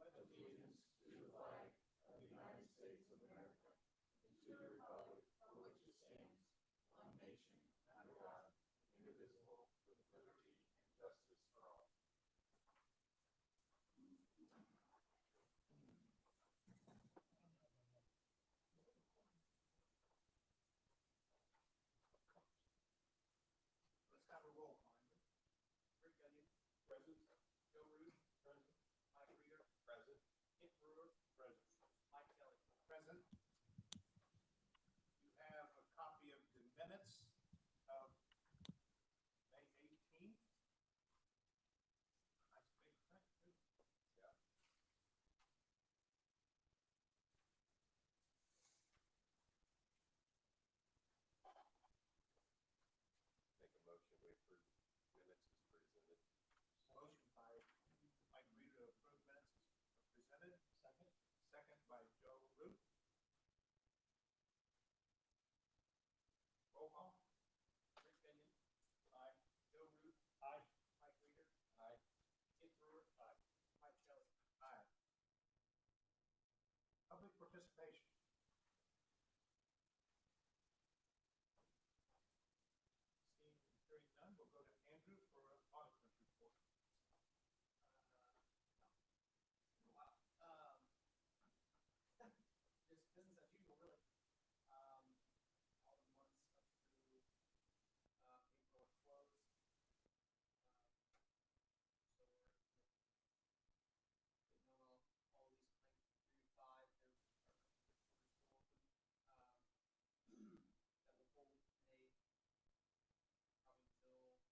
pledge allegiance to the flag of the United States of America and to the republic for which it stands, one nation, under God, indivisible, with liberty and justice for all. Let's have a roll call. Rick Onion, present. Joe Ruth, present. Mike Reeder, present. Kent Brewer, present. Mike Kelly, present. You have a copy of the minutes of May 18th. Nice big print, too. Yeah. Make a motion, we approve minutes as presented. Motion by Mike Reeder to approve minutes as presented. Second. Second by Joe Root. Roll call. Rick Onion. Aye. Joe Root. Aye. Mike Reeder. Aye. Kent Brewer. Aye. Mike Kelly. Aye. Public participation. Seeing and hearing none, we'll go to Andrew for an auditor's report. Wow. Just business as usual, really. All the months up through April are closed. So we're getting on all these claims through 5. There are a couple of quarters still open. That will hold May probably until at least the second meeting here in June. Really about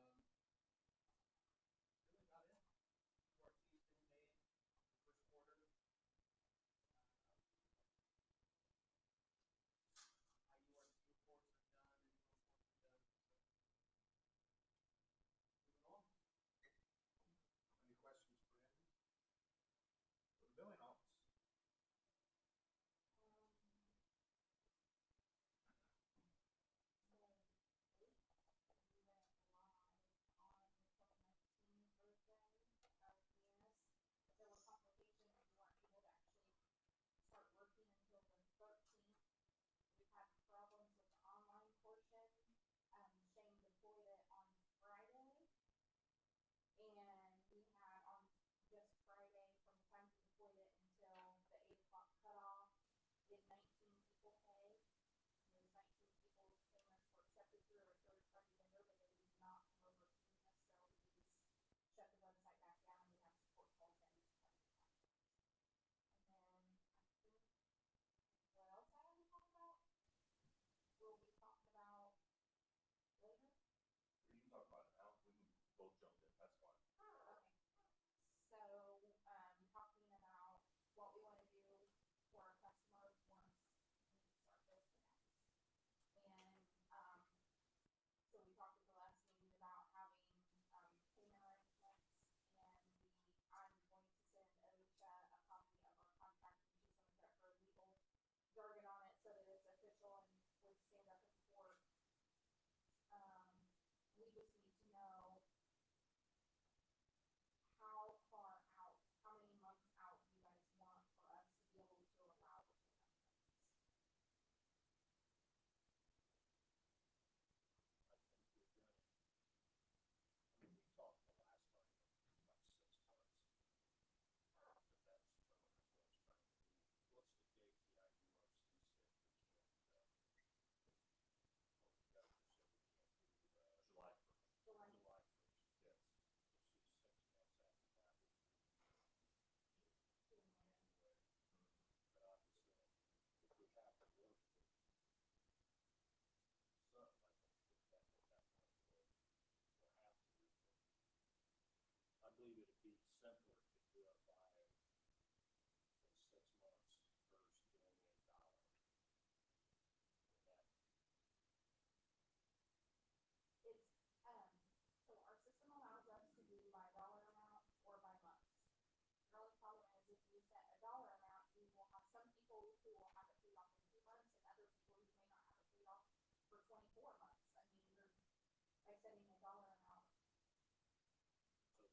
it. QRT's been made the first quarter. IURT reports are done, and reports are done. So moving on. Any questions for Andrew? For the billing office. There were complications, we weren't able to actually start working until the 13th. We've had problems with the online portion. Shane deployed it on Friday, and we had on just Friday, from the time we deployed it until the 8 o'clock cutoff, we had 19 people pay. And those 19 people's payments were accepted through a third-party vendor, but they did not come over to necessarily. We just shut the website back down. We have support calls in. And then I think what else I have to talk about? We'll be talking about later. You can talk about it now, we can both jump in, that's fine. Okay. So, talking about what we want to do for our customers once we start this next. And, so we talked at the last meeting about having, payment arrangements, and I'm going to send Alicia a copy of our contract, and she's going to put her legal jargon on it so that it's official and would stand up in court. We just need to know how far out, how many months out you guys want for us to be able to allow the payment plans. I think we're gonna, I mean, we talked the last time about 6 months. But that's what I was trying to do. What's the date the IURC said we can't, what the governor said we can't do, July 1st. July. July 1st, yes. This is 6 months after that. Anyway, but obviously, if we have to work with some, I think that will have to work. We'll have to. I believe it'd be simpler to do it by in 6 months versus doing it $1. And that, It's, so our system allows us to do by dollar amount or by months. The only problem is if you set a dollar amount, you will have some people who will have it paid off in 2 months and other people who may not have it paid off for 24 months. I mean, you're, by setting a dollar amount. so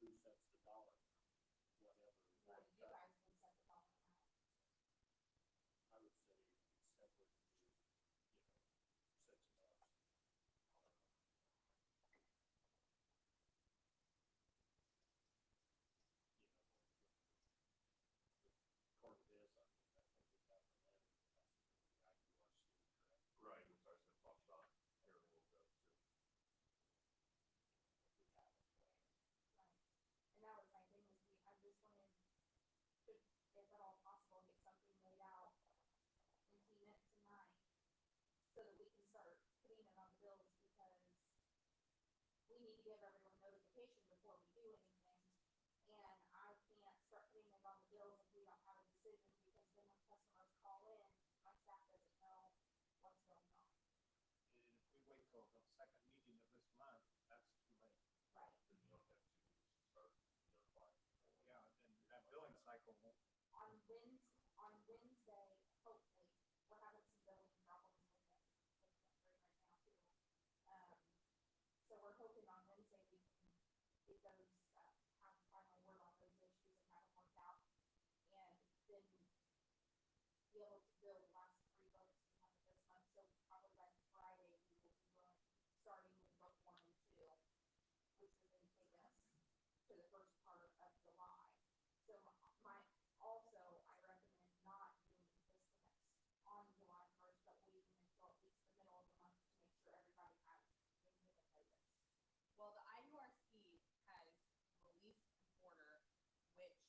till the second meeting of this month, that's too late. Right. Then you don't have 2 weeks to start notifying people. Yeah, then that billing cycle won't, On Wednesday, hopefully, we're having some billing problems with it right now too. So we're hoping on Wednesday we can get those, have the final word on those issues and have them worked out. And then be able to bill the last 3 books we have this month, so probably by Friday we will be starting with book 1 and 2, which would then take us to the first part of July. So I recommend not doing disconnects on July 1st, but waiting until at least the middle of the month to make sure everybody has been given notice. Well, the IURC has released an order which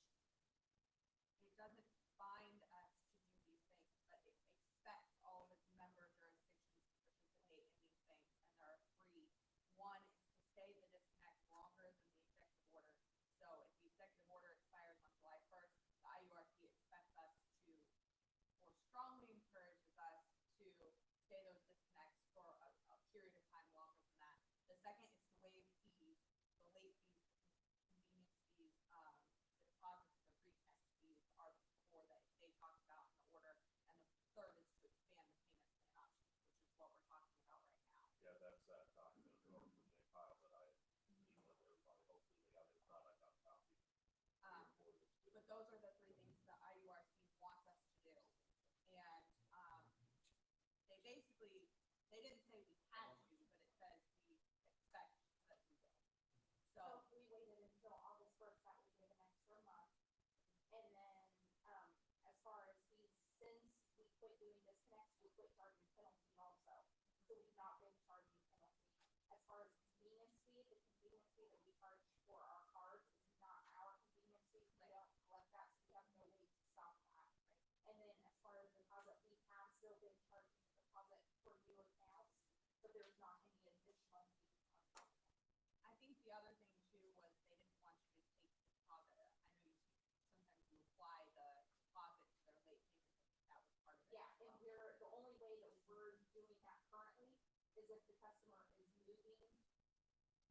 it doesn't bind us to do these things, but it expects all of its member jurisdictions to participate in these things, and there are 3. One is to stay the disconnects longer than the executive order. So if the executive order expires on July 1st, the IURC expects us to, or strongly encourages us to stay those disconnects for a period of time longer than that. The second is to waive fees, the late fees, the convenience fees, the deposits, the reconnect fees are the 4 that they talked about in the order. And the third is to expand the payment plan options, which is what we're talking about right now. Yeah, that's that document from Jay Kyle that I emailed everybody. Hopefully they got it. If not, I got a copy. But those are the 3 things the IURC wants us to do. And they basically, they didn't say we had to, but it says we expect that we will. So if we waited until August 1st, that would give an extra month. And then, as far as fees, since we quit doing disconnects, we quit charging penalty also. So we've not been charging penalty. As far as convenience fee, the convenience fee that we charge for our cards is not our convenience fee. We don't collect that, so we have no way to stop that. And then as far as deposit, we have still been charging the deposit for new accounts, but there's not any additional fees on top of that. I think the other thing too was they didn't want you to take the deposit. I know sometimes you apply the deposit to their late payment. That was part of it. Yeah, and the only way that we're doing that currently is if the customer is moving,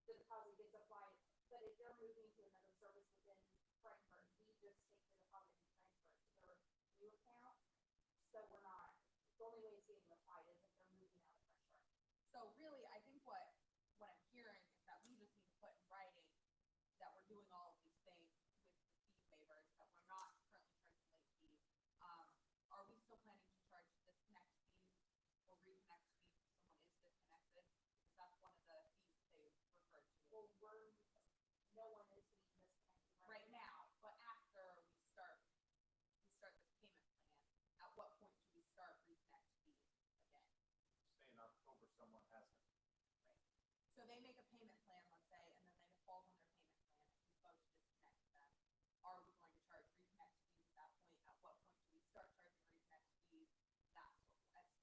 the deposit gets applied. But if they're moving to another service within Frankfurt, we just take the deposit and transfer it to their new account. So we're not, the only way it's getting applied is if they're moving out of Frankfurt. So really, I think what I'm hearing is that we just need to put in writing that we're doing all of these things with the fee waivers, that we're not currently charging late fees. Are we still planning to charge disconnect fees or reconnect fees if someone is disconnected? Because that's one of the fees they referred to. Well, no one is being disconnected Right now, but after we start this payment plan, at what point do we start reconnect fees again? say in October, someone hasn't. Right. So they make a payment plan, let's say, and then they default on their payment plan, and we vote to disconnect them. Are we going to charge reconnect fees at that point? At what point do we start charging reconnect fees? At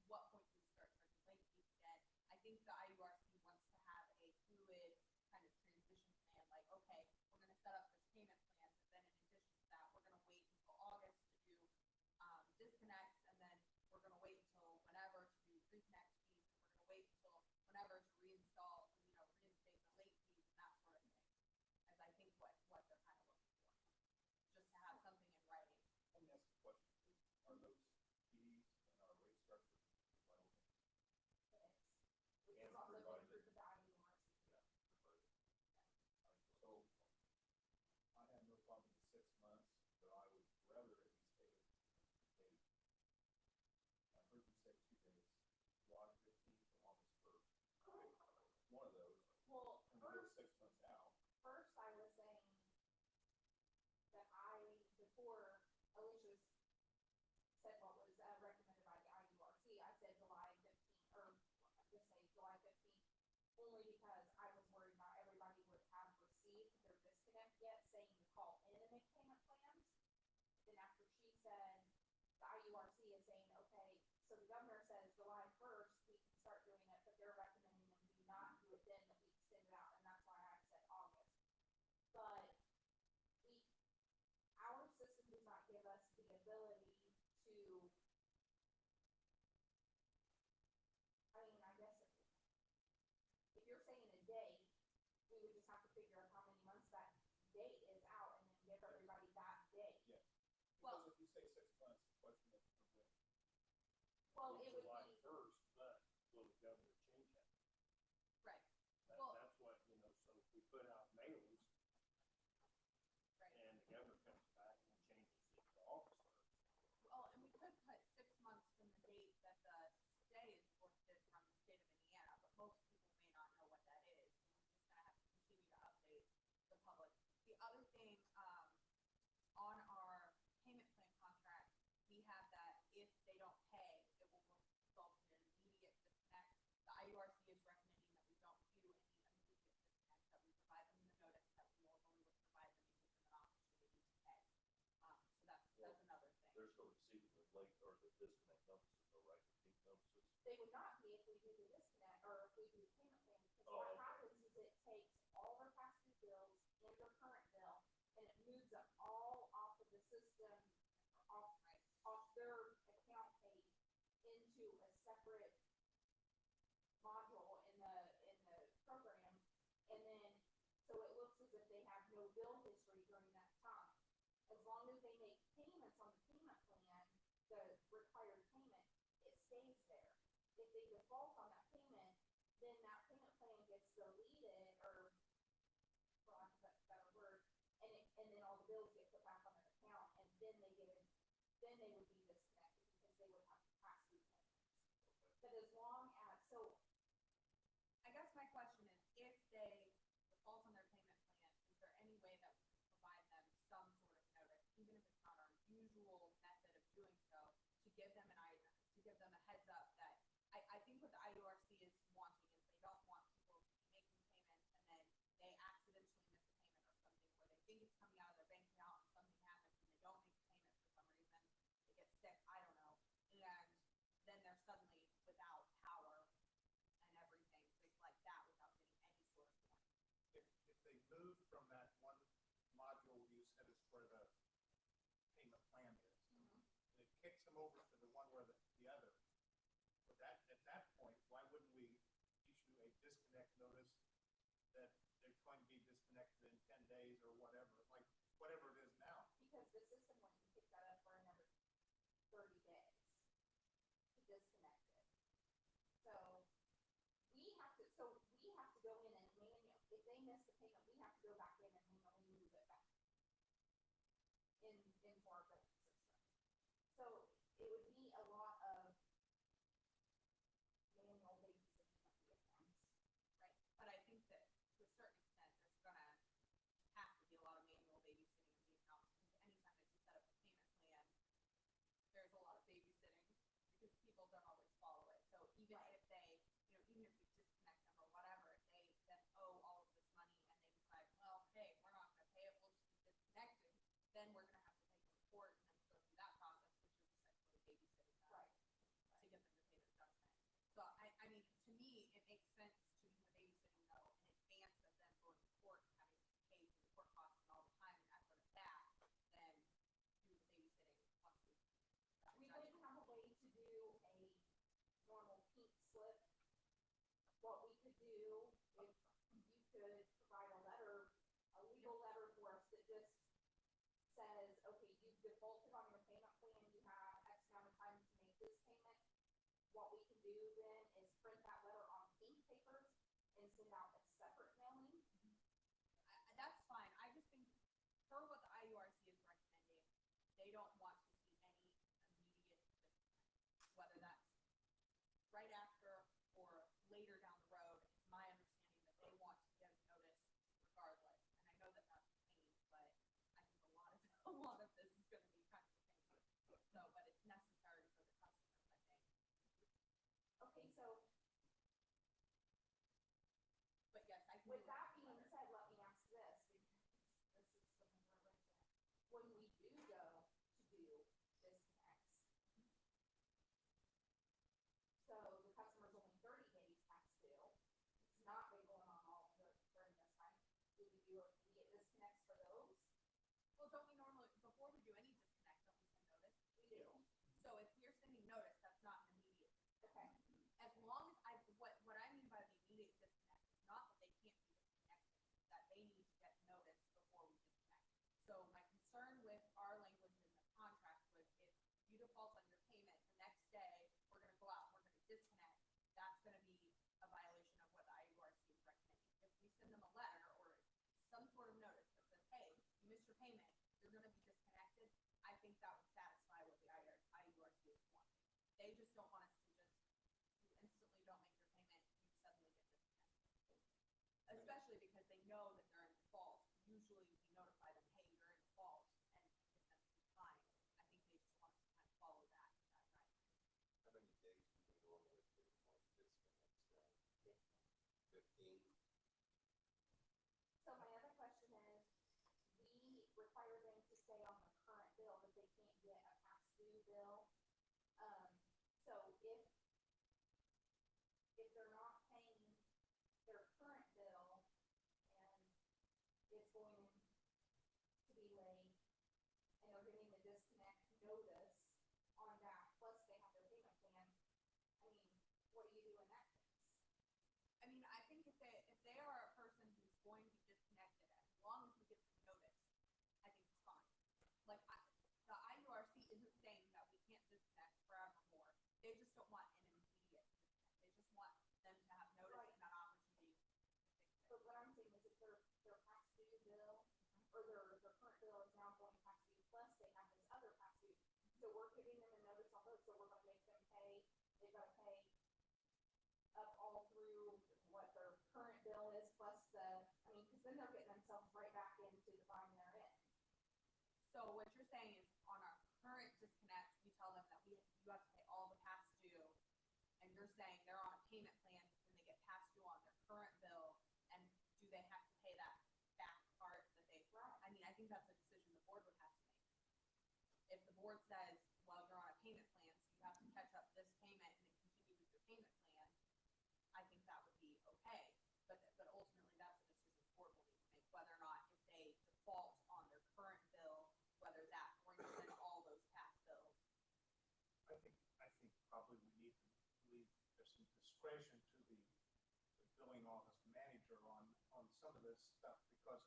what point do we start charging late fees again? I think the IURC wants to have a fluid kind of transition plan, like, okay, we're going to set up this payment plan, but then in addition to that, we're going to wait until August to do disconnects, and then we're going to wait until whenever to do reconnect fees, and we're going to wait until whenever to reinstate the late fees and that sort of thing, as I think what they're kind of looking for, just to have something in writing. Let me ask a question, please. Are those fees and our rate structure vital? Which And is also everybody been approved by the IURC. Yeah. So I have no problem with 6 months, but I would rather at least take it. I heard you say 2 days, July 15th to August 1st. One of those, Well, and we go 6 months out. first I was saying that before Alicia said what was recommended by the IURC, I said July 15th, or just say July 15th, only because I was worried not everybody would have received their disconnect yet, saying to call in and make payment plans. Then after she said, the IURC is saying, okay, so the governor says July 1st, we can start doing it, but they're recommending that we not do it then, that we extend it out, and that's why I said August. But our system does not give us the ability to, I mean, I guess late or the disconnect notices though, right? The pink notices? They would not be if we do the disconnect, or if we do the payment plan, because Oh, what okay. happens is it takes all their past due bills and their current bill, and it moves them all off of the system, off their account page into a separate module in the program, and then, so it looks as if they have no bill history during that time. As long as they make payments on the payment plan, the required payment, it stays there. If they default on that payment, then that payment plan gets deleted, or for lack of a better word, and then all the bills get put back on their account, and then they would be disconnected because they would have past due payments. But as long as, so I guess my question is, if they default on their payment plan, is there any way that we can provide them some sort of notice, even if it's not our usual method of doing so, to give them a heads up that I think what the IURC is wanting is they don't want people to be making payments and then they accidentally miss a payment or something, where they think it's coming out of their bank account and something happens and they don't make the payment for some reason, they get sick, I don't know, and then they're suddenly without power and everything, things like that, without getting any sort of warning. If they move from that one module you said is where the payment plan is, and it kicks them over to the one where the other, would that, at that point, why wouldn't we issue a disconnect notice that they're going to be disconnected in 10 days or whatever, like whatever it is now? because the system wouldn't pick that up for another 30 days to disconnect it. So we have to go in and if they miss the payment, we have to go back in and manually move it back into our billing system. So it would be a lot of manual babysitting of the accounts. Right, but I think that to a certain extent, there's gonna have to be a lot of manual babysitting of the accounts, because anytime that you set up a payment plan, there's a lot of babysitting, because people don't always follow it. So even if they, even if you disconnect them or whatever, if they then owe all of this money and they decide, well, hey, we're not gonna pay it, we'll just be disconnected, then we're gonna have to take them to court and then go through that process, which is essentially babysitting them. Right. To get them to pay the judgment. So I mean, to me, it makes sense to do the babysitting though in advance of them going to court and having to pay for the court costs and all the time and effort of that, than do the babysitting once we. We wouldn't have a way to do a normal pink slip. What we could do, if you could provide a legal letter for us that just says, okay, you've defaulted on your payment plan, you have X amount of time to make this payment. What we can do then is print that letter on pink papers and send out a separate mailing. That's fine. I just think, per what the IURC is recommending, they don't want to see any immediate disconnect, whether that's right after or later down the road. It's my understanding that they want to give notice regardless, and I know that that's a pain, but I think a lot of this is going to be kind of a pain. So, but it's necessary for the customers, I think. Okay, so But yes, I can. with that being said, let me ask this, because this is something we're looking at. When we do go to do disconnects, so the customer's only 30 days past due, it's not been going on all during this time. Do we do immediate disconnects for those? Well, don't we normally, before we do any disconnect, don't we send notice? We do. So if we're sending notice, that's not an immediate. Okay. As long as what I mean by the immediate disconnect is not that they can't be disconnected, it's that they need to get notice before we disconnect. So my concern with our language in the contract was, if you default on your payment, the next day, we're gonna go out, we're gonna disconnect, that's gonna be a violation of what the IURC is recommending. If we send them a letter or some sort of notice that says, hey, you missed your payment, you're gonna be disconnected, I think that would satisfy what the IURC is wanting. They just don't want us to just, you instantly don't make your payment, you suddenly get disconnected. Especially because they know that they're in default. Usually we notify them, hey, you're in default, and get them to be fined. I think they just want us to kind of follow that guideline. How many days do we normally do on disconnects then? 15? So my other question is, we require them to stay on the current bill, but they can't get a past due bill if they are a person who's going to be disconnected, as long as we get the notice, I think it's fine. Like, the IURC isn't saying that we can't disconnect forevermore. They just don't want an immediate disconnect. They just want them to have notice and that opportunity to fix it. But what I'm saying is if their past due bill, or their current bill is now going past due, plus they have this other past due, so we're giving them a notice on both, so we're gonna make them pay, they've gotta pay up all through what their current bill is, plus cause then they're getting themselves right back into the bind they're in. So what you're saying is on our current disconnect, we tell them that you have to pay all the past due, and you're saying they're on a payment plan when they get past due on their current bill, and do they have to pay that back part that they? Right. I mean, I think that's a decision the board would have to make. If the board says, well, you're on a payment plan, so you have to catch up this payment and then continue with your payment plan, I think that would be okay. But ultimately, that's a decision the board will need to make, whether or not if they default on their current bill, whether that brings in all those past bills. I think probably we need to leave there's some discretion to the billing office manager on some of this stuff, because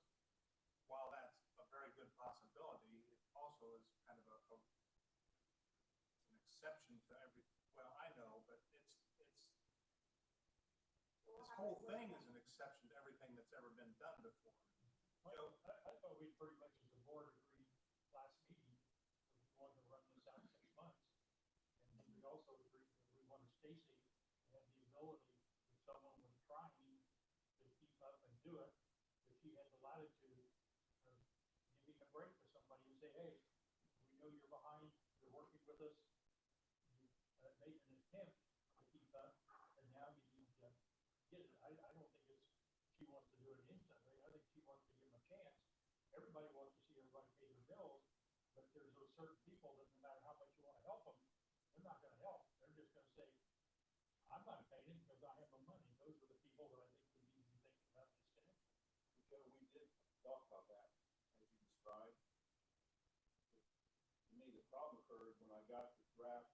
while that's a very good possibility, it also is kind of it's an exception to I know, but this whole thing is an exception to everything that's ever been done before. Well, I thought we pretty much as a board agreed last meeting that we wanted to run this out 6 months. And then we also agreed that we wanted Stacy to have the ability, if someone was trying to keep up and do it, if she had the latitude of giving a break to somebody and say, hey, we know you're behind, you're working with us, you made an attempt to keep up, and now you need to get it. I don't think she wants to do it instantly. I think she wants to give them a chance. Everybody wants to see everybody pay their bills, but there's those certain people that no matter how much you want to help them, they're not going to help. They're just going to say, I'm not paying it because I have no money. Those are the people that I think we need to be thinking about disconnecting. Joe, we did talk about that, as you described. To me, the problem occurred when I got the draft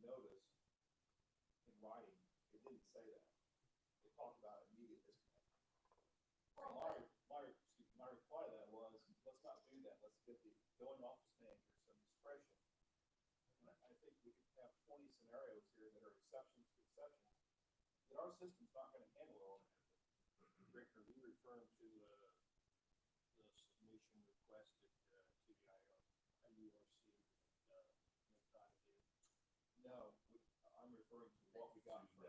notice in writing. It didn't say that. It talked about immediate disconnect. My reply to that was, let's not do that. Let's give the billing office manager some discretion. And I think we could have 20 scenarios here that are exceptions to exceptions that our system's not going to handle automatically. Rick, are you referring to the submission requested to the IURC that did? No, I'm referring to what we got from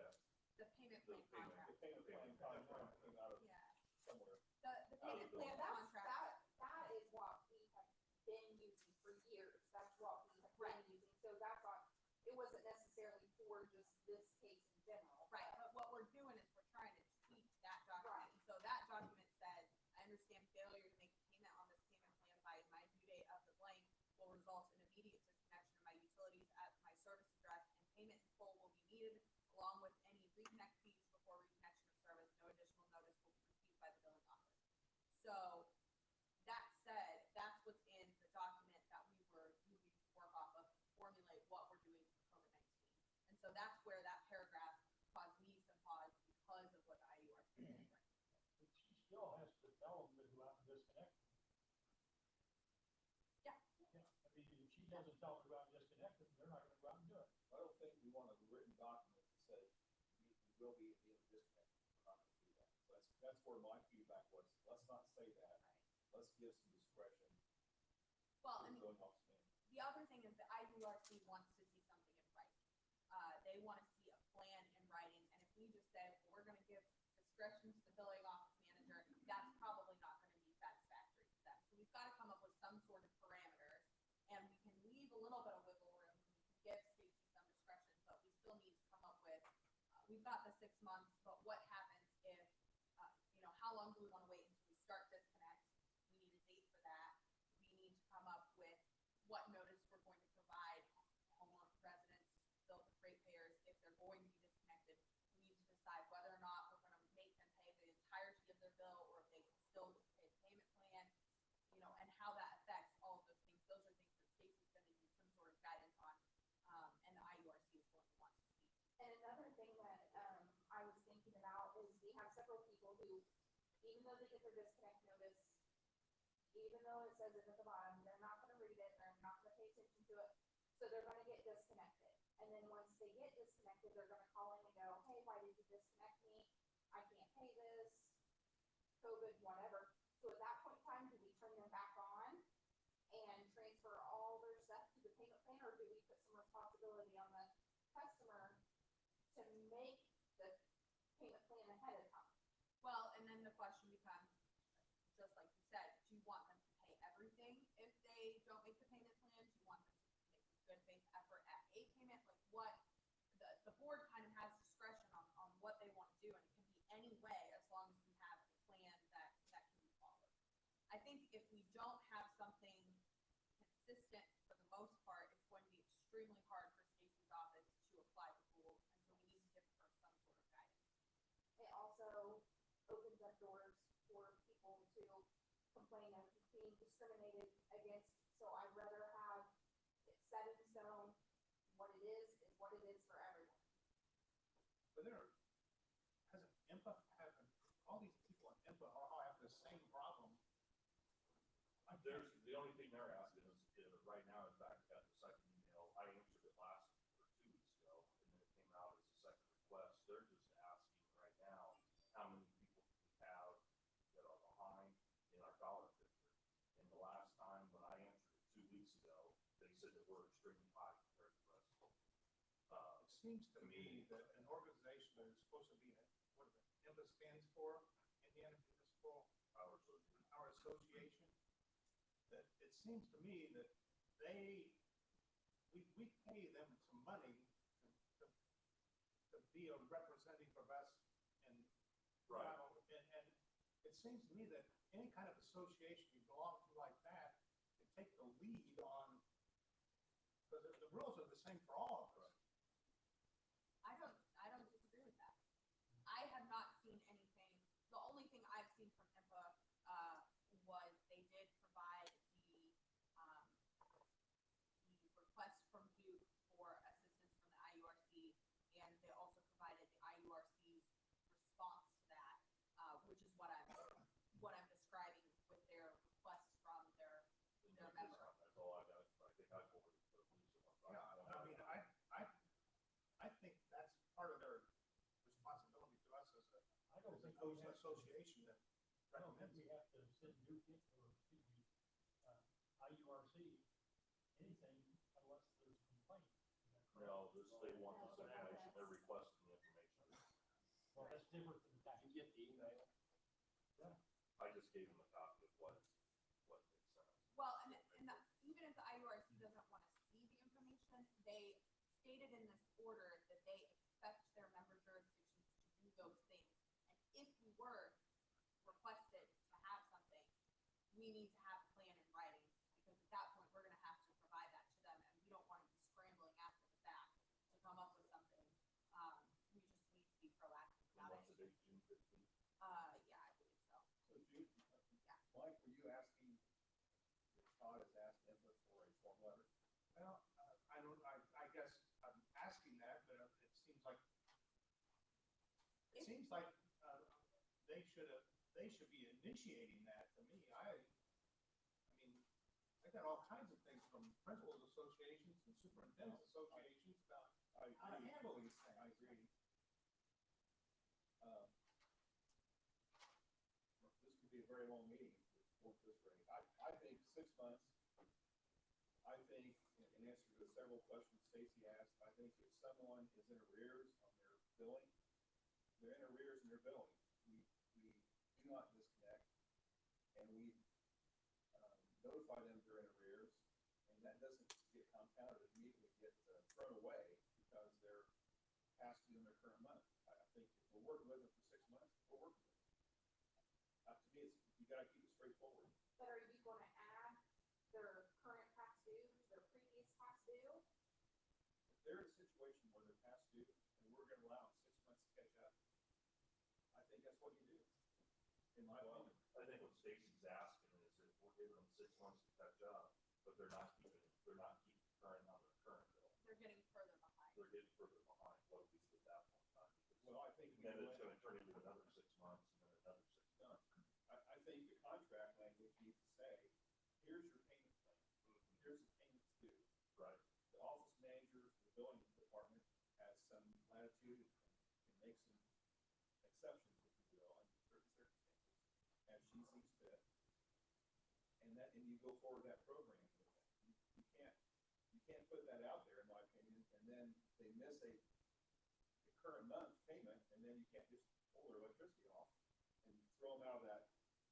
The payment plan contract. the payment plan contract came out of Yeah. somewhere. The payment the plan bill. contract. That is what we have been using for years, that's what we have been using, so that's not, it wasn't necessarily for just this case in general. Right, but what we're doing is we're trying to tweak that document. Right. So that document says, I understand failure to make a payment on this payment plan by my due date of the blank will result in immediate disconnection of my utilities at my service address, and payment in full will be needed, along with any reconnect fees before reconnection of service. No additional notice will be received by the billing office. So that said, that's what's in the document that we were using to work off of, formulate what we're doing for COVID-19. And so that's where that paragraph caused me some pause because of what the IURC did. But she still has to tell them to go out and disconnect. Yeah. Yeah, I mean, if she doesn't tell them to go out and disconnect them, they're not going to go out and do it. I don't think we want a written document that says we will be able to disconnect. We're not going to do that. So that's where my feedback was. Let's not say that. Let's give some discretion Well, to I the mean, billing office manager. the other thing is the IURC wants to see something in writing. They want to see a plan in writing, and if we just say, well, we're going to give discretion to the billing office manager, that's probably not going to be satisfactory to them. So we've got to come up with some sort of parameters, and we can leave a little bit of wiggle room. We can give Stacy some discretion, but we still need to come up with, we've got the 6 months, but what happens if, how long do we want to wait until we start disconnect? We need a date for that. We need to come up with what notice we're going to provide homeowner residents, bill ratepayers, if they're going to be disconnected. We need to decide whether or not we're going to make them pay the entirety of their bill, or if they can still just pay the payment plan, and how that affects all of those things. Those are things that Stacy's going to need some sort of guidance on, and the IURC is going to want to see. And another thing that, I was thinking about even though they get their disconnect notice, even though it says it at the bottom, they're not gonna read it, they're not gonna pay attention to it, so they're gonna get disconnected. And then once they get disconnected, they're gonna call in and go, hey, why did you disconnect me? I can't pay this, COVID, whatever. So at that point in time, do we turn them back on and transfer all their stuff to the payment plan, or do we put some responsibility on the customer to make the payment plan ahead of time? Well, and then the question becomes, just like you said, do you want them to pay everything if they don't make the payment plan? Do you want them to make good faith effort at a payment? Like what, the board kind of has discretion on what they want to do, and it can be any way as long as we have a plan that can be followed. I think if we don't have something consistent for the most part, it's going to be extremely hard for Stacy's office to apply the rules, and so we need to give her some sort of guidance. It also opens up doors for people to complain of being discriminated against. So I'd rather have it set in stone. What it is what it is for everyone. But hasn't all these people in IMPA all have the same problem? There's, the only thing they're asking is right now, in fact, at the second email, I answered it last or 2 weeks ago, and then it came out as a second request. They're just asking right now, how many people do we have that are behind in our dollar figure? And the last time when I answered it 2 weeks ago, they said that we're extremely high compared to the rest of them. It seems to me that an organization that is supposed to be, what IMPA stands for, Indiana Municipal Our association. Power Association, that it seems to me that we pay them some money to be a representative of us and Right. and it seems to me that any kind of association you belong to like that can take the lead on, because the rules are the same for all of us. I don't disagree with that. I have not seen anything. The only thing I've seen from IMPA was they did provide the request from Duke for assistance from the IURC, and they also provided the IURC's response to that, which is what I'm describing with their request from their member. That's all I got. I think I forwarded it to the police. Yeah, I mean, I think that's part of their responsibility to us as I don't think an we have to, association that I don't think recommends we have to send Duke in, or, excuse me, IURC, anything unless there's a complaint. Is that correct? No, they want this information, they're requesting the information. Well, that's different than that. You get the email? Yeah. I just gave them a copy of what they sent. Well, and even if the IURC doesn't want to see the information, they stated in this order that they expect their member jurisdictions to do those things. And if we were requested to have something, we need to have a plan in writing, because at that point, we're gonna have to provide that to them, and we don't want to be scrambling after the fact to come up with something. We just need to be proactive And about what's it. the date, June 15th? Yeah, I believe so. So Jude, Mike, were you asking, Todd has asked IMPA for a form letter? Well, I guess I'm asking that, but it seems like they should be initiating that to me. I mean, I got all kinds of things from principals associations and superintendents associations about I how to agree. handle these things. I agree. This could be a very long meeting for this rate. I think 6 months. I think, in answer to the several questions Stacy asked, I think if someone is in arrears on their billing, they're in arrears in their billing. We do not disconnect, and we notify them they're in arrears, and that doesn't get compounded, immediately get thrown away because they're past due in their current month. I think if we're working with them for 6 months, we're working with them. To me, you gotta keep it straightforward. But are you gonna add their current past due to their previous past due? If they're in a situation where they're past due, and we're gonna allow them 6 months to catch up, I think that's what you do, in my Well, opinion. I think what Stacy's asking is if we're giving them 6 months to catch up, but they're not keeping current on their current bill. They're getting further behind. They're getting further behind, what do we do at that point in time? Well, I think we Then do it's it. gonna turn into another 6 months and then another 6 months. here's your payment plan, here's the payments due. Right. The office manager, the billing department has some latitude and make some exceptions, if you will, under certain circumstances, as she sees fit. And you go forward that program with it. You can't put that out there, in my opinion, and then they miss the current month's payment, and then you can't just pull their electricity off and throw them out of that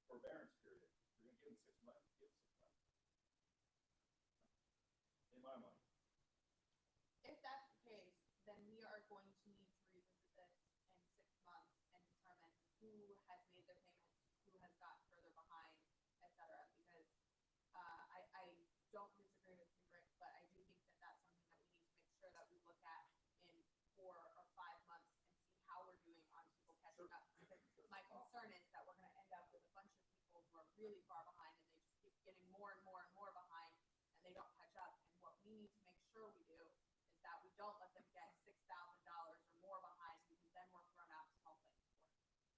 forbearance period. You're gonna give them 6 months, give them 6 months. In my mind. If that's the case, then we are going to need to revisit this in 6 months and determine who has made their payments, who has gotten further behind, et cetera, because, I don't disagree with you, Rick, but I do think that that's something that we need to make sure that we look at in 4 or 5 months and see how we're doing on people catching up. Because my concern is that we're gonna end up with a bunch of people who are really far behind and they just keep getting more and more and more behind and they don't catch up. And what we need to make sure we do is that we don't let them get $6,000 or more behind, because then we're thrown out to helping.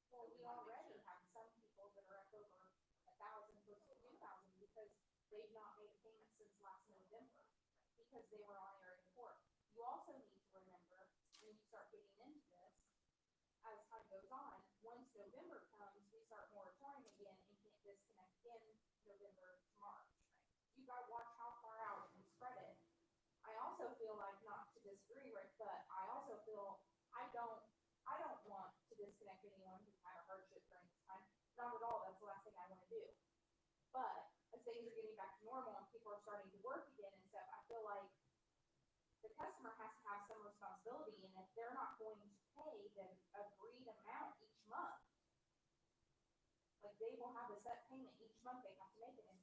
Well, we already have some people that are up over 1,000, close to 2,000, because they've not made a payment since last November, because they were on their report. You also need to remember, when you start getting into this, as time goes on, once November comes, we start moratorium again and can't disconnect in November to March. You gotta watch how far out you spread it. I also feel like, not to disagree, Rick, but I also feel, I don't want to disconnect anyone who's had a hardship during this time. Not at all, that's the last thing I wanna do. But as things are getting back to normal and people are starting to work again and stuff, I feel like the customer has to have some responsibility, and if they're not going to pay the agreed amount each month, like, they will have a set payment each month they have to make, and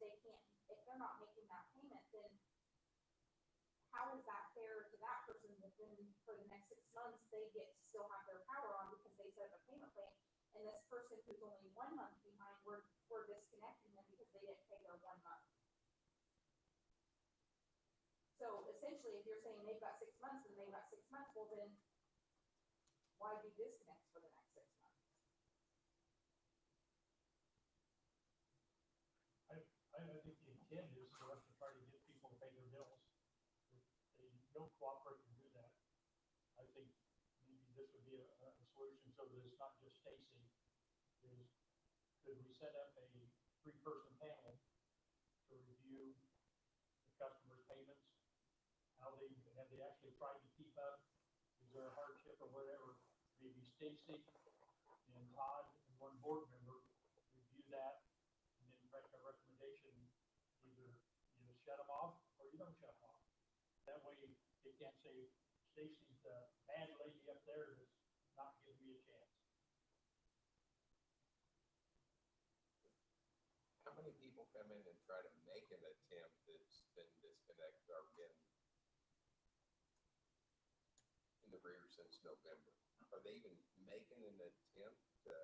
if they're not making that payment, then how is that fair to that person that then for the next 6 months, they get to still have their power on because they set up a payment plan, and this person who's only 1 month behind, we're disconnecting them because they didn't pay their 1 month. So essentially, if you're saying they've got 6 months and they've got 6 months, well then, why do disconnects for the next 6 months? I think the intent is for us to try to get people to pay their bills. If they don't cooperate and do that, I think maybe this would be a solution so that it's not just Stacy. Could we set up a 3-person panel to review the customer's payments? Have they actually tried to keep up? Is there a hardship or whatever? Maybe Stacy and Todd and 1 board member review that and then make a recommendation, either shut them off or you don't shut them off. That way they can't say Stacy's the bad lady up there that's not giving me a chance. How many people come in and try to make an attempt that's been disconnected or been in the rear since November? Are they even making an attempt to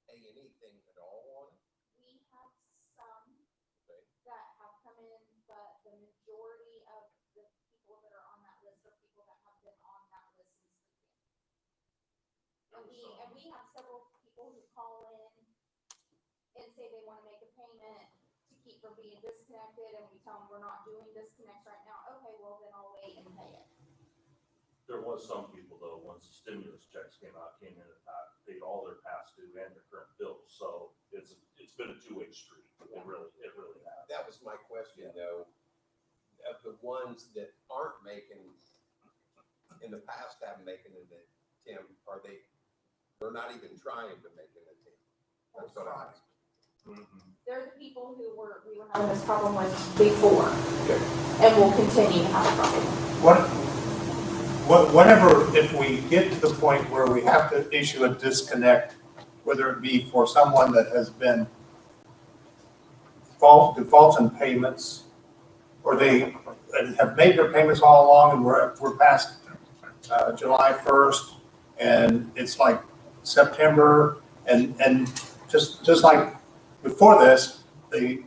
pay anything at all on it? We have some Okay. that have come in, but the majority of the people that are on that list are people that have been on that list since the beginning. And we have several people who call in and say they wanna make a payment to keep from being disconnected, and we tell them we're not doing disconnects right now. Okay, well then I'll wait and pay it. There was some people though, once the stimulus checks came in and paid all their past due and their current bills, so it's been a 2-way street. It really has. That was my question though. Of the ones that aren't making, in the past haven't making an attempt, they're not even trying to make an attempt? That's what I'm asking. Mhm. They're the people who we were having this problem with before, and will continue to have a problem. Whenever, if we get to the point where we have to issue a disconnect, whether it be for someone that has been defaults in payments, or they have made their payments all along and we're past July 1st, and it's like September, and just like before this, they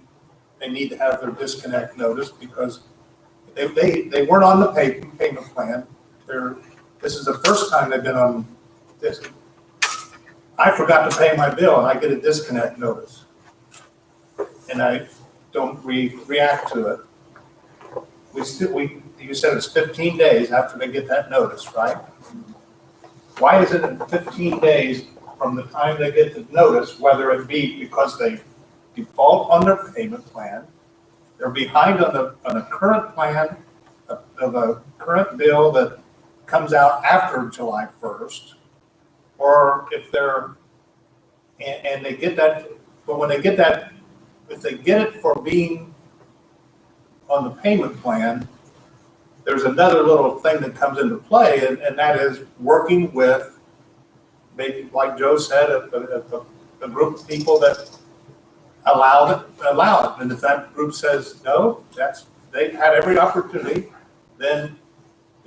need to have their disconnect notice because they weren't on the payment plan. This is the first time they've been on this. I forgot to pay my bill and I get a disconnect notice. And don't we react to it, you said it's 15 days after they get that notice, right? Why is it in 15 days from the time they get the notice, whether it be because they default on their payment plan, they're behind on a current plan of a current bill that comes out after July 1st, or if they're, and they get that, but when they get that, if they get it for being on the payment plan, there's another little thing that comes into play, and that is working with, maybe like Joe said, a group of people that allow it. And if that group says no, they've had every opportunity, then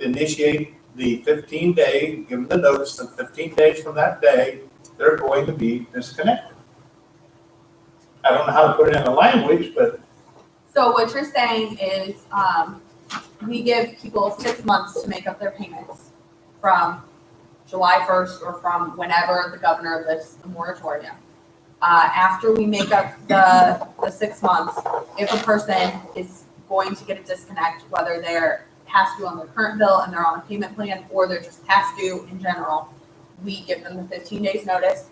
initiate the 15-day, give them the notice that 15 days from that day, they're going to be disconnected. I don't know how to put it in the language, but. So what you're saying is, we give people 6 months to make up their payments from July 1st or from whenever the governor lifts the moratorium. After we make up the 6 months, if a person is going to get a disconnect, whether they're past due on their current bill and they're on a payment plan, or they're just past due in general, we give them the 15 days notice.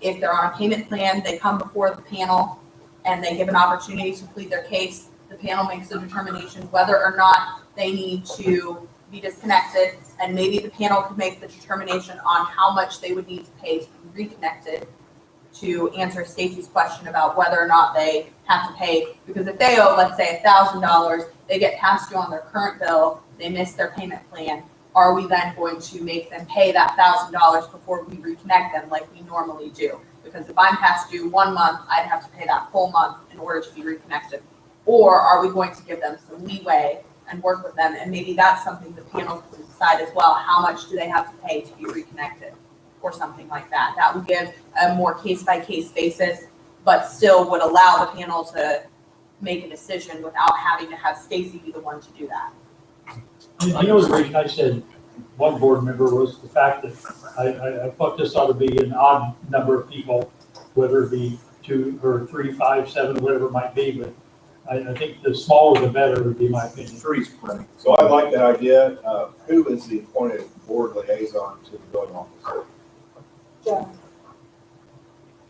If they're on a payment plan, they come before the panel and they give an opportunity to plead their case. The panel makes a determination whether or not they need to be disconnected, and maybe the panel could make the determination on how much they would need to pay to be reconnected, to answer Stacy's question about whether or not they have to pay. Because if they owe, let's say, $1,000, they get past due on their current bill, they miss their payment plan, are we then going to make them pay that $1,000 before we reconnect them like we normally do? Because if I'm past due 1 month, I'd have to pay that full month in order to be reconnected. Or are we going to give them some leeway and work with them? And maybe that's something the panel can decide as well. How much do they have to pay to be reconnected, or something like that? That would give a more case-by-case basis, but still would allow the panel to make a decision without having to have Stacy be the one to do that. The only reason I said one board member was the fact that I thought this ought to be an odd number of people, whether it be 2 or 3, 5, 7, whatever it might be, but I think the smaller the better would be my opinion. 3's plenty. So I like that idea. Who is the appointed board liaison to the building officer? Joe.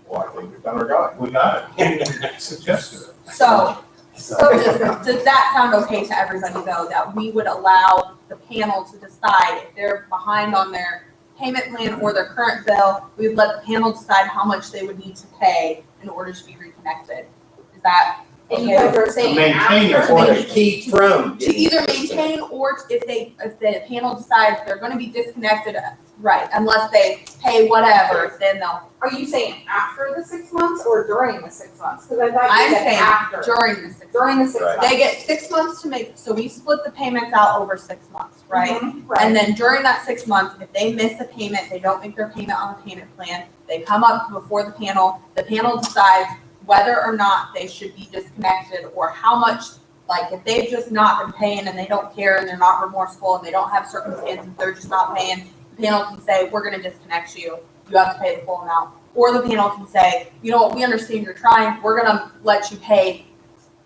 Well, I think we've got our guy. We got it. Suggested it. So does that sound okay to everybody, though, that we would allow the panel to decide if they're behind on their payment plan or their current bill? We would let the panel decide how much they would need to pay in order to be reconnected. Is that And you guys are saying Maintain after. Or to keep from. to either maintain, or if the panel decides they're going to be disconnected, right, unless they pay whatever, then they'll. Are you saying after the 6 months or during the 6 months? Because I thought I'm you said saying after. during the 6 months. During the 6 Right. months. They get 6 months to make, so we split the payments out over 6 months, right? Mhm, right. And then during that 6 months, if they miss a payment, they don't make their payment on the payment plan, they come up before the panel decides whether or not they should be disconnected, or how much, like if they've just not been paying and they don't care and they're not remorseful and they don't have circumstances, they're just not paying, the panel can say, we're gonna disconnect you, you have to pay the full amount. Or the panel can say, you know what, we understand you're trying, we're gonna let you pay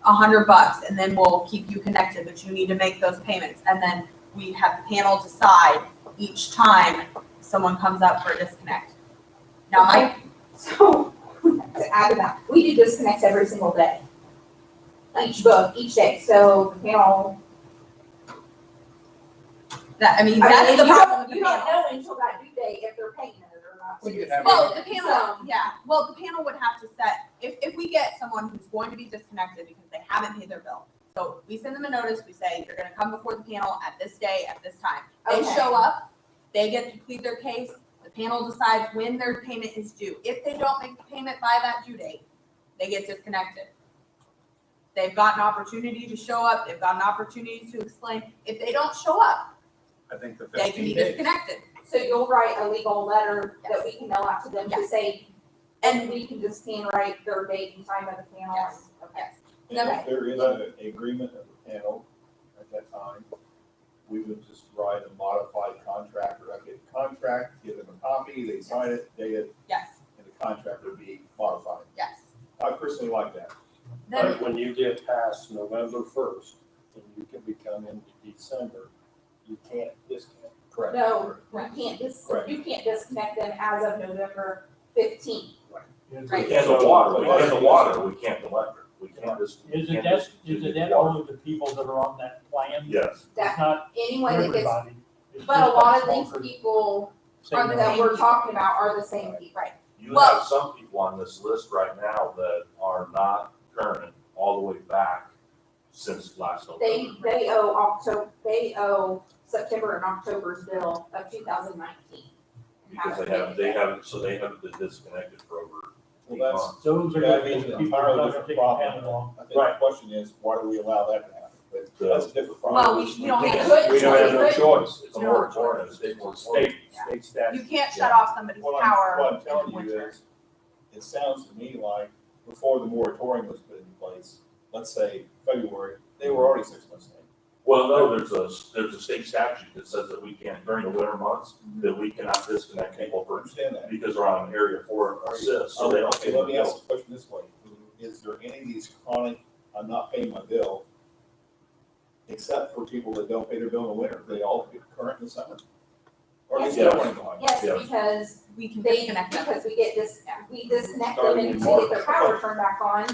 $100 and then we'll keep you connected, but you need to make those payments. And then we have the panel decide each time someone comes up for a disconnect. Now, my, So, to add to that, we do disconnects every single day. Each book, each day, so the panel. that's I mean, the you problem with the You don't panel. know until that due date if they're paying it or not. We could have Well, the panel, So- the panel would have to set, if we get someone who's going to be disconnected because they haven't paid their bill. So we send them a notice, we say, you're gonna come before the panel at this day, at this time. They Okay. show up, they get to plead their case, the panel decides when their payment is due. If they don't make the payment by that due date, they get disconnected. They've got an opportunity to show up, they've got an opportunity to explain. If they don't show up, I think the they can 15 be days. disconnected. So you'll write a legal letter that we can mail out to them to Yes. say, and we can just handwrite their date and time of the panel. Yes. Okay. And if there is an agreement of the panel at that time, we would just write a modified contract, or I get the contract, give them a copy, they sign it, date it, Yes, and the contract would be modified. yes. I personally like that. Then, But when you get past November first, and you can become into December, you can't disconnect. Correct. No, Correct. Correct. you can't disconnect them as of November 15th. Is Right. it- We can't the water, we can't the water, we can't the electric, we can't just. we Is it can't that, just is do it that water. only the people that are on that plan? Yes, It's That not anyone that gets, everybody. It's but a just lot that of small these group. people Same the that way. same we're talking about are the same people. right, you Well- have some people on this list right now that are not current all the way back since last November. They owe September and October's bill of 2019. Because they haven't, so they haven't been disconnected for over 8 Well, that's- months. Those are That the means people an that are entirely not gonna different take problem. that long. I think the question is, why do we allow that to happen? But that's a different well, problem. we don't We have, could- We don't have no we could- choice. It's a moratorium, it's a moratorium. State statute. you can't shut off somebody's What power I'm in the telling you winter. is, it sounds to me like before the moratorium was put in place, let's say February, they were already 6 months late. Well, no, there's a state statute that says that we can't, during the winter months, that we cannot disconnect people I for, understand that. because they're on an area 4 assist, so they don't Okay, pay let the me ask bill. the question this way. Is there any of these chronic, I'm not paying my bill, except for people that don't pay their bill in the winter? They all get current in the summer? Or are they still Yes. running behind? Yes, Yeah. because We can they, disconnect them. because we disconnect them Starting and in to get their March. power turned back on,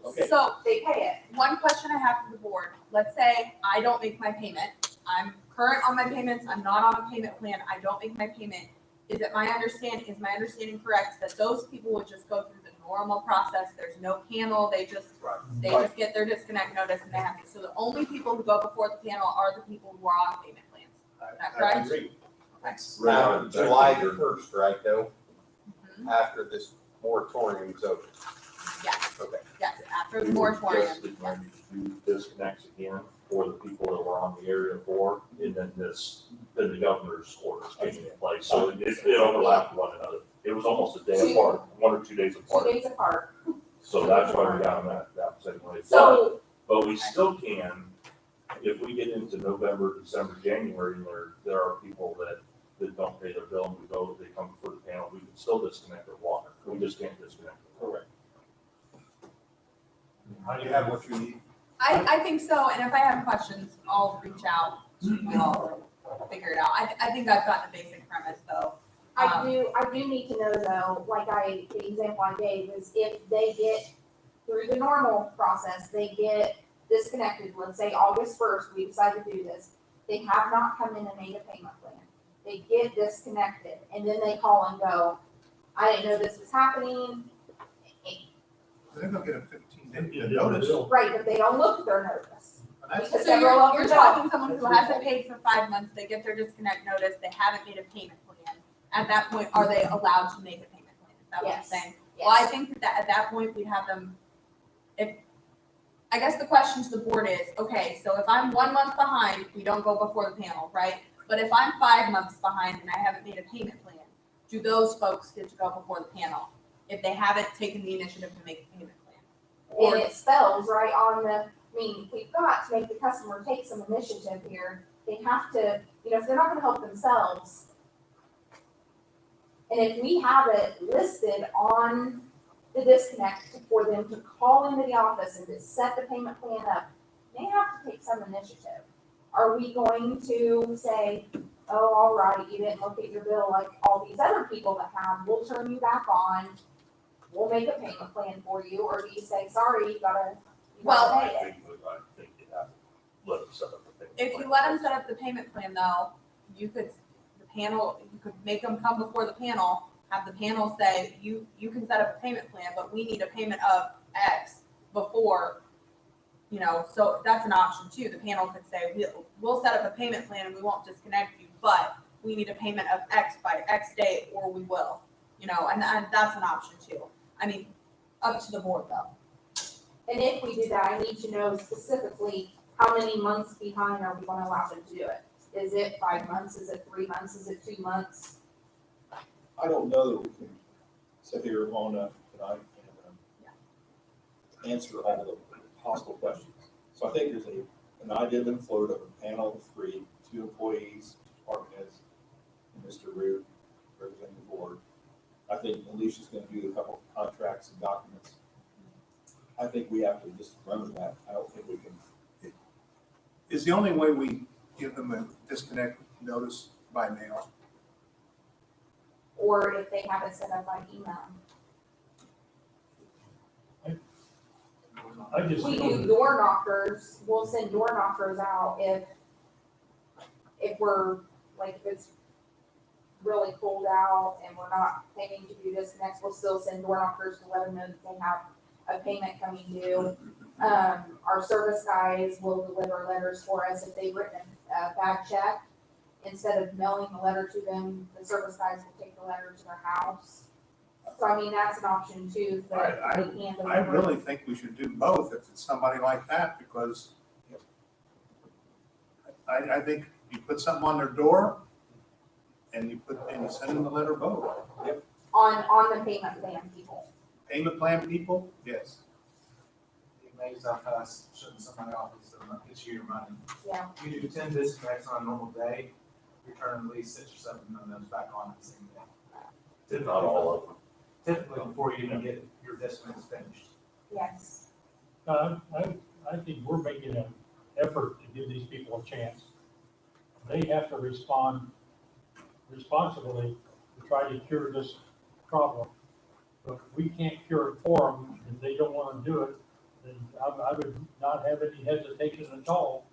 Okay. So, they pay it. one question I have for the board, let's say I don't make my payment, I'm current on my payments, I'm not on a payment plan, I don't make my payment. Is my understanding correct that those people would just go through the normal process, there's no panel, they just Right. get their disconnect notice and they have to, so the only people who go before the panel are the people who are on payment plans. Is that I correct? agree. Now, July the 1st, right, though, Mhm. after this moratorium's over? Yes, Okay. yes, after the We were just moratorium, getting ready to do disconnects again for the people that were on the area 4, and then then the governor's orders came into place, so it overlapped one another. It was almost a day apart, 1 or 2 days 2 apart, days apart. so that's why we got them that same way. So, But we still can, if we get into November, December, January, and there are people that don't pay their bill, and they come before the panel, we can still disconnect their water, we just can't disconnect their water. Correct. How do you have what you need? I think so, and if I have questions, I'll reach out to you all and figure it out. I think I've got the basic premise though. I do need to know though, the example I gave is if they get through the normal process, they get disconnected, let's say August 1st, we decide to do this. They have not come in and made a payment plan. They get disconnected and then they call and go, I didn't know this was happening. They're gonna get a 15-day Yeah, notice. bill. Right, but they don't look at their notice. That's- Because So several of you're them don't. talking someone who hasn't paid for 5 months, they get their disconnect notice, they haven't made a payment plan. At that point, are they allowed to make a payment plan? Is that what you're Yes. saying? Well, I Yes. think that at that point, we'd have them, I guess the question to the board is, okay, so if I'm 1 month behind, we don't go before the panel, right? But if I'm 5 months behind and I haven't made a payment plan, do those folks get to go before the panel? If they haven't taken the initiative to make a payment plan? And it spells right on we've got to make the customer take some initiative here. They have to, if they're not gonna help themselves. And if we have it listed on the disconnect for them to call into the office and to set the payment plan up, they have to take some initiative. Are we going to say, oh, all right, you didn't look at your bill like all these other people that have, we'll turn you back on, we'll make a payment plan for you, or do you say, sorry, you gotta Well, I pay it? think you have to let them set up the payment If plan. you let them set up the payment plan though, you could make them come before the panel, have the panel say, you can set up a payment plan, but we need a payment of X before, so that's an option too. The panel could say, we'll set up a payment plan and we won't disconnect you, but we need a payment of X by X date, or we will, and that's an option too. I mean, up to the board though. And if we do that, I need to know specifically how many months behind are we gonna allow them to do it? Is it 5 months? Is it 3 months? Is it 2 months? I don't know that we can sit here long enough tonight and answer all the possible questions. So I think there's an idea been floated of a panel of 3, 2 employees, department heads, and Mr. Root representing the board. I think Alicia's gonna do a couple contracts and documents. I think we have to just run with that. I don't think we can. Is the only way we give them a disconnect notice by mail. Or if they have it set up by email. I just. We do door knockers, we'll send door knockers out if we're, like, if it's really cold out and we're not planning to do disconnects, we'll still send door knockers to let them know that they have a payment coming due. Our service guys will deliver letters for us if they've written a bad check. Instead of mailing the letter to them, the service guys will take the letter to their house. So I mean, that's an option too, that we can deliver. I really think we should do both if it's somebody like that, because I think you put something on their door and you send them the letter both. On the payment plan people. Payment plan people, yes. Be amazed how fast shutting somebody off gets you your money. Yeah. You do 10 disconnects on a normal day, you're turning at least 6 or 7 of those back on at the same day. Not all of them. Typically before you even get your disconnects finished. Yes. I think we're making an effort to give these people a chance. They have to respond responsibly to try to cure this problem. But if we can't cure it for them, and they don't want to do it, then I would not have any hesitation at all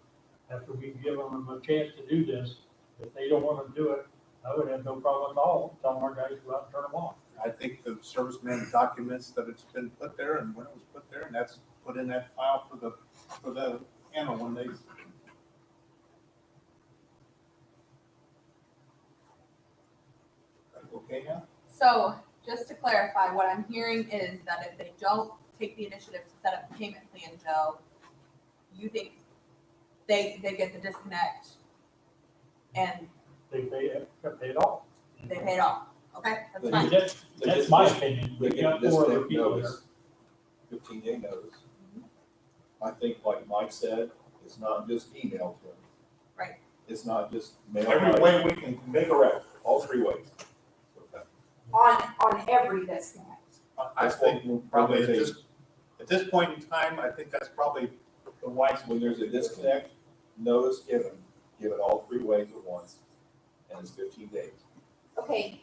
after we've given them a chance to do this. If they don't want to do it, I would have no problem at all telling our guys to go out and turn them off. I think the serviceman documents that it's been put there and when it was put there, and that's put in that file for the panel when they. Okay now? So, just to clarify, what I'm hearing is that if they don't take the initiative to set up a payment plan, Joe, you think they get the disconnect and They pay it off. they pay it off, okay? That's But fine. That's my opinion. They We get got a 4 other disconnect people notice, there. 15-day notice. I think like Mike said, it's not just email to them. Right. It's not just mail. Every way we can make Correct, all 3 ways. Okay. On every disconnect. I think probably at this point in time, I think that's probably the wise. When there's a disconnect, notice given, give it all 3 ways at once, and it's 15 days. Okay.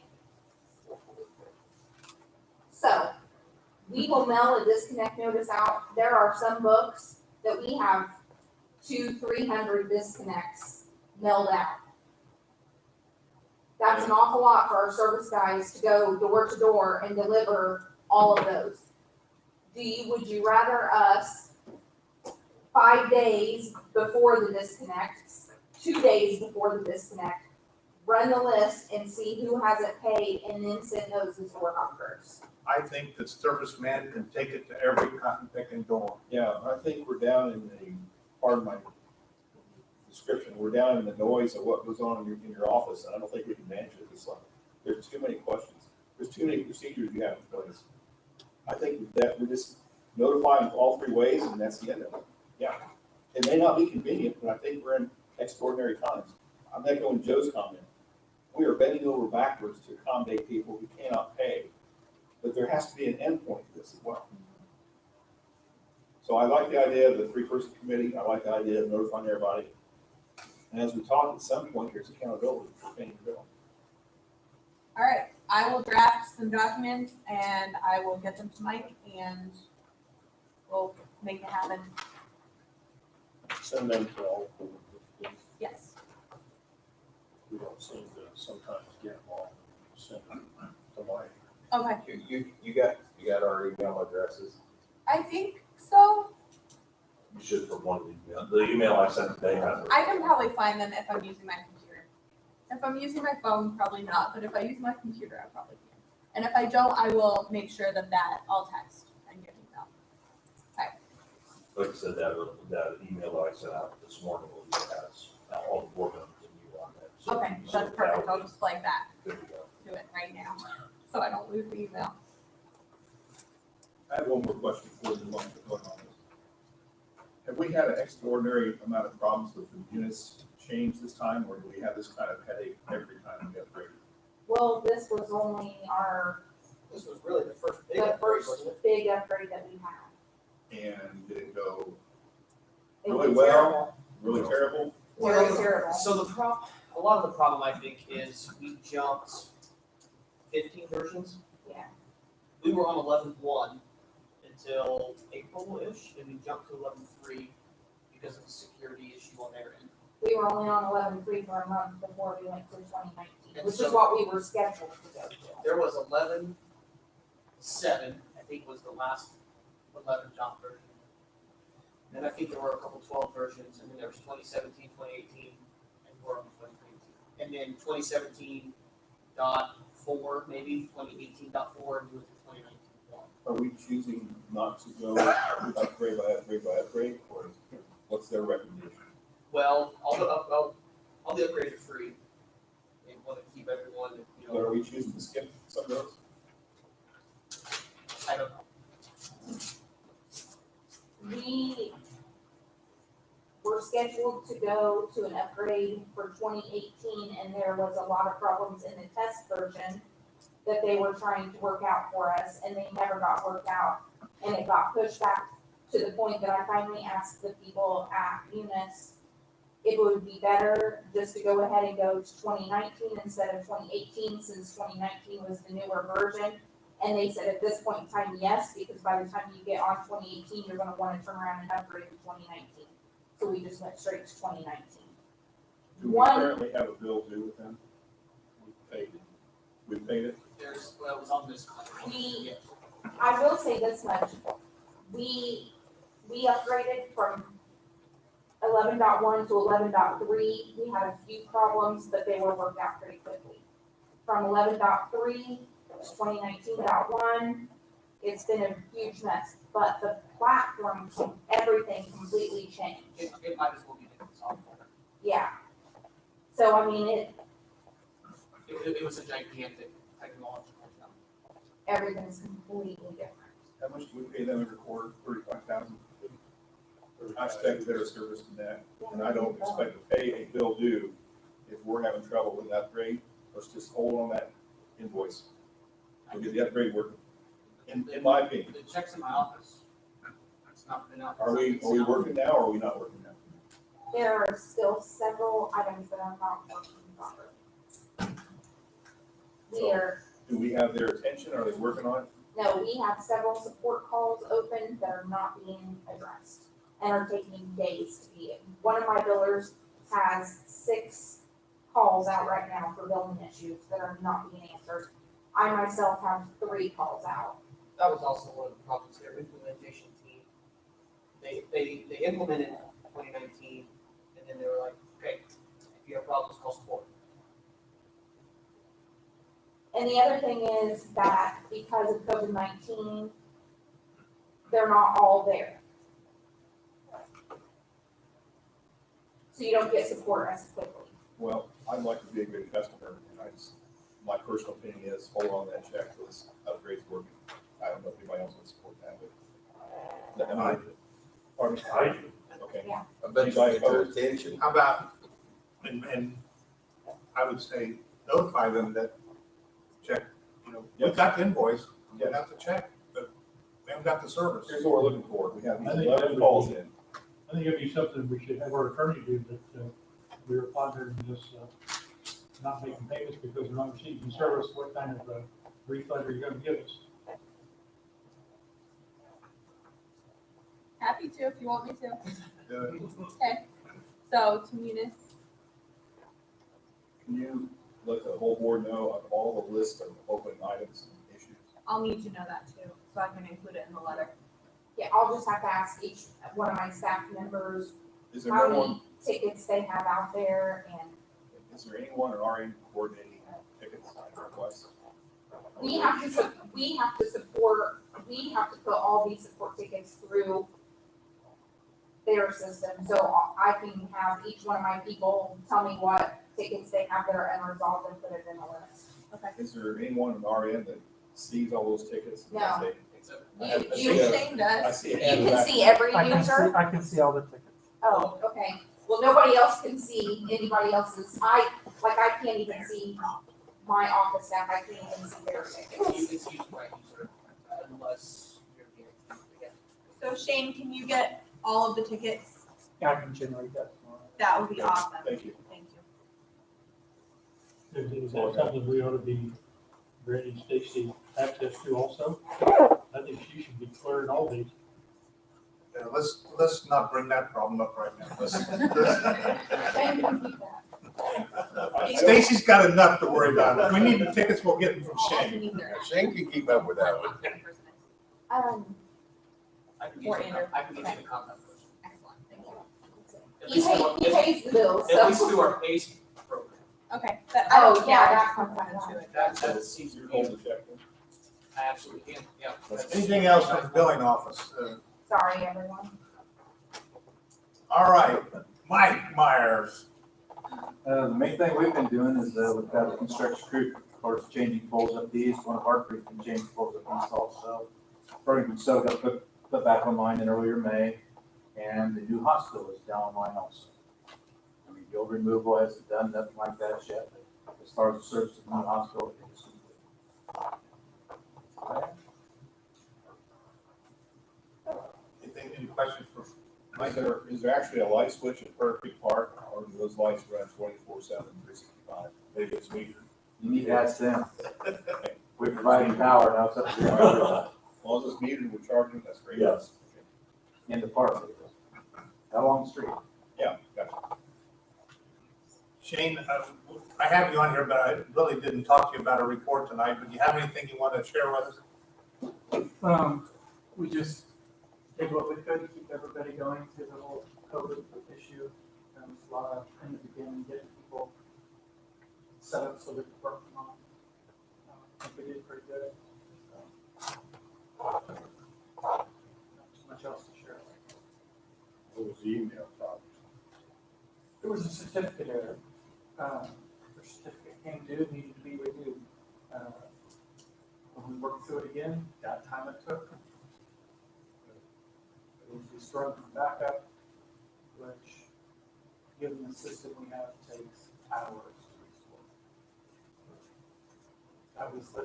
So, we will mail a disconnect notice out. There are some books that we have 200-300 disconnects mailed out. That's an awful lot for our service guys to go door to door and deliver all of those. Would you rather us 5 days before the disconnects, 2 days before the disconnect, run the list and see who hasn't paid and then send those as door knockers? I think the serviceman can take it to every cotton picking door. Yeah, I think we're down in the, pardon my description, we're down in the noise of what goes on in your office, and I don't think we can manage it this level. There's too many questions. There's too many procedures you have in place. I think that we just notify them all 3 ways, and that's the end of it. Yeah, it may not be convenient, but I think we're in extraordinary times. I'm echoing Joe's comment. We are bending over backwards to accommodate people who cannot pay, but there has to be an endpoint to this as well. So I like the idea of the 3-person committee. I like the idea of notifying everybody. And as we talk, at some point, there's accountability for paying the bill. All right, I will draft some documents and I will get them to Mike and we'll make it happen. Send them to all of them, please. Yes. We don't seem to sometimes get them all, send them to Mike. Okay, You got our email addresses? I think so. You should for one of the email I sent today has it. I can probably find them if I'm using my computer. If I'm using my phone, probably not, but if I use my computer, I probably can. And if I don't, I will make sure that I'll text and get email. Okay, Like I said, that email that I sent out this morning will has all the board members and you on it. So okay, you that's send it perfect. out. I'll just flag that. There you go. Do it right now, so I don't lose the email. I have one more question before we move on to vote on this. Have we had an extraordinary amount of problems with the units change this time, or do we have this kind of headache every time we upgrade? Well, this was only This was really the first big the upgrade, first wasn't it? big upgrade that we had. And did it go It really was well, really terrible? Very terrible. So a lot of the problem, I think, is we jumped 15 versions. Yeah. We were on 11.1 until April-ish, and we jumped to 11.3 because of the security issue on their end. We were only on 11.3 for a month before we went to 2019, And which so- is what we were scheduled to go to. There was 11.7, I think was the last 11 jump version. And I think there were a couple 12 versions, and then there was 2017, 2018, and we're on 2022. And then 2017.4, maybe 2018.4, and we went to 2019.1. Are we choosing not to go upgrade by upgrade by upgrade, or what's their recommendation? Well, all the upgrades are free. They want to keep everyone, you But are know, we choosing to skip some of those? I don't know. We were scheduled to go to an upgrade for 2018, and there was a lot of problems in the test version that they were trying to work out for us, and they never got worked out. And it got pushed back to the point that I finally asked the people at Munis if it would be better just to go ahead and go to 2019 instead of 2018, since 2019 was the newer version. And they said at this point in time, yes, because by the time you get on 2018, you're gonna wanna turn around and upgrade to 2019. So we just went straight to 2019. Do we One- currently have a bill due with them? We paid it. We paid it? Well, it was on this one. We- Yeah. I will say this much, we upgraded from 11.1 to 11.3. We had a few problems, but they were worked out pretty quickly. From 11.3 to 2019.1, it's been a huge mess, but the platform, everything completely changed. It might as well be different software. Yeah. So, I mean, It was a gigantic technological jump. everything's completely different. How much do we pay them every quarter? 35,000? I expect better service than that, and I don't expect to pay a bill due if we're having trouble with an upgrade. Let's just hold on that invoice. We'll get the upgrade working, in my opinion. The checks in my office, it's not been out. Are we working now, or are we not working now? There are still several items that are not working properly. Do we have their attention? Are they working on it? No, we have several support calls open that are not being addressed and are taking days to be. One of my billers has 6 calls out right now for billing issues that are not being answered. I myself have 3 calls out. That was also one of the problems, their implementation team. They implemented 2019, and then they were like, okay, if you have problems, call support. And the other thing is that because of COVID-19, they're not all there. So you don't get support as quickly. Well, I'd like to be a good customer, and my personal opinion is, hold on that check till this upgrade's working. I don't know if anybody else would support that, but. Am I? Pardon me? I do. Okay. I bet you get their attention. How about, and I would say notify them that check, we've got the invoice, we got the check, but we haven't got the service. Here's what we're looking for. We have I think 11 that calls would in. I think it'd be something we should have our attorney do, that we're pondering this, not making payments because we're not receiving service. What kind of refund are you gonna give us? Happy to if you want me to. Uh, Okay. So to Munis, Can you let the whole board know of all the list of open items and issues? I'll need to know that too, so I can include it in the letter. Yeah, I'll just have to ask each one of my staff members Is there how no one, many tickets they have out there, and is there anyone on our end coordinating tickets and requests? we have to support, we have to put all these support tickets through their system, so I can have each one of my people tell me what tickets they have that are unresolved and put it in the list. Is there anyone on our end that sees all those tickets? and No. say- Except, I have- I You- see You a- Shane I does. see a You hand can back. see every I can user? I can see all the tickets. Oh, okay. Well, nobody else can see anybody else's. I can't even see my office staff. I can't even see their it's tickets. used by user unless you're getting, again. So Shane, can you get all of the tickets? I can generate that tomorrow. That would be awesome. Thank you. Thank you. Is that something we ought to be granting Stacy access to also? I think she should be clearing all these. Yeah, let's not bring that problem up right now. Shane can keep that. Stacy's got enough to worry about. If we need the tickets, we'll get them from Shane. Shane can keep up with that one. I can Or get you, Andrew. I can get you the contact person. Excellent, thank you. At He least through our- pays, he pays the bills, At least so. through our PACE program. Okay, but I Oh, don't yeah, care. that's one time. To it. That seems to Hold be, the check. I absolutely can, yeah. that's- Anything else from the billing office? Sorry, everyone. All right, Mike Myers. The main thing we've been doing is, we've got a construction crew, of course, changing poles up these, one of our crews can change poles up these also. Burlington still got put back online in earlier May, and the new hospital is down online also. I mean, the old removal hasn't done nothing like that yet, but as far as the service of the new hospital, it's complete. Any questions for Mike, is there actually a light switch at Perfect Park, or do those lights run 24/7, 365? Maybe it's metered. You need to ask them. We're providing power, now it's up to them. As long as it's metered with charging, that's great. Yes. In the park. Out along the street. Yeah, gotcha. Shane, I have you on here, but I really didn't talk to you about a report tonight, but do you have anything you want to share with us? We just did what we could to keep everybody going through the whole COVID issue. There was a lot of, in the beginning, getting people set up so they could work from home. I think we did pretty good. Not too much else to share. What was the email problem? There was a certificate error. The certificate came due, needed to be renewed. When we worked through it again, that time it took. It was restored from backup, which, given the system we have, takes hours to restore.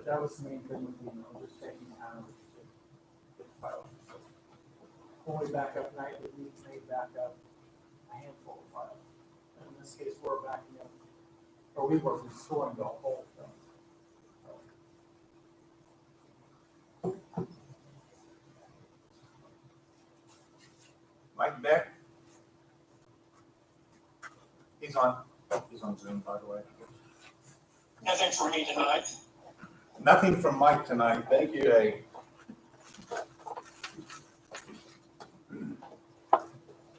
That was the main thing with email, just taking hours to get the file. When we back up nightly, we may back up a handful of files. And in this case, we're backing up, or we were restoring the whole thing. Mike Beck? He's on Zoom, by the way. Nothing for me tonight. Nothing from Mike tonight. Thank you. Okay.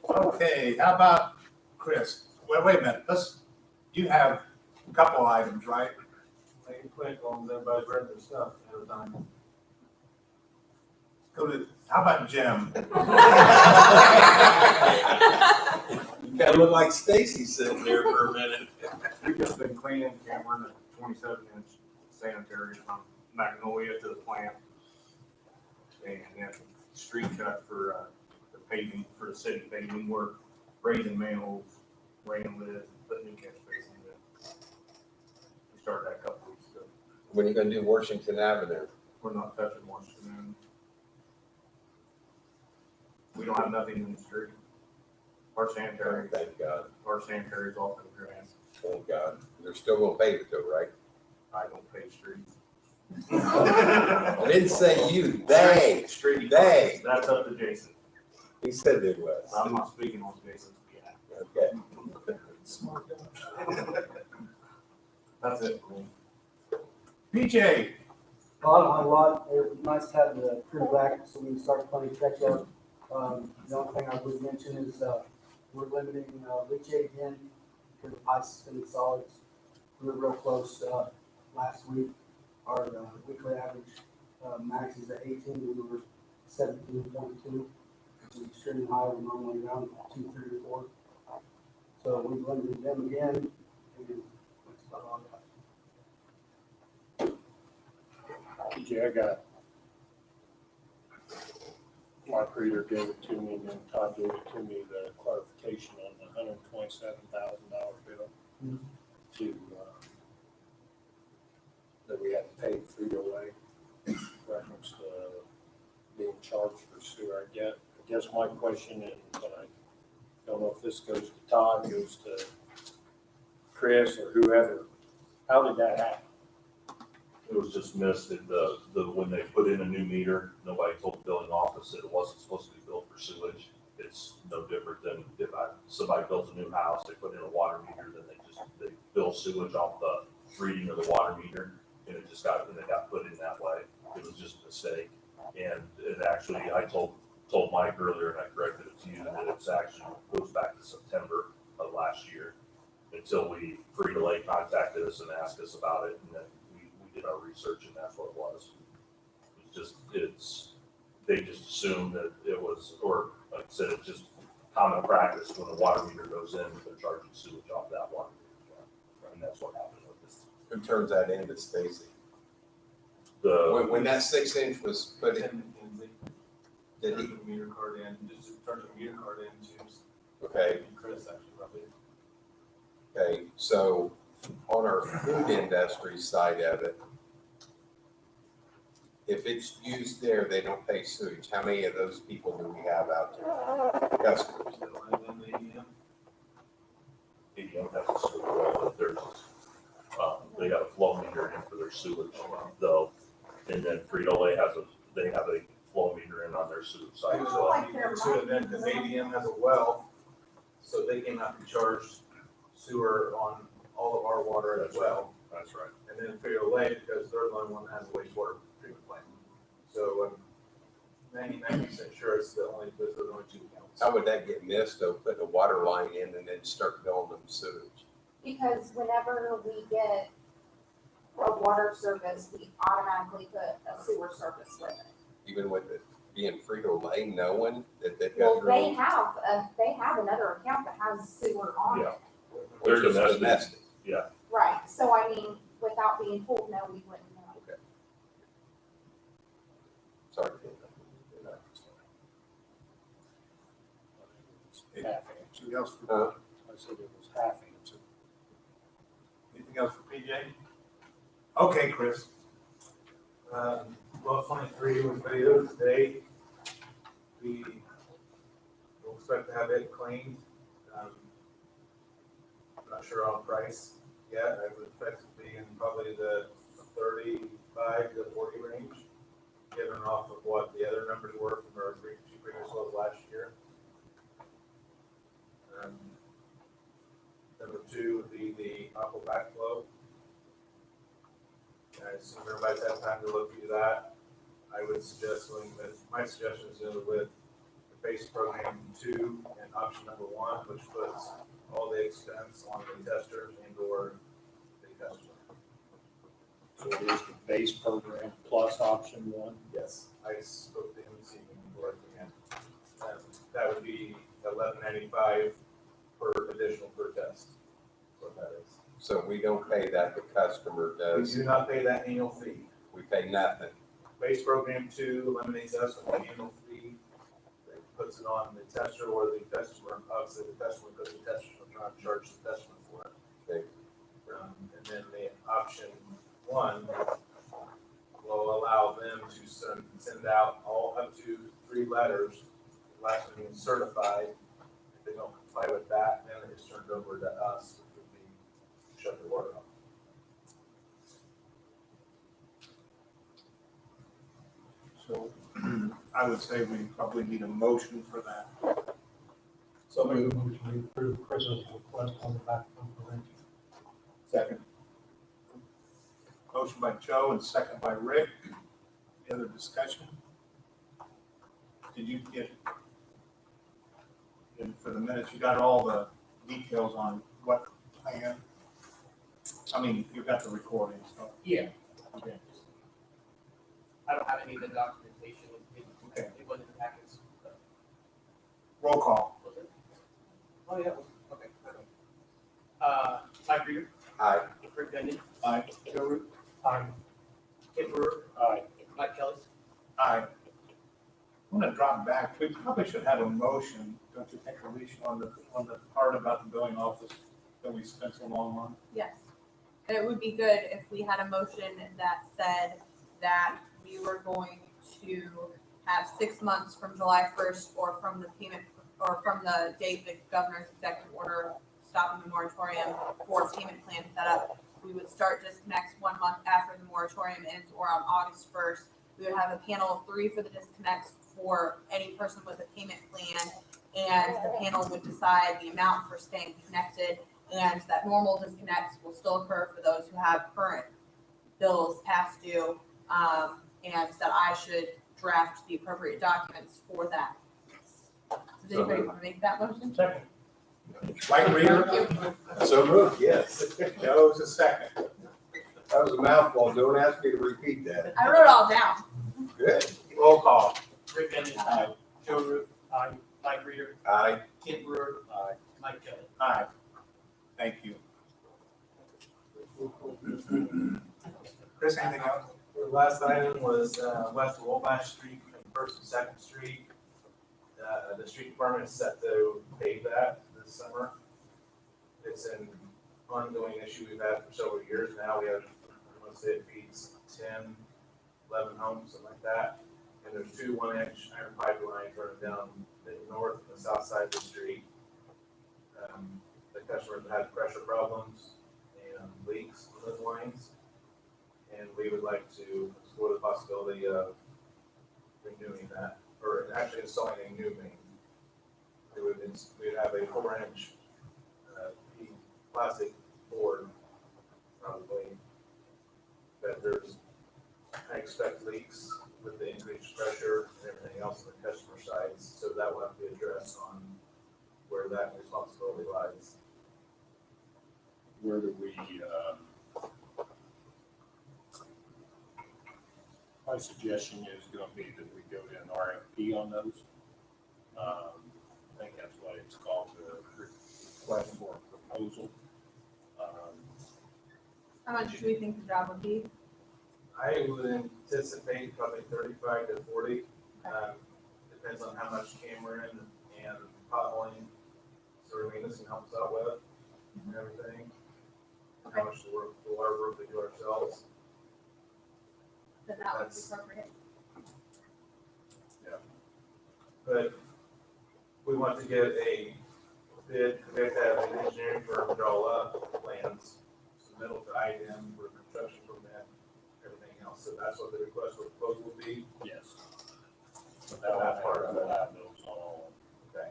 Okay, how about Chris? Well, wait a minute, you have a couple of items, right? Make it quick on everybody's read their stuff at a time. How about Jim? You gotta look like Stacy sitting there for a minute. We've just been cleaning Cameron, a 27-inch sanitary from Magnolia to the plant. And then street cut for the paving, for the city paving work, raising manholes, rain lids, putting new catch basins in. We started that a couple weeks ago. When are you gonna do Washington Avenue? We're not touching Washington. We don't have nothing in the street. Our sanitary Thank God, is off the grant. thank God. They're still gonna pave it though, right? I don't pay streets. I didn't say you, they. Street, They. that's up to Jason. He said it was. I'm not speaking on Jason's behalf. Okay. Smart guy. That's it for me. PJ, Well, I don't have a lot. It was nice to have the crew back so we can start playing catch up. The only thing I would mention is, we're limiting, leachate again because the pipes has been solids. We were real close, last week. Our, weekly average, max is at 18, we were 17.2, which is extremely high. We're normally around 2, 3, or 4. So we've limited them again, and that's about all I got. PJ, I got, Mark Reader gave it to me, and then Todd gave it to me, the clarification on the $127,000 bill to, that we had to pay 308, reference to being charged for sewer. I guess my question is, and I don't know if this goes to Todd, goes to Chris or whoever, how did that happen? It was just missed at when they put in a new meter, nobody told the billing office that it wasn't supposed to be billed for sewage. It's no different than if somebody builds a new house, they put in a water meter, then they bill sewage off the reading of the water meter, and it got put in that way. It was just a mistake. And it actually, I told Mike earlier, and I corrected it to you, that it's actually goes back to September of last year until Frito-Lay contacted us and asked us about it, and then we did our research, and that's what it was. They just assumed that it was, or like I said, it's just common practice when the water meter goes in, they're charging sewage off that water meter. And that's what happened with this. Who turns that in to Stacy? The, When that 6-inch was put in, did he? Turn the meter card in, just turn the meter card in to Okay, Chris actually probably. okay, so on our food industry side of it, if it's used there, they don't pay sewage. How many of those people do we have out there? Customers. ADM has a sewage well, but there's, they got a flow meter in for their sewage though. And then Frito-Lay they have a flow meter in on their sewage side as well. To it then, because ADM has a well, so they came out and charged sewer on all of our water as well. That's right. And then Frito-Lay, because they're the only one that has a wastewater treatment plant. So I'm 99% sure it's those are the only two accounts. How would that get missed though, putting a water line in and then start billing them sewage? Because whenever we get a water service, we automatically put a sewer service with it. Even with it being Frito-Lay, knowing that they've Well, got. they have another account that has sewer on Yeah. it. They're Which is domestic. Yeah. Right, so I mean, without being told, no, we wouldn't know. Okay. Sorry. Half answer. Anything else Uh, for, I said it was half answer. anything else for PJ? Okay, Chris. 12/23 was videoed today. We will expect to have it cleaned. I'm not sure on price yet. I would expect it to be in probably the 35 to 40 range, given off of what the other numbers were from our two previous wells last year. Number 2 would be the aqua backflow. I assume everybody's had time to look through that. I would suggest my suggestion is with the base program 2 and option number 1, which puts all the expense on the testers and or the customer. So it is the base program plus option 1. Yes, I spoke to him this evening before I came in. That would be $11.95 per additional per test. What that is. So we don't pay that, the customer We does. do not pay that annual fee. We pay nothing. Base program 2 eliminates us from the annual fee. It puts it on the tester or the customer, obviously the customer, because the tester will try to charge the customer for it. Okay. And then the option 1 will allow them to send out all up to 3 letters, last one being certified. If they don't comply with that, then it's turned over to us, which would be shut the water off. So I would say we probably need a motion for that. So we approve Chris's request on the backflow prevention. Second. Motion by Joe and second by Rick. Any other discussion? Did you get, and for the minutes, you got all the details on what plan? I mean, you got the recording, so. Yeah, Okay. I don't have any of the documentation. Okay. It wasn't in the packets. Roll call. Was it? Oh, yeah, it was, okay. Mike Reeder, Aye. Rick Denny, Aye. Joe Root, Aye. Kim Brewer, Aye. Mike Kelly. Aye. I'm gonna drop back. We probably should have a motion, don't you think, Alicia, on the part about the billing office that we spent so long on? Yes. And it would be good if we had a motion that said that we were going to have 6 months from July 1st or from the payment, or from the date the governor's executive order stopping the moratorium for payment plan set up. We would start disconnects 1 month after the moratorium ends, or on August 1st. We would have a panel of 3 for the disconnects for any person with a payment plan, and the panel would decide the amount for staying connected, and that normal disconnects will still occur for those who have current bills past due, and that I should draft the appropriate documents for that. Does anybody want to make that motion? Second. Mike Reader, So moved, yes. Joe's a second. That was a mouthful. Don't ask me to repeat that. I wrote it all down. Good. Roll call. Rick Bennett, aye. Joe Root, Aye. Mike Reader, Aye. Kent Brewer, Mike Kelly. Aye. Thank you. Chris, anything else? The last item was, west of Wabash Street and First and Second Street. The street department is set to pave that this summer. It's an ongoing issue we've had for several years now. We have, I want to say it feeds 10, 11 homes, something like that. And there's 2 1-inch iron pipelines running down the north and the south side of the street. The customers have had pressure problems and leaks on those lines. And we would like to explore the possibility of renewing that, or actually installing a new main. We'd have a 4-inch plastic board, probably, that I expect leaks with the increased pressure and everything else on the customer sides, so that will have to be addressed on where that responsibility lies. Where do we, my suggestion is gonna be that we go to an RFP on those. I think that's what it's called, the request for a proposal. How much do we think the job would be? I would anticipate probably 35 to 40. Depends on how much camera and potholing Serena's can help us out with and everything. Okay. How much the water work we do ourselves. Then that would be That's- appropriate. But we want to get a bid, we have to have an engineering firm draw up plans, submittal to IDM for construction permit, everything else. So that's what the request for proposal will be. Yes. So that part of it, I know, all. Okay.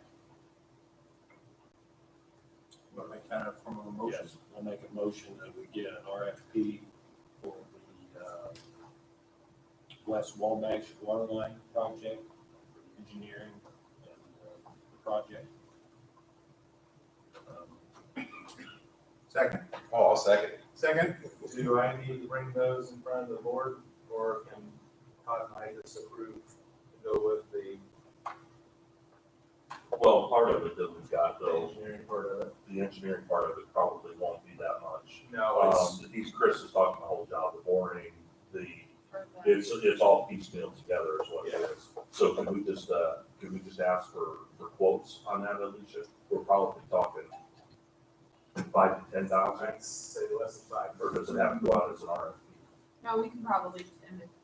Want to make that a form of a motion? Yes, I'll make a motion that we get an RFP for the, West Wabash Water Line project, engineering and, the project. Second. Oh, I'll second it. Second? Do I need to bring those in front of the board, or can Todd and I just approve to go with the Well, part of it that we've got though, engineering part of it? the engineering part of it probably won't be that much. No, Chris is talking the whole job, the boring, For the- it's all piecemeal together is what it is. So could we just ask for quotes on that, Alicia? We're probably talking 5 to 10,000, I'd say less than 5. or does it have to go out as an RFP? No, we can probably just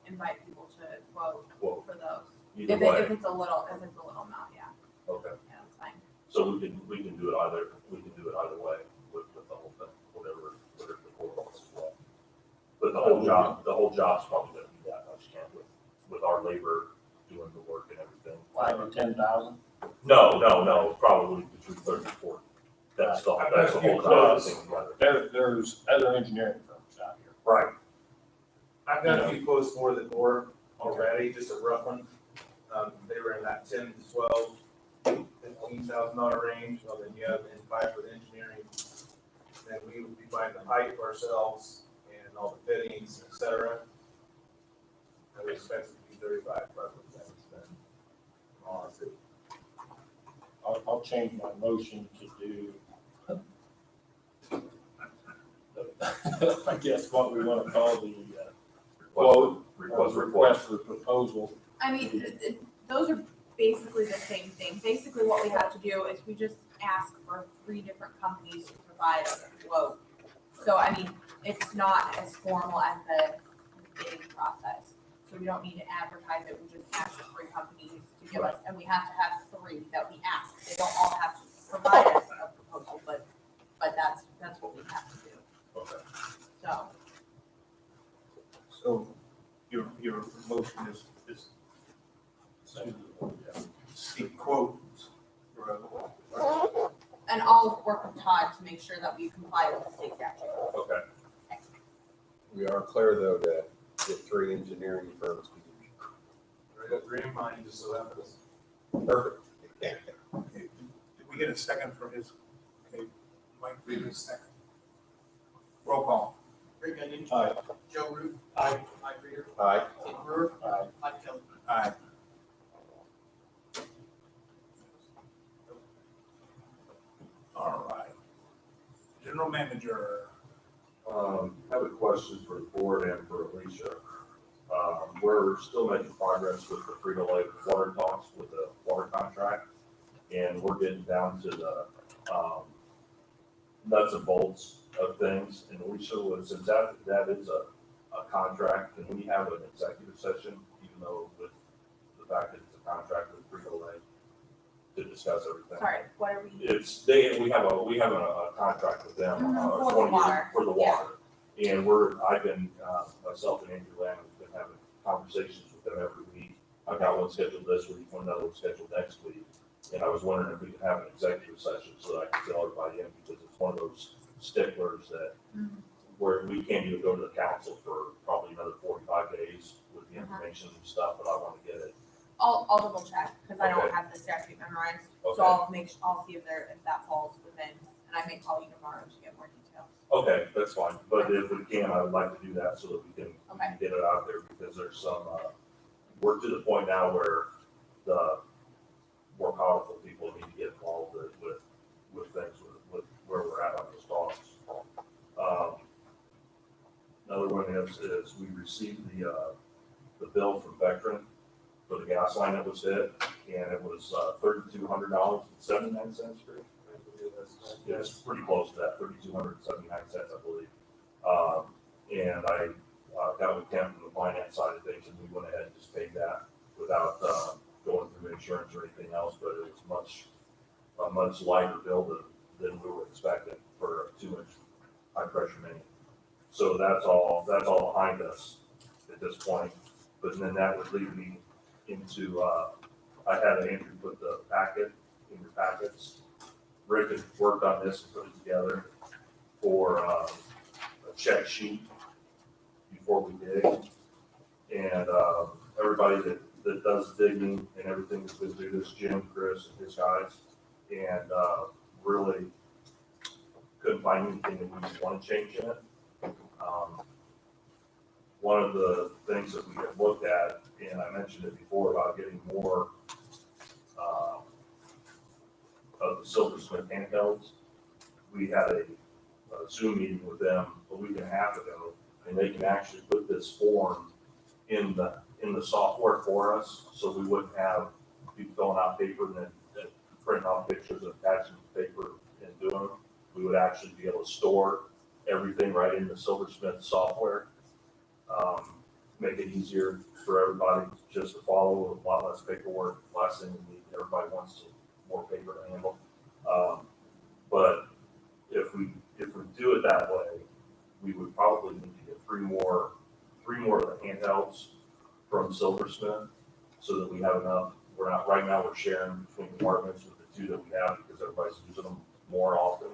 invite people to quote Quote, for those. either If way, it's a little amount, yeah, okay. yeah, that's fine. So we can do it either way with the whole thing, whatever the quote was as well. But the whole job's probably gonna be that much, can't with our labor doing the work and everything. 5 to 10,000? No, probably between 30 and 40. That's the whole job thing together. There's other engineering firms out here. Right. I've got a few quotes for the board already, just a rough one. They were in that 10 to 12, $15,000 range. Well, then you have in-pipe with engineering. Then we would be buying the pipe ourselves and all the fittings, et cetera. I would expect it to be 35 probably. Honestly. I'll change my motion to do I guess what we want to call the quote, request for proposal. I mean, those are basically the same thing. Basically, what we have to do is we just ask for 3 different companies to provide a quote. So, I mean, it's not as formal as the bidding process. So we don't need to advertise it, we just ask the 3 companies to give us, and we have to have 3 that we ask. They don't all have to provide us a proposal, but that's what we have to do, Okay. so. So your motion is seek quotes for And I'll work with Todd to make sure that we comply with the state statute. Okay. We are clear though to get 3 engineering firms to use. Green line, just so happens. Perfect. Okay, did we get a second for his, okay, Mike Reeder's second? Roll call. Rick Onion. Aye. Joe Root. Aye. Mike Reeder. Aye. Ted Brewer. Aye. Mike Kelly. Aye. All right. General manager. I have a question for the board and for Alicia. We're still making progress with the Frito-Lay water talks with the water contract. And we're getting down to the, nuts and bolts of things. And Alicia, since that is a contract, can we have an executive session, even though with the fact that it's a contract with Frito-Lay to discuss everything? Sorry, what are we? We have a contract with them, For the 20 years water. for the water. And I've been, myself and Andrew Lamb have been having conversations with them every week. I've got one scheduled this week, another one scheduled next week. And I was wondering if we could have an executive session so that I could tell everybody in, because it's one of those sticklers that where we can't even go to the council for probably another 45 days with the information and stuff, but I want to get it. I'll double check, because I don't Okay. have the statute memorized, Okay. so I'll see if that falls within, and I may call you tomorrow to get more details. Okay, that's fine, but if we can, I would like to do that so that we can Okay. get it out there, because there's some, we're to the point now where the more powerful people need to get involved with things, with where we're at on those talks. Another one is we received the bill from Vectren for the gas line that was hit, and it was $3,200.79, Greg? Yeah, it's pretty close to that, $3,279, I believe. And I got with Ken from the finance side of things, and we went ahead and just paid that without going through insurance or anything else, but it was a much lighter bill than we were expecting for a 2-inch high pressure main. So that's all behind us at this point. But then that would lead me into, I had Andrew put the packet in your packets. Rick had worked on this and put it together for a check sheet before we dig. And everybody that does digging and everything is going to do this, Jim, Chris, and his guys, and really couldn't find anything that we want to change in it. One of the things that we had looked at, and I mentioned it before about getting more of the Silversmith handhelds. We had a Zoom meeting with them a week and a half ago, and they can actually put this form in the software for us, so we wouldn't have people filling out paper and then printing off pictures and attaching the paper and doing them. We would actually be able to store everything right in the Silversmith software. Make it easier for everybody just to follow, a lot less paperwork, last thing we need, everybody wants more paper to handle. But if we do it that way, we would probably need to get three more of the handhelds from Silversmith so that we have enough. Right now we're sharing between departments with the 2 that we have because everybody's using them more often.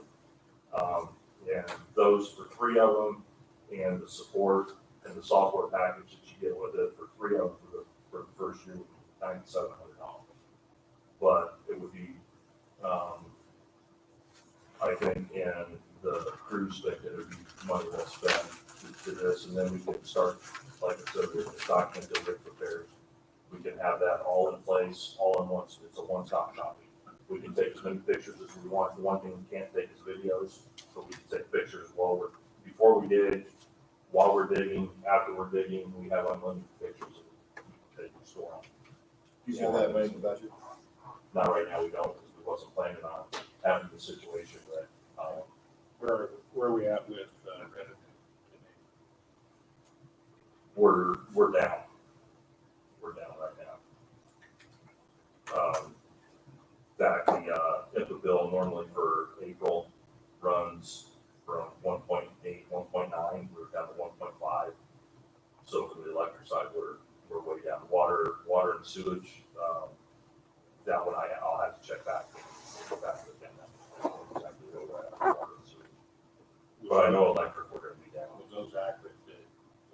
And those for 3 of them, and the support and the software package that you get with it for 3 of them for the first year would be $9,700. But it would be, I think, and the crews think that it would be money well spent to this, and then we can start, like I said, with the document that Rick prepares. We can have that all in place, all in once. It's a one-stop shopping. We can take as many pictures as we want. The one thing we can't take is videos, so we can take pictures before we dig, while we're digging, after we're digging. We have unlimited pictures that we can store on. You have that money in the budget? Not right now, we don't, because we wasn't planning on having the situation, but, Where are we at with Reddit? we're down. bill normally for April runs from 1.8, 1.9, we're down to 1.5. So for the electric side, we're way down. Water and sewage, that one I'll have to check back again. Exactly where we're at on water and sewage. But I know electric, we're gonna be down. Was those accurate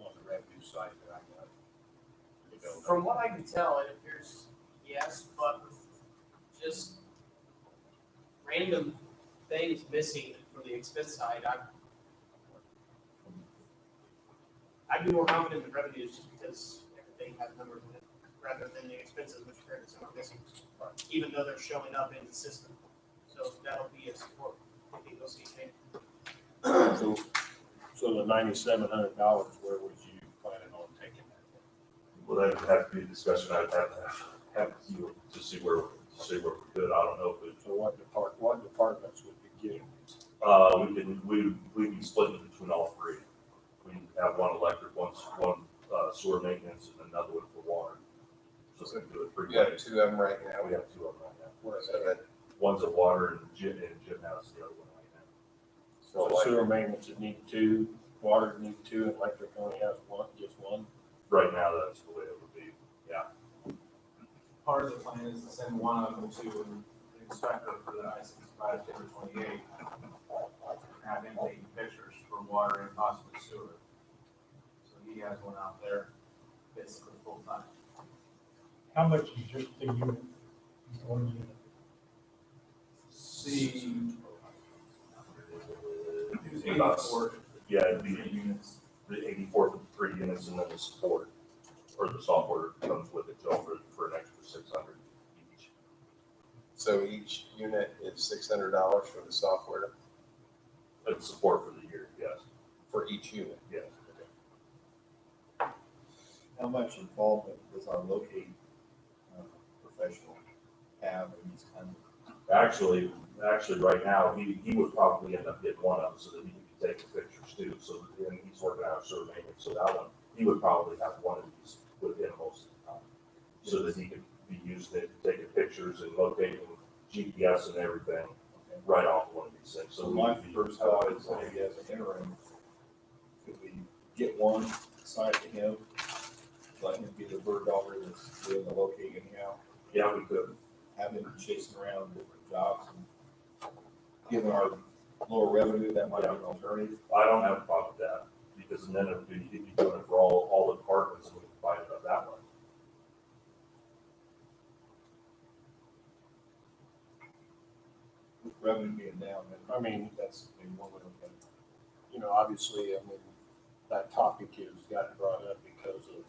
on the revenue side that I got? You know, From what I can tell, it appears yes, but with just random things missing from the expense side, I'd be more confident in the revenues just because everything has numbers in it, rather than the expenses, which apparently some are missing, even though they're showing up in the system. So that'll be a support. I think you'll see change. So the $9,700, where was you planning on taking that? Well, that would have to be a discussion. I'd have you to see where we're good. I don't know if it, So what departments would be getting? we'd be splitting it between all three. We have one electric, one sewer maintenance, and another one for water. So we do it three You have ways. two of them right now. We have two of them right now. Where are So they? that, One's a water and Jim has the other one right now. So like- sewer maintenance would need two, water would need two, and electric only has one, just one? Right now, that's the way it would be. Yeah. Part of the plan is to send one of them to the inspector for the I-65 Timber 28. Have him taking pictures for water and possibly sewer. So he has one out there, basically full time. How much is just the unit? One unit? See. About- 84 Yeah, it'd be the 84 for the 3 units, and then the support, or the software comes with it, Joe, for an extra 600 each. so each unit is $600 for the software And support for the year, yes, for each unit. yes. How much involvement does our locate professional have in these kind of? Actually, right now, he would probably end up getting one of them so that he could take the pictures too. So, and he's working out sewer maintenance, so that one, he would probably have one of these with him most of the time. So that he could be using it, taking pictures and locating GPS and everything right off one of these things. So So my we'd be- first thought is maybe as an interim, could we get one assigned to him? Let him be the bird dogger that's doing the locating anyhow, Yeah, we could. have him chasing around different jobs and given our lower revenue, that might be an alternative. I don't have a problem with that, because then he'd be doing it for all the departments, and we can find it up that way. With revenue being down, then I mean, that's maybe one way to look at it. you know, obviously, I mean, that topic has gotten brought up because of,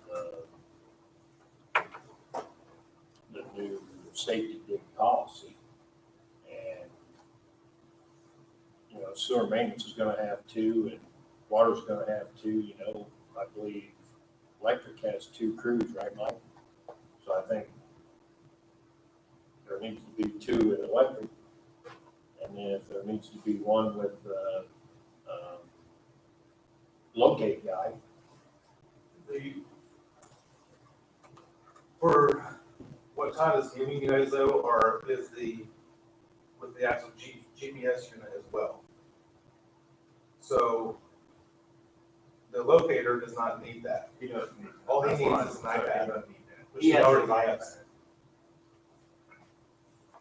the new safety dig policy. And, you know, sewer maintenance is gonna have two, and water's gonna have two, you know, I believe electric has two crews, right, Mike? So I think there needs to be two in electric, and then if there needs to be one with, locate guy. For what Todd is giving you guys though, is with the actual GPS unit as well. So the locator does not need that. He doesn't need. All he That's needs what is an I- iPad. Which He he has already his iPad. has.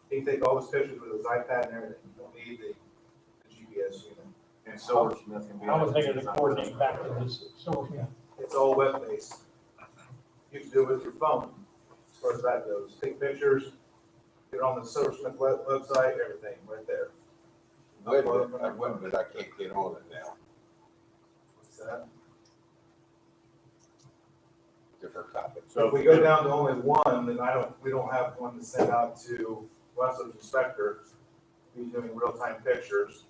He can take all his pictures with his iPad and everything. You don't need the GPS unit. And Silversmith can be. I was thinking to coordinate back to this source, yeah. It's all web-based. You can do it with your phone, as far as that goes. Take pictures, get on the Silversmith website, everything, right there. I would, but I can't get on it now. What's that? Different topic. So if we go down to only one, then we don't have one to send out to Westland's inspector. He's doing real-time pictures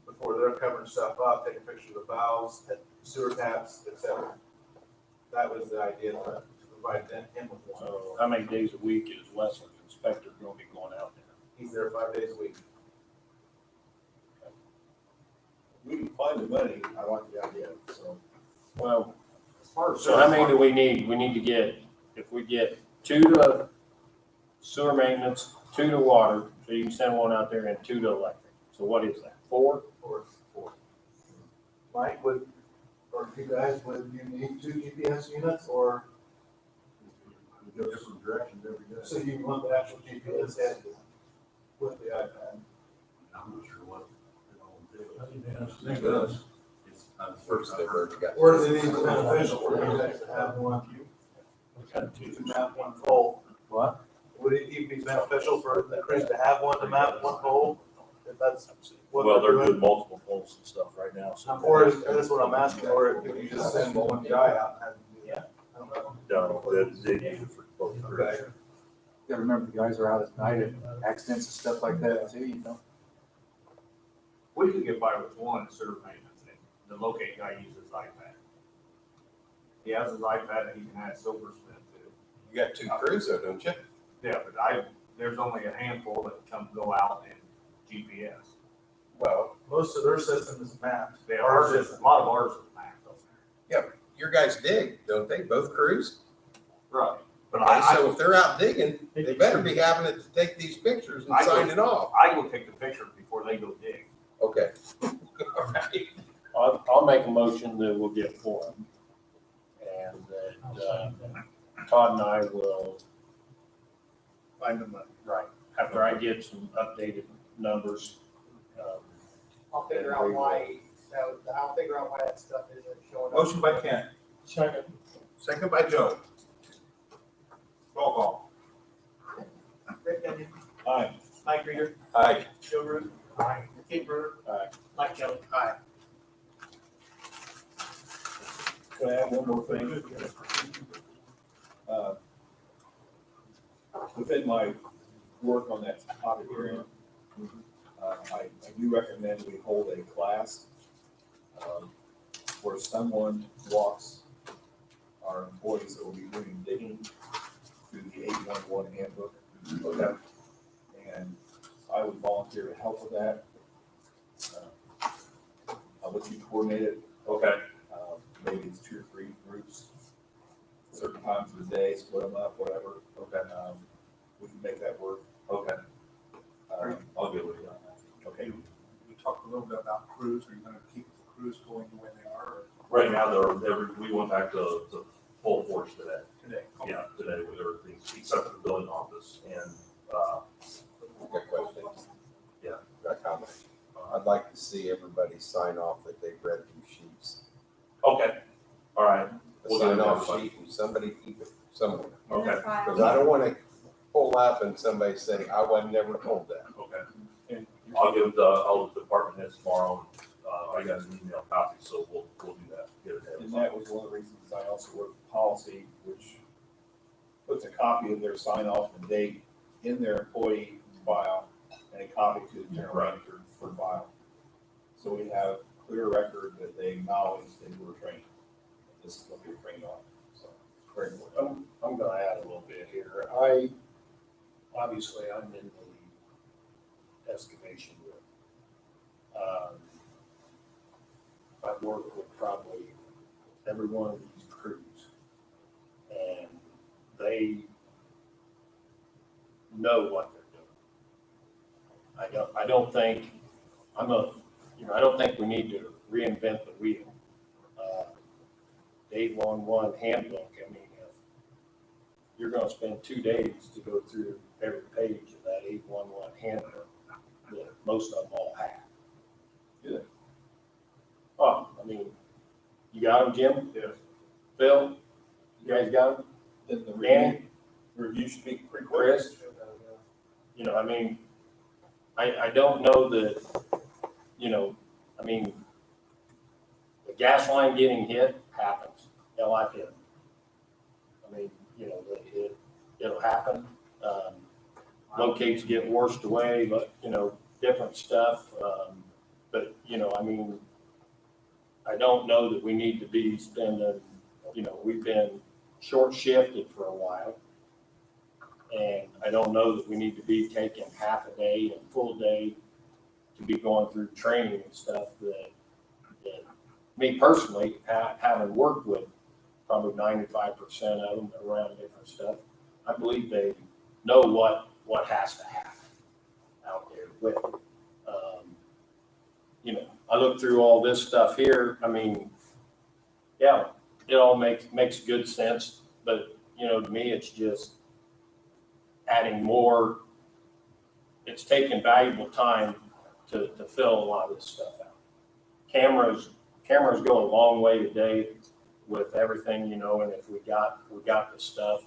before they're covering stuff up, taking pictures of the valves, sewer taps, et cetera. That was the idea, to provide him with one. So how many days a week is Westland's inspector gonna be going out there? He's there 5 days a week. We can find the money, I like the idea, so. Well, so how many do we need? We need to get, if we get two to sewer maintenance, two to water, So you can send one out there and 2 to electric. So what is that, 4? Four. Mike, or you guys, would you need 2 GPS units or? We go different directions every day. So you want the actual GPS and with the iPad? I'm not sure what it all entails. It does. It's, First, they've already got. Or is it even beneficial for you guys to have one, to map one pole? What? Would it even be beneficial for the crews to have one to map one pole? If that's what Well, they're doing? doing multiple polls and stuff right now, so. Or is, that's what I'm asking, or could you just send one guy out and have him do that? I don't know. No, they use it for both crews. Okay. You gotta remember, the guys are out at night and accidents and stuff like that too, you know? We could get by with one instead of maintenance, and the locate guy uses iPad. He has his iPad and he can add Silversmith too. You got 2 crews though, don't you? Yeah, but there's only a handful that come go out and GPS. Well, Most of their system is mapped. They are, a lot of ours is mapped up there. your guys dig, don't they, both crews? Right. But Okay, I so if they're out digging, they better be having it to take these pictures and I go- sign it off. go take the picture before they go dig. Okay. All right. I'll make a motion that we'll get 4. And that, Todd and I will, Find the money. right, after I get some updated numbers, I'll figure out why, I'll figure out why that stuff isn't showing up. Motion by Ken, second, second by Joe. Roll call. Rick Kenyon, Aye. Mike Reeder, Aye. Joe Ruth. Aye. Kate Brewer. Aye. Mike Kelly. Aye. Can I add one more thing? Within my work on that topic area, I do recommend we hold a class where someone walks our employees that will be doing digging through the 811 handbook. Okay. And I would volunteer to help with that. I'll let you coordinate it. Okay, Maybe it's 2 or 3 groups, certain times of the day, split them up, whatever. okay, We can make that work. okay. I'll get with you on that. Okay. We talked a little bit about crews. Are you gonna keep the crews going the way they are Right now, we went back to full force today. today? Yeah, today with everything, except for the building office and, Good question. Yeah. Got a comment. I'd like to see everybody sign off that they've read these sheets. okay, all right, A We'll do sign it off everybody. sheet and somebody keep it somewhere. okay, Because I don't want to pull up and somebody say, I wasn't never told that. okay. And I'll give all the department heads tomorrow, I got an email copy, so we'll do that, get it ahead of And time. that was one of the reasons I also wrote the policy, which puts a copy of their sign off and date in their employee file and a copy to the general manager for file. So we have clear record that they acknowledge they were trained. This is what they were trained on, so very important. I'm gonna add a little bit here. Obviously, I'm in the excavation group. I've worked with probably every one of these crews. And they know what they're doing. I don't think we need to reinvent the wheel. The 811 handbook, I mean, if you're gonna spend 2 days to go through every page of that 811 handbook, that most of them all have. Yeah. Oh, I mean, you got them, Jim? Yes. Phil? You guys got them? Then the Danny? review should be pretty quick. Chris? You know, I mean, I don't know that, you know, I mean, the gas line getting hit happens. Hell, I've hit 'em. I mean, you know, it'll happen. Locates get washed away, but, you know, different stuff. But, you know, I mean, I don't know that we need to be spending, you know, we've been short shifted for a while. And I don't know that we need to be taking half a day and full day to be going through training and stuff that me personally, having worked with probably 95% of them around different stuff, I believe they know what has to happen. with it. You know, I look through all this stuff here, I mean, yeah, it all makes good sense, but, you know, to me, it's just adding more, it's taking valuable time to fill a lot of this stuff out. Cameras go a long way today with everything, you know, and if we got the stuff,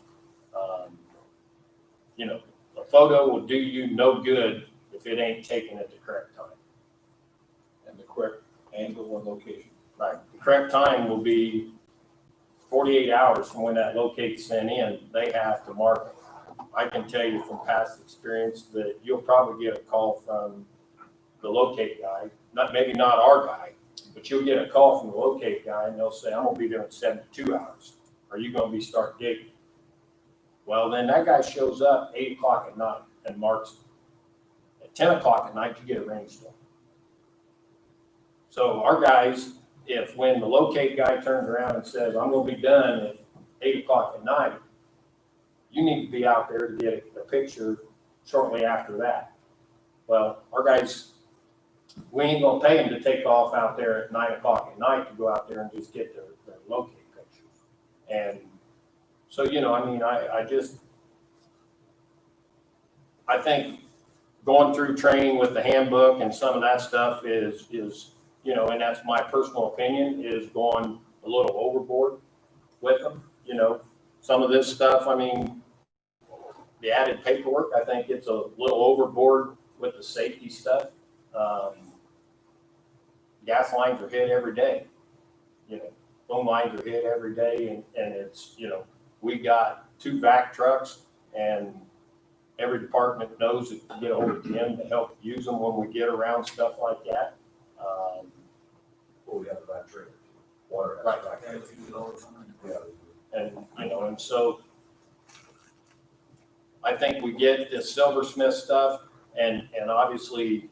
you know, a photo will do you no good if it ain't taken at the correct time. And the correct angle and location. Right, the correct time will be 48 hours from when that locate's sent in, they have to mark it. I can tell you from past experience that you'll probably get a call from the locate guy, maybe not our guy, but you'll get a call from the locate guy and they'll say, I'm gonna be there in 72 hours. Are you gonna be start digging? Well, then that guy shows up 8 o'clock at night and marks it. At 10 o'clock at night, you get a rainstorm. So our guys, if when the locate guy turns around and says, I'm gonna be done at 8 o'clock at night, you need to be out there to get a picture shortly after that. Well, our guys, we ain't gonna pay them to take off out there at 9 o'clock at night to go out there and just get their locate pictures. And so, you know, I mean, I think going through training with the handbook and some of that stuff is, you know, and that's my personal opinion, is going a little overboard with them. You know, some of this stuff, I mean, the added paperwork, I think it's a little overboard with the safety stuff. Gas lines are hit every day, you know, phone lines are hit every day, and it's, you know, we got 2 vac trucks, and every department knows that to get ahold of Jim to help use them when we get around stuff like that. Well, we have a back trailer, water. Right. Yeah, they use it all the time. Yeah. And, you know, and so I think we get this silversmith stuff, and obviously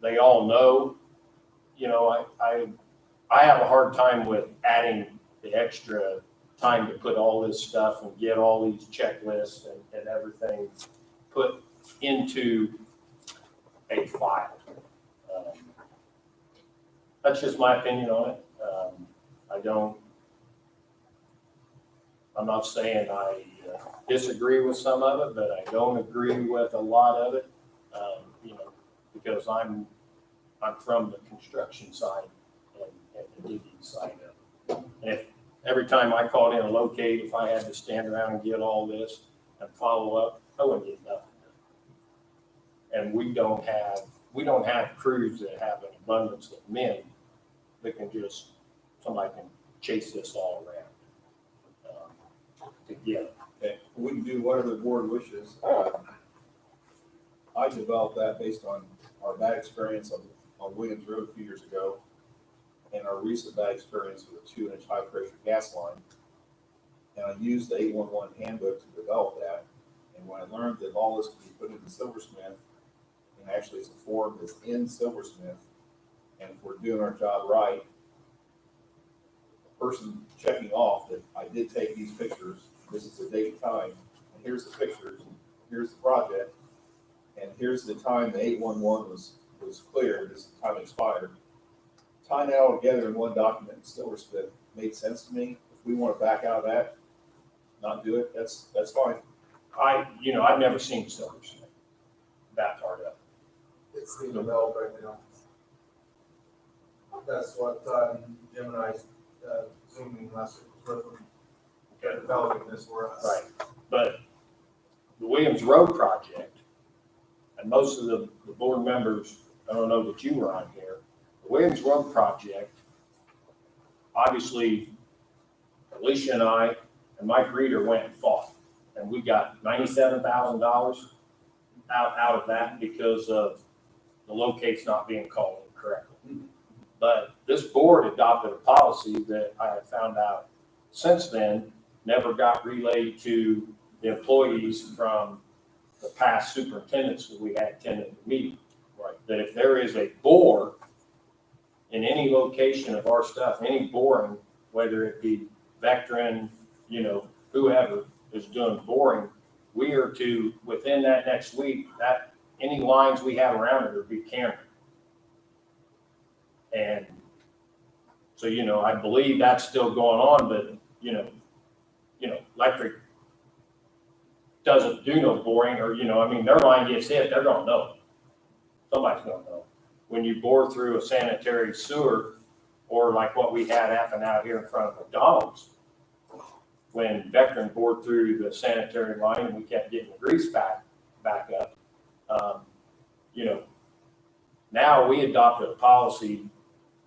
they all know, you know, I have a hard time with adding the extra time to put all this stuff and get all these checklists and everything put into a file. That's just my opinion on it. I'm not saying I disagree with some of it, but I don't agree with a lot of it, you know, because I'm from the construction side and the digging side of it. And if every time I called in a locate, if I had to stand around and get all this and follow up, I wouldn't get nothing done. And we don't have crews that have an abundance of men that can just, somebody can chase this all around to get it. Okay, we can do whatever the board wishes. I developed that based on our bad experience on Williams Road a few years ago, and our recent bad experience with a 2-inch high pressure gas line. And I used the 811 handbook to develop that. And when I learned that all this could be put into Silversmith, and actually it's a form that's in Silversmith, and if we're doing our job right, the person checking off that I did take these pictures, this is the date and time, and here's the pictures, here's the project, and here's the time the 811 was cleared, this time expired. Tying it all together in one document in Silversmith made sense to me. If we want to back out of that, not do it, that's fine. You know, I've never seen Silversmith that part of it. It's being developed right now. That's what Jim and I Zooming last week was developing this for us. Right, but the Williams Road project, and most of the board members, I don't know that you were on here, the Williams Road project, obviously, Alicia and I and Mike Reeder went and fought, and we got $97,000 out of that because of the locates not being called in correctly. But this board adopted a policy that I have found out since then never got relayed to the employees from the past superintendents that we had attending the meeting. Right. That if there is a bore in any location of our stuff, any boring, whether it be Vectren, you know, whoever is doing boring, we are to, within that next week, that any lines we have around it would be cambered. And so, you know, I believe that's still going on, but, you know, electric doesn't do no boring, or, you know, I mean, their line gets hit, they're gonna know. Somebody's gonna know. When you bore through a sanitary sewer, or like what we had happen out here in front of McDonald's, when Vectren bored through the sanitary line and we kept getting the grease back up, you know, now we adopted a policy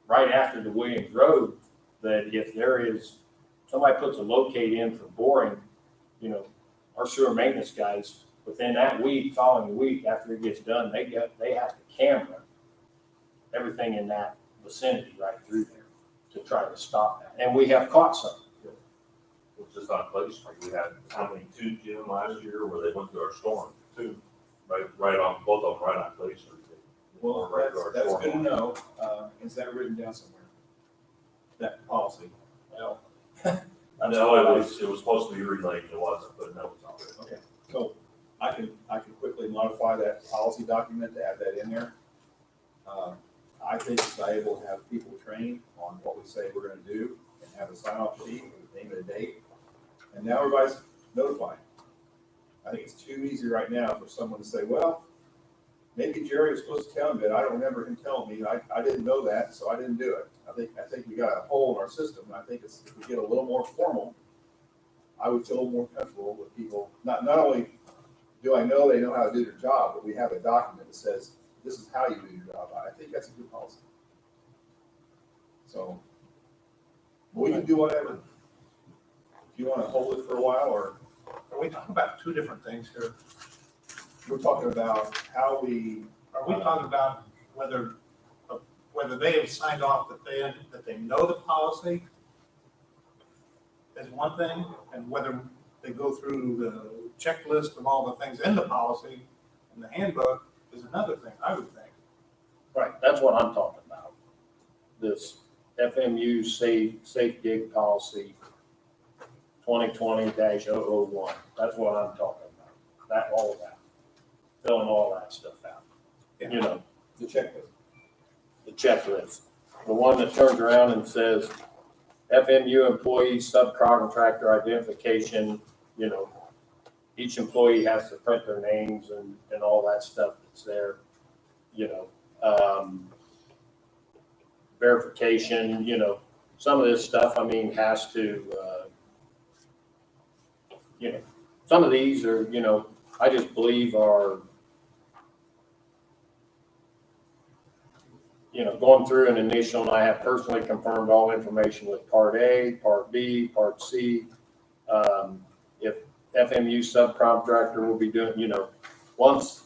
right after the Williams Road that if there is, somebody puts a locate in for boring, you know, our sewer maintenance guys, within that week, following week after it gets done, they have to camera everything in that vicinity right through there to try to stop that. And we have caught some. It's just on Clay Street, we had, how many, 2, Jim, last year, where they went through our storm, 2, right on, both of them right on Clay Street. Well, Right through our that's storm. good to know. Is that written down somewhere? That policy? Well, That's no, all it was supposed to be relayed, it wasn't, but no, it's not. Okay, so I can quickly modify that policy document to add that in there. I think it's valuable to have people trained on what we say we're gonna do and have a sign-off sheet with a name and a date. And now everybody's notified. I think it's too easy right now for someone to say, well, maybe Jerry was supposed to tell me, but I don't remember him telling me. I didn't know that, so I didn't do it. I think we got a hole in our system, and I think if we get a little more formal, I would feel more comfortable with people. Not only do I know they know how to do their job, but we have a document that says, this is how you do your job. I think that's a good policy. So, we can do whatever. If you want to hold it for a while, or Are we talking about two different things here? we're talking about how we, Are we talking about whether they have signed off that they know the policy is one thing, and whether they go through the checklist of all the things in the policy and the handbook is another thing, I would think. Right, that's what I'm talking about. This FMU safe dig policy 2020-001. That's what I'm talking about. All of that. Filling all that stuff out. You know, the checklist. the checklist. The one that turns around and says FMU employee subcontractor identification, you know, each employee has to print their names and all that stuff that's there, you know. Verification, you know, some of this stuff, I mean, has to, you know, some of these are, you know, I just believe are, you know, going through an initial, and I have personally confirmed all information with Part A, Part B, Part C. If FMU subcontractor will be doing, you know, once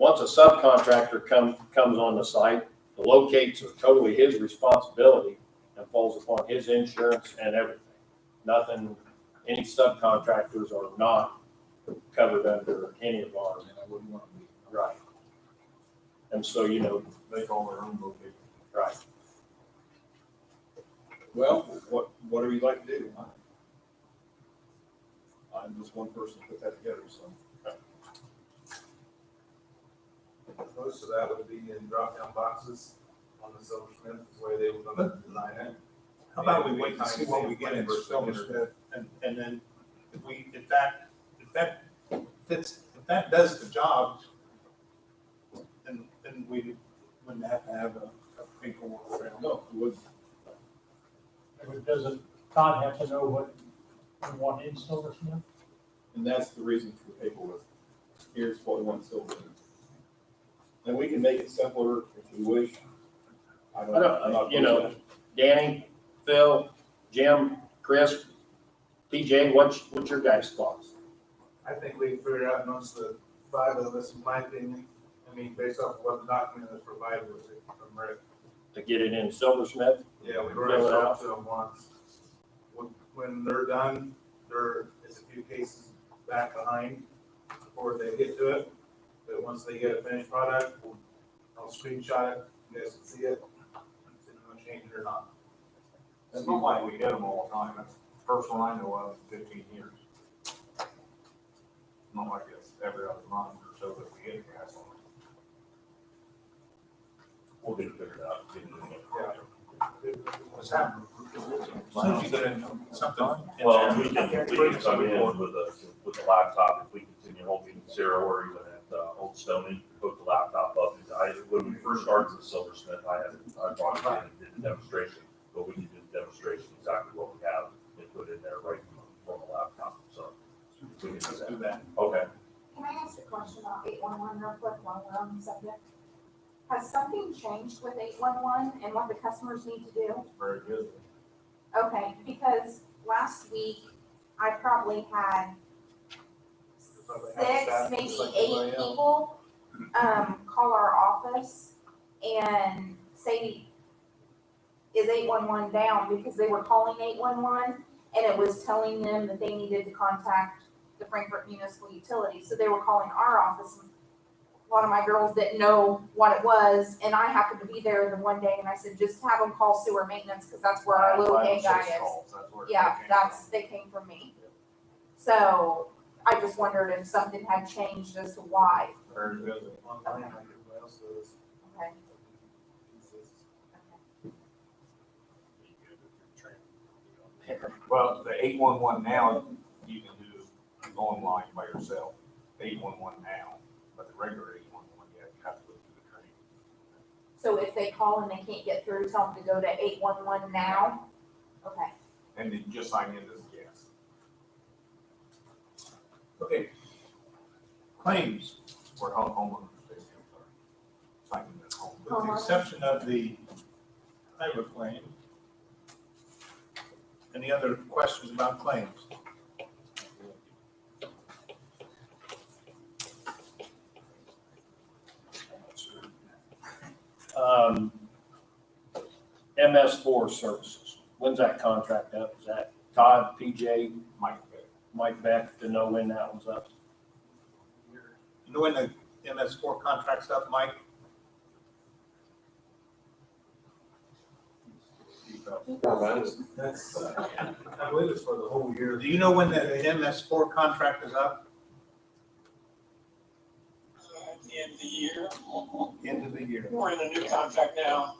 a subcontractor comes on the site, the locates are totally his responsibility and falls upon his insurance and everything. Nothing, any subcontractors are not covered under any of ours. And I wouldn't want to be. Right. And so, you know, They call their own location. right. Well, whatever you'd like to do. I'm just one person to put that together, so. Most of that would be in drop-down boxes on the Silversmith, the way they were gonna design it. How about we wait and see what we get in Silversmith, and then if that does the job, then we wouldn't have to have a paperwork trail. No, it would. Doesn't Todd have to know what we want in Silversmith? And that's the reason for the paperwork. Here's what we want to still do. And we can make it simpler if you wish. I'm not You know, Danny, Phil, Jim, Chris, TJ, what's your guys' thoughts? I think we figured out most of the 5 of us, in my opinion. I mean, based off of what the document was provided with it from Rick. To get it in Silversmith? Yeah, we already talked to them once. When they're done, there is a few cases back behind before they get to it. But once they get a finished product, I'll screenshot it, you guys can see it. See if I'm gonna change it or not. It's not like we get them all the time. That's the first one I know of in 15 years. not like it's every other month or so that we get gas on it. We'll get it figured out. Get it in there. What's happening? As soon as you get in something. Well, we can come in with the laptop if we continue holding zero or even at, Old Stony, hook the laptop up. When we first started with Silversmith, I brought it in and did the demonstration, but we can do the demonstration exactly what we have and put in there right from the laptop, so. We can Let's do that. Okay. Can I ask a question about 811 real quick while we're on the subject? Has something changed with 811 and what the customers need to do? Very good. Okay, because last week I probably had six, maybe 8 people, call our office and say, is 811 down? Because they were calling 811 and it was telling them that they needed to contact the Frankfurt Municipal Utility. So they were calling our office. A lot of my girls didn't know what it was, and I happened to be there the one day, and I said, just have them call sewer maintenance, because that's where our little head guy is. Yeah, they came from me. So I just wondered if something had changed as to why. Very good. Okay. Okay. Well, the 811 now, you can do online by yourself, 811 now, but the regular 811, you have to go through the training. So if they call and they can't get through, tell them to go to 811 now? Okay. And then just sign in as a guest. Okay. Claims, Or homeowners, basically, sorry. Sign in as home. with the exception of the highway claim. Any other questions about claims? MS4 services, when's that contract up? Is that Todd, PJ, Mike Beck, to know when that one's up? You know when the MS4 contract's up, Mike? 4 months. That's, I believe it's for the whole year. Do you know when the MS4 contract is up? End of the year. End of the year. We're in a new contract now.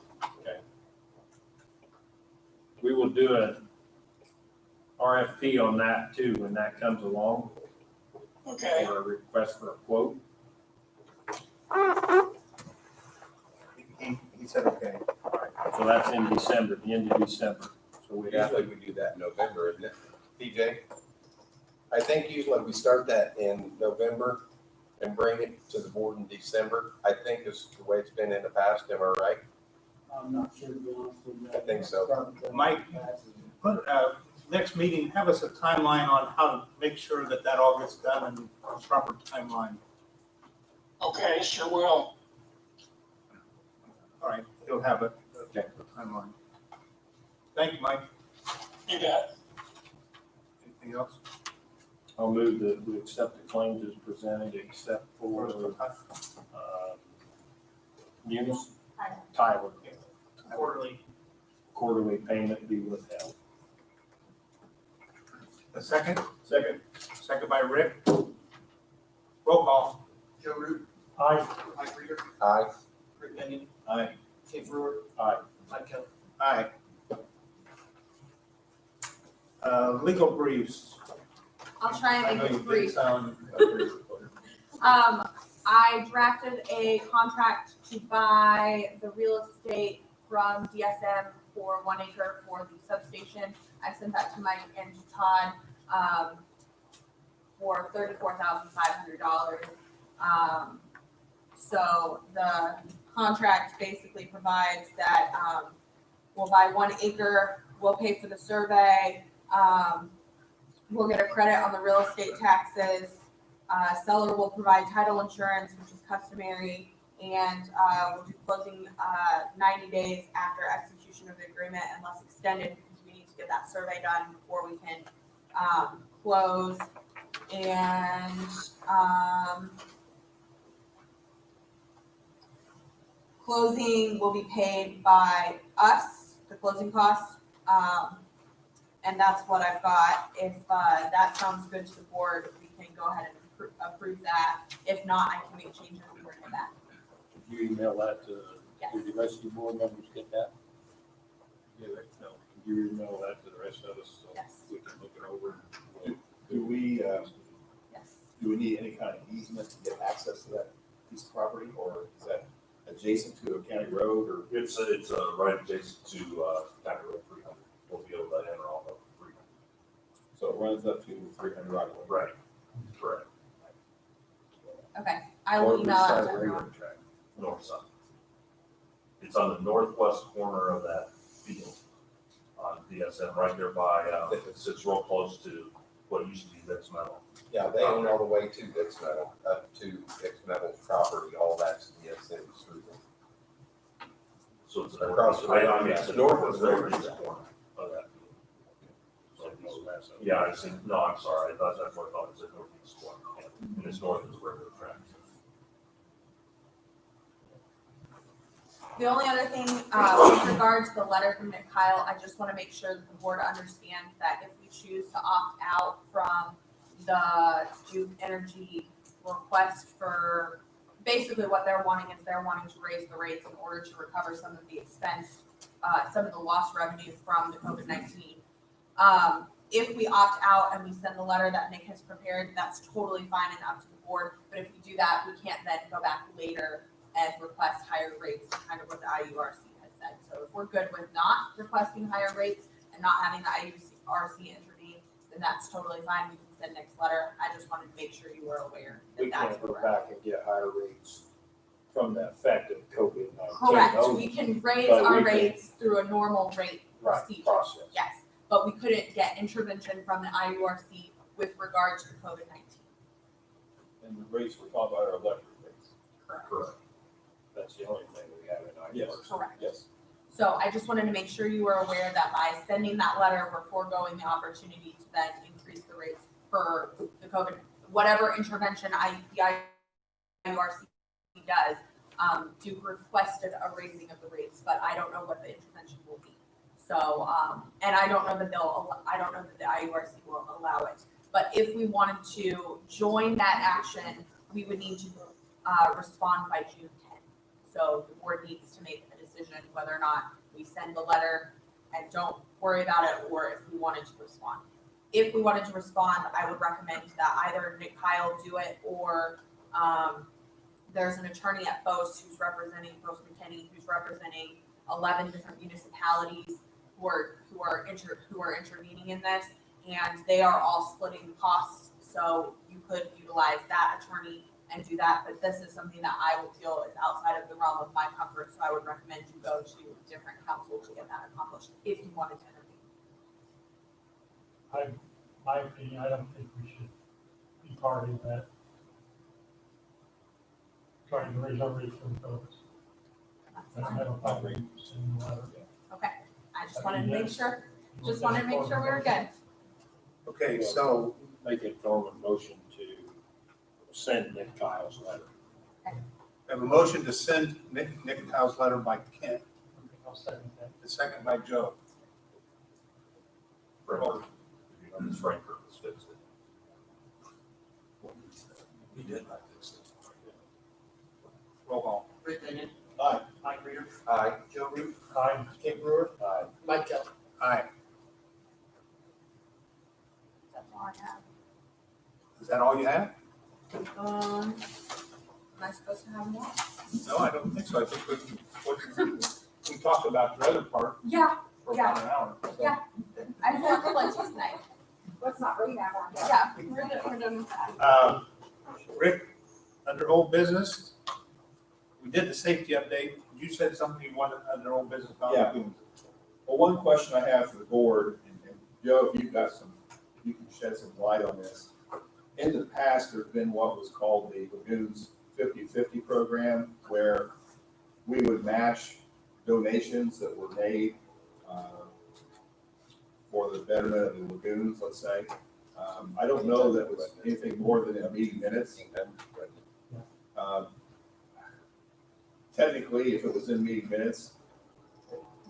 We will do a RFP on that too, when that comes along, Okay. or a request for a quote. He said, okay. So that's in December, the end of December. So we have, Usually we do that in November, isn't it, PJ? I think usually we start that in November and bring it to the board in December, I think is the way it's been in the past, am I right? I'm not sure, to be honest with you. I think so. Mike, Put, next meeting, have us a timeline on how to make sure that that all gets done in a proper timeline. Okay, sure will. All right, he'll have a timeline. Thank you, Mike. You bet. Anything else? I'll move that we accept the claims as presented, except for, Eunice, Tyler, quarterly payment be withheld. A second? Second. Second by Rick. Roll call. Joe Root, Aye. Mike Reeder, Aye. Rick Benyon, Aye. Kate Brewer, Aye. Mike Kelly. Aye. Legal briefs. I'll try I and know make you it did brief. sound. I drafted a contract to buy the real estate from DSM for 1 acre for the substation. I sent that to Mike and to Todd, for $34,500. So the contract basically provides that, we'll buy 1 acre, we'll pay for the survey, we'll get a credit on the real estate taxes. Seller will provide title insurance, which is customary, and we'll do closing 90 days after execution of the agreement unless extended, because we need to get that survey done before we can close. And closing will be paid by us, the closing costs. And that's what I've got. If that sounds good to the board, we can go ahead and approve that. If not, I can make changes and bring it back. Did you email that to, Yes. did the rest of the board members get that? Yeah, no, did you email that to the rest of us so Yes. we can look it over? Do we, Yes. do we need any kind of easement to get access to that piece of property, or is that adjacent to a county road, or? It's right adjacent to, County Road 300. We'll be able to enter all of 300. So it runs up to 300 right away? Right, correct, Okay, I will email out to everyone. north side. It's on the northwest corner of that field on DSM, right there by, it sits real close to what used to be Vic's Metal. Yeah, they own all the way to Vic's Metal, up to Vic's Metal's property, all that's DSM through them. So it's Across the I mean, it's road. north North of of the the road. corner of that field. So no, that's. Yeah, I see, no, I'm sorry, that's what I thought, it said northeast corner, and it's north of the railroad tracks. The only other thing, with regards to the letter from Nick Kyle, I just want to make sure that the board understands that if we choose to opt out from the Duke Energy request for, basically what they're wanting is they're wanting to raise the rates in order to recover some of the expense, some of the lost revenue from the COVID-19. If we opt out and we send the letter that Nick has prepared, that's totally fine and up to the board. But if we do that, we can't then go back later and request higher rates, kind of what the IURC has said. So if we're good with not requesting higher rates and not having the IURC intervene, then that's totally fine. We can send Nick's letter. I just wanted to make sure you were aware We that that's can't go where we're at. back and get higher rates from the effect of COVID-19. Correct. Those- We can raise but our we can- rates through a normal rate Right, procedure. process. Yes, but we couldn't get intervention from the IURC with regard to COVID-19. And the rates we're talking about are electric rates. Correct. That's the only thing we have in our. Yes. Correct. Yes. So I just wanted to make sure you were aware that by sending that letter, we're foregoing the opportunity to then increase the rates for the COVID, whatever intervention the IURC does. Duke requested a raising of the rates, but I don't know what the intervention will be. So, and I don't know that I don't know that the IURC will allow it. But if we wanted to join that action, we would need to respond by June 10th. So the board needs to make a decision whether or not we send the letter and don't worry about it, or if we wanted to respond. If we wanted to respond, I would recommend that either Nick Kyle do it, or there's an attorney at FOS who's representing FOS McKinney, who's representing 11 different municipalities who are intervening in this, and they are all splitting costs. So you could utilize that attorney and do that, but this is something that I would feel is outside of the realm of my comfort, so I would recommend you go to different counsel to get that accomplished, if you wanted to intervene. My opinion, I don't think we should be part of that. Trying to raise our rates for the folks. I don't think we should, Okay, I just wanted to make sure, we were good. Okay, so Make it form a motion to send Nick Kyle's letter. we have a motion to send Nick Kyle's letter by Kent, I'll second that. the second by Joe. Framework, if you know, this framework was fixed it. He did not fix it. Roll call. Rick Binion. Aye. Mike Reeder. Aye. Joe Root. Aye. Kent Brewer. Aye. Mike Kelly. Aye. That's all I have. Is that all you have? Am I supposed to have more? No, I don't think so. I think we talked about the other part Yeah, for about an hour. so. Yeah. I just want to let you tonight. Let's not read that one. Yeah, we're done with that. Rick, under old business, we did the safety update. You said something you wanted under old business about Yeah. lagoons. Well, one question I have for the board, and Joe, if you've got you can shed some light on this. In the past, there's been what was called the Lagoons 50/50 program, where we would match donations that were made for the betterment of the lagoons, let's say. I don't know that it was anything more than in meeting minutes. Technically, if it was in meeting minutes,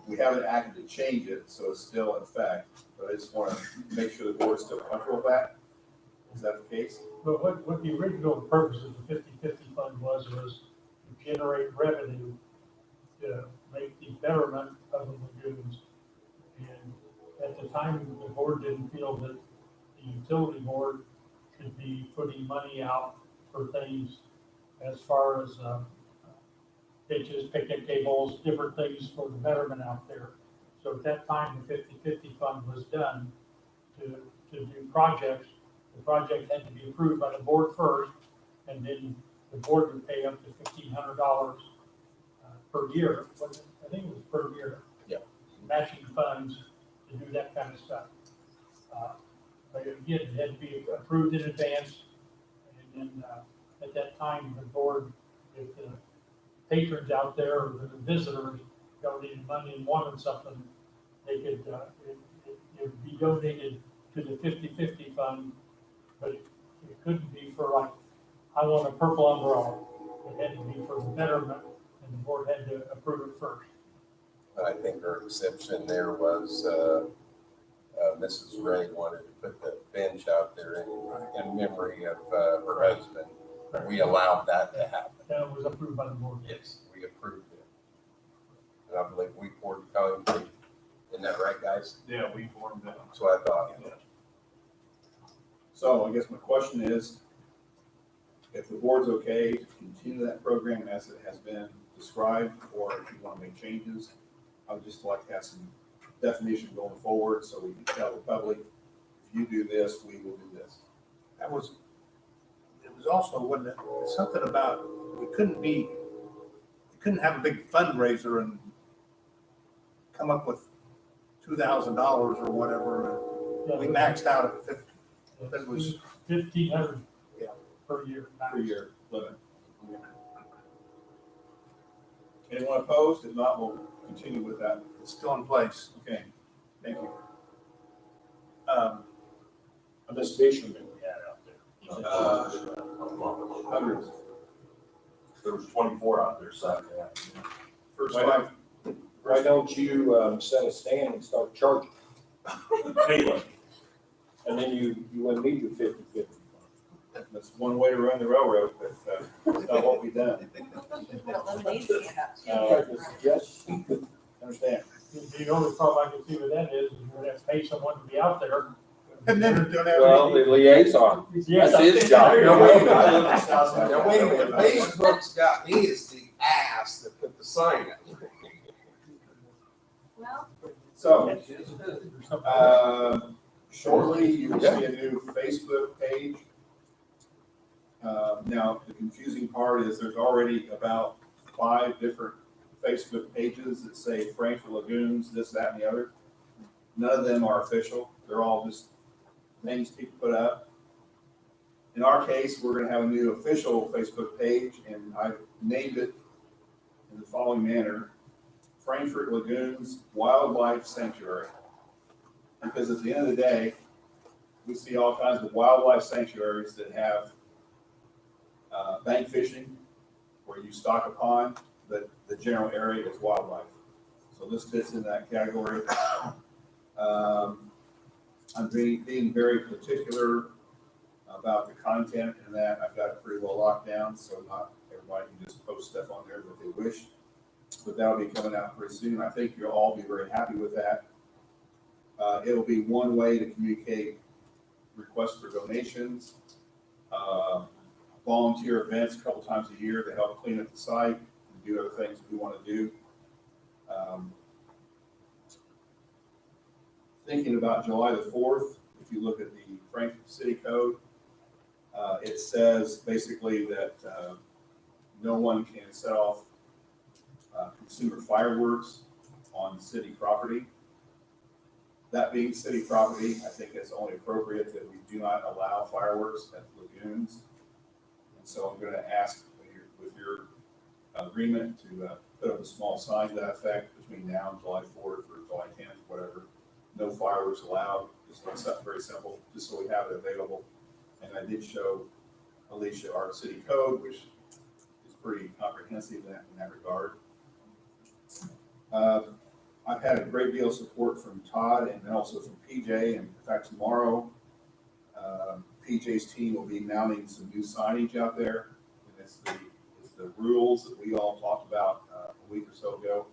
we haven't acted to change it, so it's still in effect. But I just want to make sure the board's still comfortable with that. Is that the case? But what the original purpose of the 50/50 fund was to generate revenue to make the betterment of the lagoons. And at the time, the board didn't feel that the utility board should be putting money out for things as far as, ditches, picnic tables, different things for the betterment out there. So at that time, the 50/50 fund was done to do projects. The project had to be approved by the board first, and then the board would pay up to $1,500 per year. I think it was per year. Yeah. Matching funds to do that kind of stuff. But again, it had to be approved in advance. And then at that time, the board, if the patrons out there or the visitors donated money and wanted something, they could, it would be donated to the 50/50 fund, but it couldn't be for like, I want a purple umbrella. It had to be for the betterment, and the board had to approve it first. I think her exception there was, Mrs. Ray wanted to put the bench out there in memory of her husband. We allowed that to happen. That was approved by the board. Yes, we approved it. And I believe we poured concrete. Isn't that right, guys? Yeah, we formed that. That's what I thought. So I guess my question is, if the board's okay to continue that program as it has been described, or if you want to make changes, I would just like to have some definition going forward so we can tell the public, if you do this, we will do this. It was also, wasn't it, something about, we couldn't have a big fundraiser and come up with $2,000 or whatever. We maxed out at 50. That was $1,500 Yeah. per year. Per year limit. Anyone opposed? If not, we'll continue with that. It's still in place. Okay, thank you. How much fishermen we had out there? Hundreds. There was 24 out there Saturday afternoon. First Why five, Why don't you, set a stand and start charging? Anyway, And then you wouldn't need your 50/50. that's one way to run the railroad, but it's not what we've done. Yes. Understand? The only problem I can see with that is you're gonna have to pay someone to be out there. And then don't have. Well, the liaison. Yes, That's his job. there you Now, go. wait a Now, wait a minute, Facebook's got me as the ass that put the sign up. Well, So, shortly, you will see a new Facebook page. Now, the confusing part is there's already about 5 different Facebook pages that say Frankfurt Lagoons, this, that, and the other. None of them are official. They're all just things people put up. In our case, we're gonna have a new official Facebook page, and I've named it in the following manner: Frankfurt Lagoons Wildlife Sanctuary. Because at the end of the day, we see all kinds of wildlife sanctuaries that have bank fishing, where you stock a pond, but the general area is wildlife. So this fits in that category. I'm being very particular about the content in that. I've got it pretty well locked down, so not everybody can just post stuff on there that they wish. But that'll be coming out pretty soon. I think you'll all be very happy with that. It'll be one way to communicate requests for donations, volunteer events a couple times a year to help clean up the site and do other things we want to do. Thinking about July the 4th, if you look at the Frankfurt City Code, it says basically that no one can set off consumer fireworks on city property. That being city property, I think it's only appropriate that we do not allow fireworks at the lagoons. And so I'm going to ask with your agreement to put up a small sign to that effect between now and July 4th or July 10th, whatever. No fireworks allowed. Just something very simple, just so we have it available. And I did show Alicia our city code, which is pretty comprehensive in that regard. I've had a great deal of support from Todd and also from PJ. And in fact, tomorrow, PJ's team will be mounting some new signage out there. And it's the rules that we all talked about a week or so ago.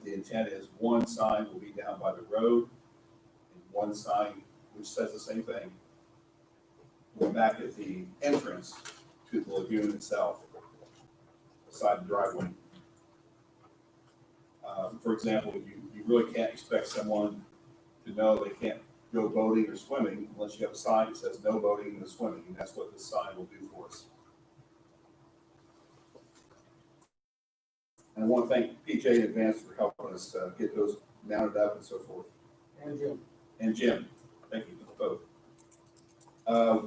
The intent is one sign will be down by the road and one sign, which says the same thing, will be back at the entrance to the lagoon itself, beside the driveway. For example, you really can't expect someone to know they can't go boating or swimming unless you have a sign that says no boating and no swimming, and that's what this sign will do for us. And I want to thank PJ in advance for helping us get those mounted up and so forth. And Jim. And Jim, thank you both.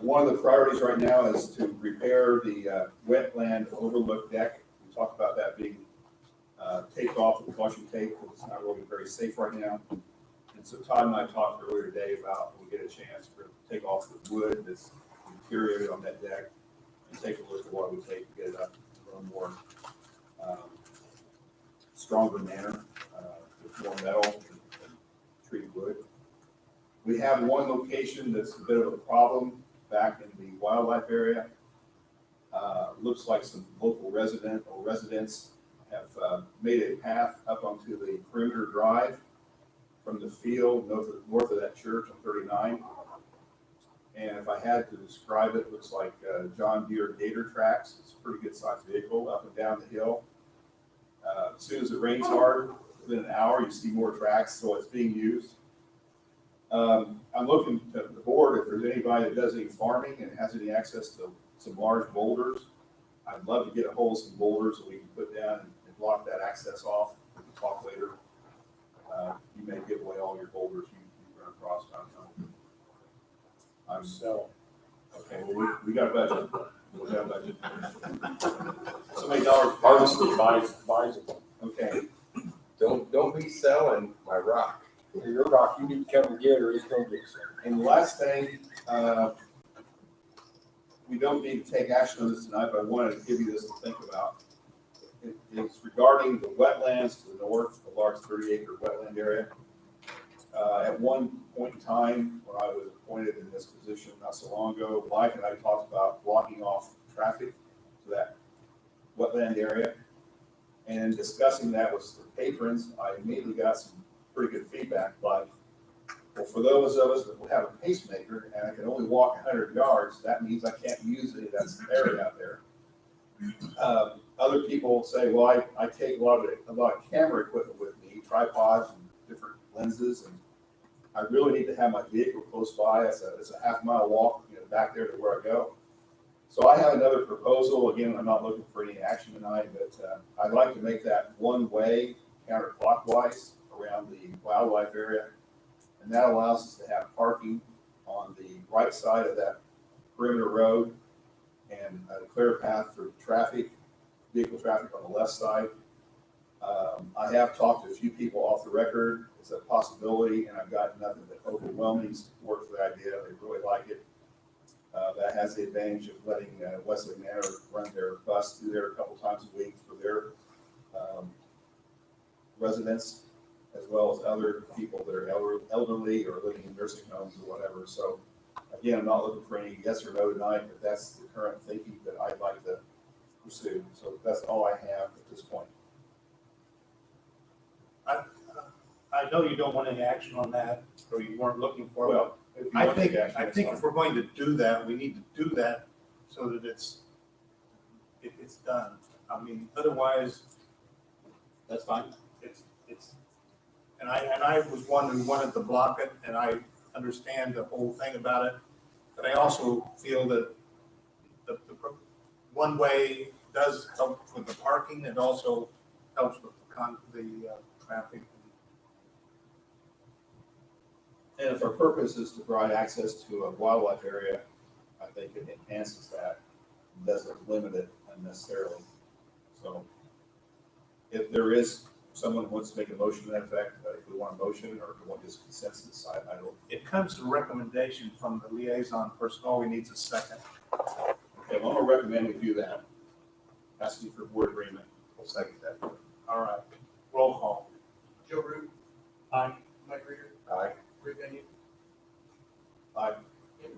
One of the priorities right now is to repair the wetland overlook deck. We talked about that being taped off with caution tape, because it's not really very safe right now. And so Todd and I talked earlier today about when we get a chance to take off the wood that's deteriorated on that deck and take a look at what it would take to get it up in a little more stronger manner, with more metal and treated wood. We have one location that's a bit of a problem back in the wildlife area. Looks like some local residents have made a path up onto the perimeter drive from the field north of that church on 39. And if I had to describe it, it looks like John Deere gator tracks. It's a pretty good sized vehicle up and down the hill. As soon as it rains hard, within an hour, you see more tracks, so it's being used. I'm looking to the board if there's anybody that does any farming and has any access to some large boulders. I'd love to get a hold of some boulders that we can put down and block that access off. We can talk later. You may give away all your boulders you run across. I'm so okay. Well, we got a budget. We got a budget. So many dollars. Harvested buys it. Okay. Don't be selling my rock. Your rock, you need to come and get, or it's gonna get some. And the last thing, we don't need to take action on this tonight, but I wanted to give you this to think about. It's regarding the wetlands to the north, the large 30-acre wetland area. At one point in time, when I was appointed in this position not so long ago, Mike and I talked about blocking off traffic to that wetland area. And discussing that with the patrons, I immediately got some pretty good feedback, like, well, for those of us that will have a pacemaker and I can only walk 100 yards, that means I can't use any of that area out there. Other people say, well, I take a lot of camera equipment with me, tripods and different lenses, and I really need to have my vehicle close by. It's a half-mile walk, back there to where I go. So I have another proposal. Again, I'm not looking for any action tonight, but I'd like to make that one way counterclockwise around the wildlife area. And that allows us to have parking on the right side of that perimeter road and a clear path for traffic, vehicle traffic on the left side. I have talked to a few people off the record. It's a possibility, and I've gotten nothing but overwhelming support for the idea. They really like it. That has the advantage of letting Wesley Manor run their bus through there a couple times a week for their residents, as well as other people that are elderly or living in nursing homes or whatever. So again, I'm not looking for any yes or no tonight, but that's the current thinking that I'd like to pursue. So that's all I have at this point. I know you don't want any action on that, or you weren't looking for it. Well, if you I want to think, take action, I that's think fine. if we're going to do that, we need to do that so that it's done. I mean, otherwise, That's fine. and I was one who wanted to block it, and I understand the whole thing about it. But I also feel that the one way does help with the parking. It also helps with the traffic. And if our purpose is to provide access to a wildlife area, I think it enhances that, doesn't limit it unnecessarily. So if there is someone who wants to make a motion to that effect, if we want a motion or if we want this consensus, I don't. It comes to recommendation from the liaison person. All we need is a second. Okay, well, I'm gonna recommend we do that. Asking for board agreement. We'll second that. All right. Roll call. Joe Root. Aye. Mike Reeder. Aye. Rick Venue. Aye. Kim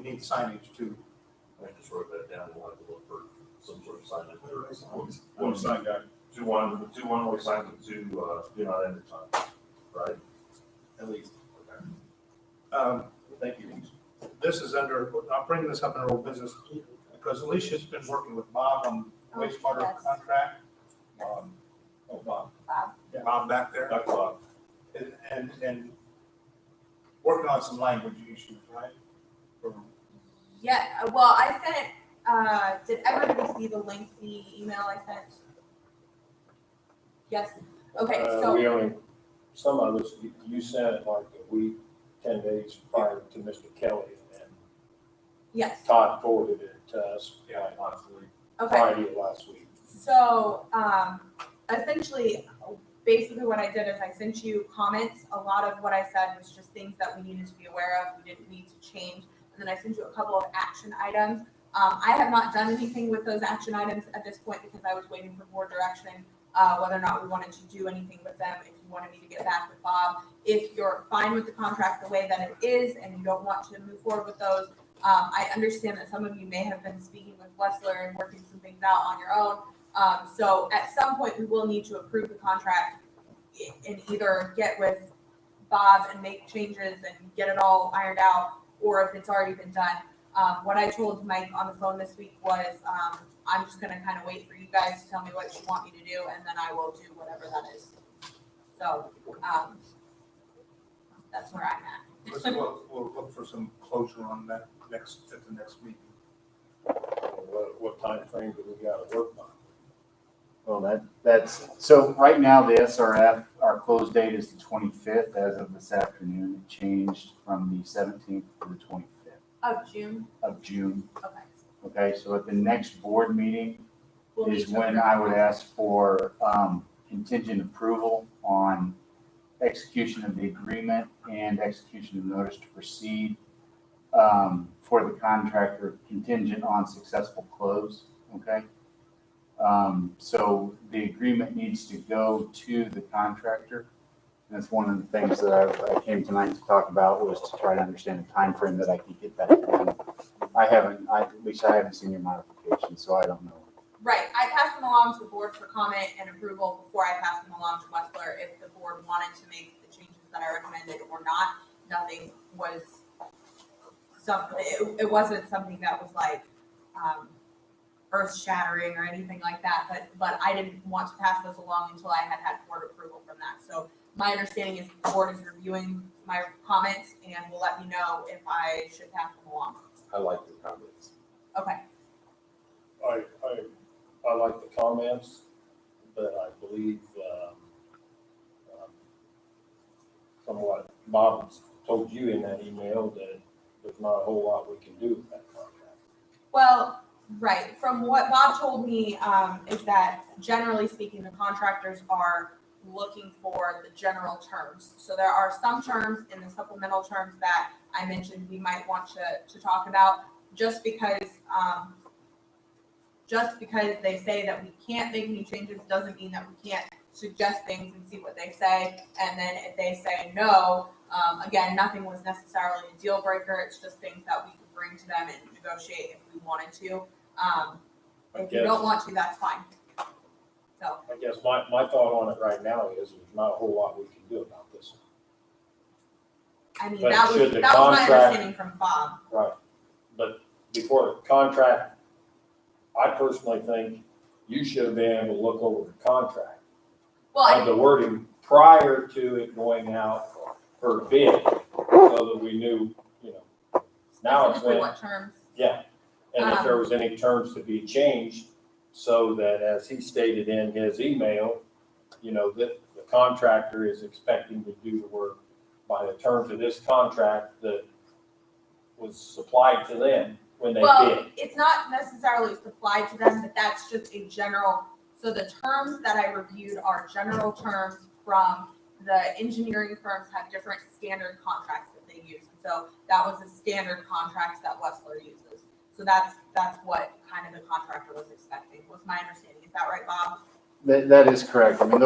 we need signage too. I just wrote that down, we'll have to look for some sort of signage there. One sign guy, Two one-way signs and two, do not enter signs, right? at least. Okay. Thank you. This is under, I'm bringing this up in our old business, because Alicia's been working with Bob on wastewater yes. contract. Oh, Bob. Bob back there, That's Bob. and working on some language issues, right? Yeah, well, I sent, did everybody see the lengthy email I sent? Yes, okay, so. We only, some of us, you sent it like a week, 10 days prior to Mr. Kelly, and Yes, Todd forwarded it to us, Yeah, last week. okay. Friday of last week. So, essentially, basically what I did is I sent you comments. A lot of what I said was just things that we needed to be aware of, we didn't need to change. And then I sent you a couple of action items. I have not done anything with those action items at this point because I was waiting for board direction, whether or not we wanted to do anything with them. If you wanted me to get back with Bob, if you're fine with the contract the way that it is and you don't want to move forward with those, I understand that some of you may have been speaking with Wessler and working some things out on your own. So at some point, we will need to approve the contract and either get with Bob and make changes and get it all ironed out, or if it's already been done. What I told Mike on the phone this week was, I'm just gonna kind of wait for you guys to tell me what you want me to do, and then I will do whatever that is. So, that's where I'm at. We'll look for some closure on that at the next meeting. What time frame do we gotta work on? Well, that's, so right now, the SRF, our close date is the 25th as of this afternoon. It changed from the 17th to the 25th Of June, of June. okay. Okay, so at the next board meeting We'll need is to when approve I would it. ask for contingent approval on execution of the agreement and execution of notice to proceed for the contractor contingent on successful close, okay? So the agreement needs to go to the contractor. And that's one of the things that I came tonight to talk about, was to try to understand the time frame that I could get that done. At least I haven't seen your modification, so I don't know. Right, I passed them along to the board for comment and approval before I passed them along to Wessler. If the board wanted to make the changes that I recommended or not, nothing was it wasn't something that was like, earth shattering or anything like that, but I didn't want to pass those along until I had board approval from that. So my understanding is the board is reviewing my comments and will let me know if I should pass them along. I like your comments. Okay, I like the comments, but I believe, from what Bob told you in that email, that there's not a whole lot we can do with that contract. well, right, from what Bob told me, is that generally speaking, the contractors are looking for the general terms. So there are some terms in the supplemental terms that I mentioned we might want to talk about, just because they say that we can't make any changes doesn't mean that we can't suggest things and see what they say. And then if they say no, again, nothing was necessarily a deal breaker. It's just things that we could bring to them and negotiate if we wanted to. If you don't want to, that's fine. So, I guess my thought on it right now is there's not a whole lot we can do about this. I mean, But that was should the my contract- understanding from Bob. Right. But before the contract, I personally think you should have been able to look over the contract Well, of the wording prior to it going out for bid, so that we knew, now it's specifically been, what terms? yeah. And if there was any terms to be changed, so that as he stated in his email, that the contractor is expecting to do the work by the terms of this contract that was supplied to them when they Well, bid. it's not necessarily supplied to them, but that's just a general, so the terms that I reviewed are general terms from the engineering firms have different standard contracts that they use. So that was a standard contract that Wessler uses. So that's what kind of the contractor was expecting, was my understanding. Is that right, Bob? That is correct. I mean,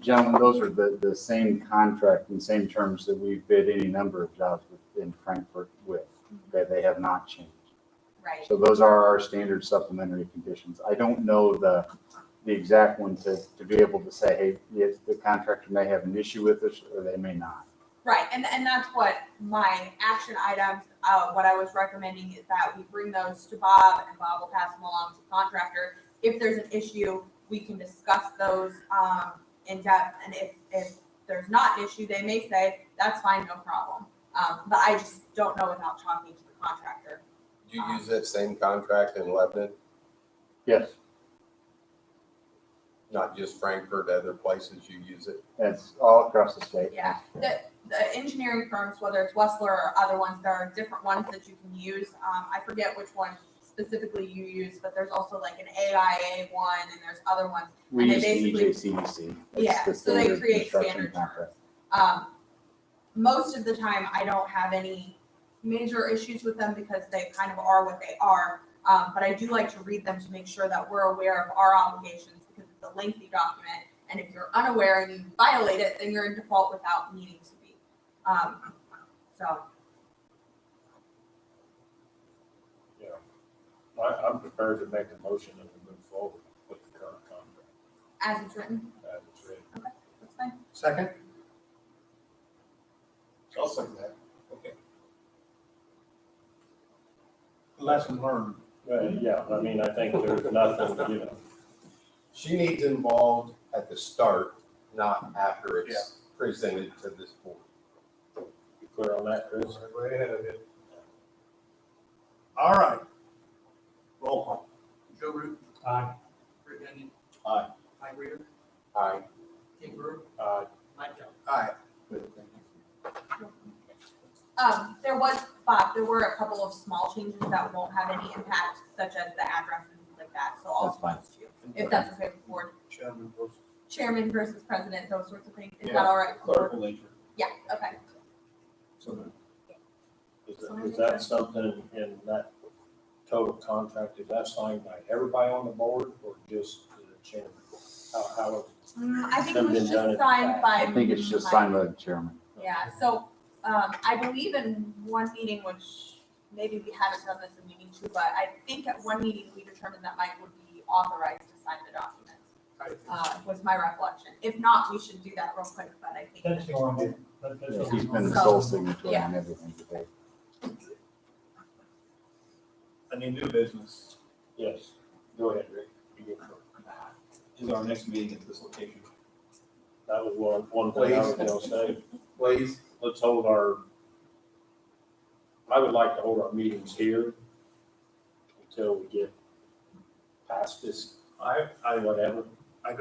gentlemen, those are the same contract and same terms that we've bid any number of jobs in Frankfurt with. Okay, they have not changed. Right. So those are our standard supplementary conditions. I don't know the exact one to be able to say, hey, yes, the contractor may have an issue with this or they may not. Right, and that's what my action items, what I was recommending is that we bring those to Bob and Bob will pass them along to the contractor. If there's an issue, we can discuss those, in depth, and if there's not an issue, they may say, that's fine, no problem. But I just don't know without talking to the contractor. Do you use that same contract in Lebanon, Yes, not just Frankfurt, other places you use it? it's all across the state. Yeah, the engineering firms, whether it's Westler or other ones, there are different ones that you can use. I forget which one specifically you use, but there's also like an AIA one and there's other ones. We And use they the basically- EJCDC. Yeah, It's the so they standard create construction standard contract. Most of the time, I don't have any major issues with them because they kind of are what they are. But I do like to read them to make sure that we're aware of our obligations because it's a lengthy document. And if you're unaware and you violate it, then you're in default without needing to be. So, I'm prepared to make a motion that we move forward with the current contract as it's written, as it's written. that's fine. Second? I'll second that. Okay. Lesson learned. Yeah, I mean, I think there's nothing, you know, She needs involved at the start, not after it's presented to this board. you clear on that, Chris? Way ahead of it. All right. Roll call. Joe Root, Aye. Rick Onion. Aye. Mike Reeder, Aye. Ken Brewer, Aye. Mike Jones. Aye. There was, Bob, there were a couple of small changes that won't have any impact, such as the address and things like that. So I'll That's fine. post you, if that's okay with the board. Chairman versus president, those sorts of things. Is that all right? with the board? Clerical nature. Yeah, okay. Is that something in that total contract, is that signed by everybody on the board or just the chairman? How is I think it Have was been done just in signed by. I think it's just signed by the chairman. Yeah, so, I believe in one meeting, which maybe we haven't done this in meeting two, but I think at one meeting, we determined that Mike would be authorized to sign the documents. Was my recollection. If not, we should do that real quick, but I think. That's normal. That's He's been the So, sole signatory yeah. on everything today. Any new business? Yes, go ahead, Rick. You get first. Is our next meeting at this location? That was one thing I was gonna say. Please, Let's hold I would like to hold our meetings here until we get past this, whatever. I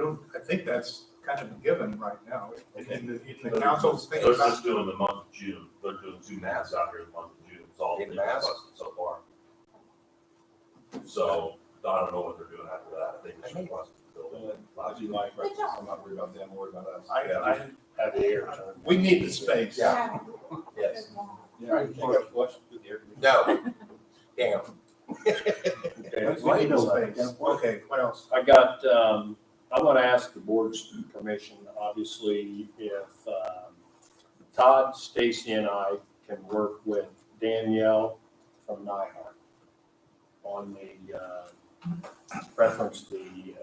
think that's kind of a given right now. In the council's thinking They're about, just doing the month of June, they're doing 2 mass out here in the month of June, it's all In been mass? requested so far. So, I don't know what they're doing after that, I think it's requested to build it. I'll do my breakfast. I'm not worried about them, I'm worried about us. I, Have the air turn. we need the space. Yeah. yes. Yeah, you got a question with the air conditioning? No. Damn. Okay. We need the space. Okay, what else? I got, I want to ask the board's permission, obviously, if Todd, Stacy, and I can work with Danielle from Nyhart on the reference the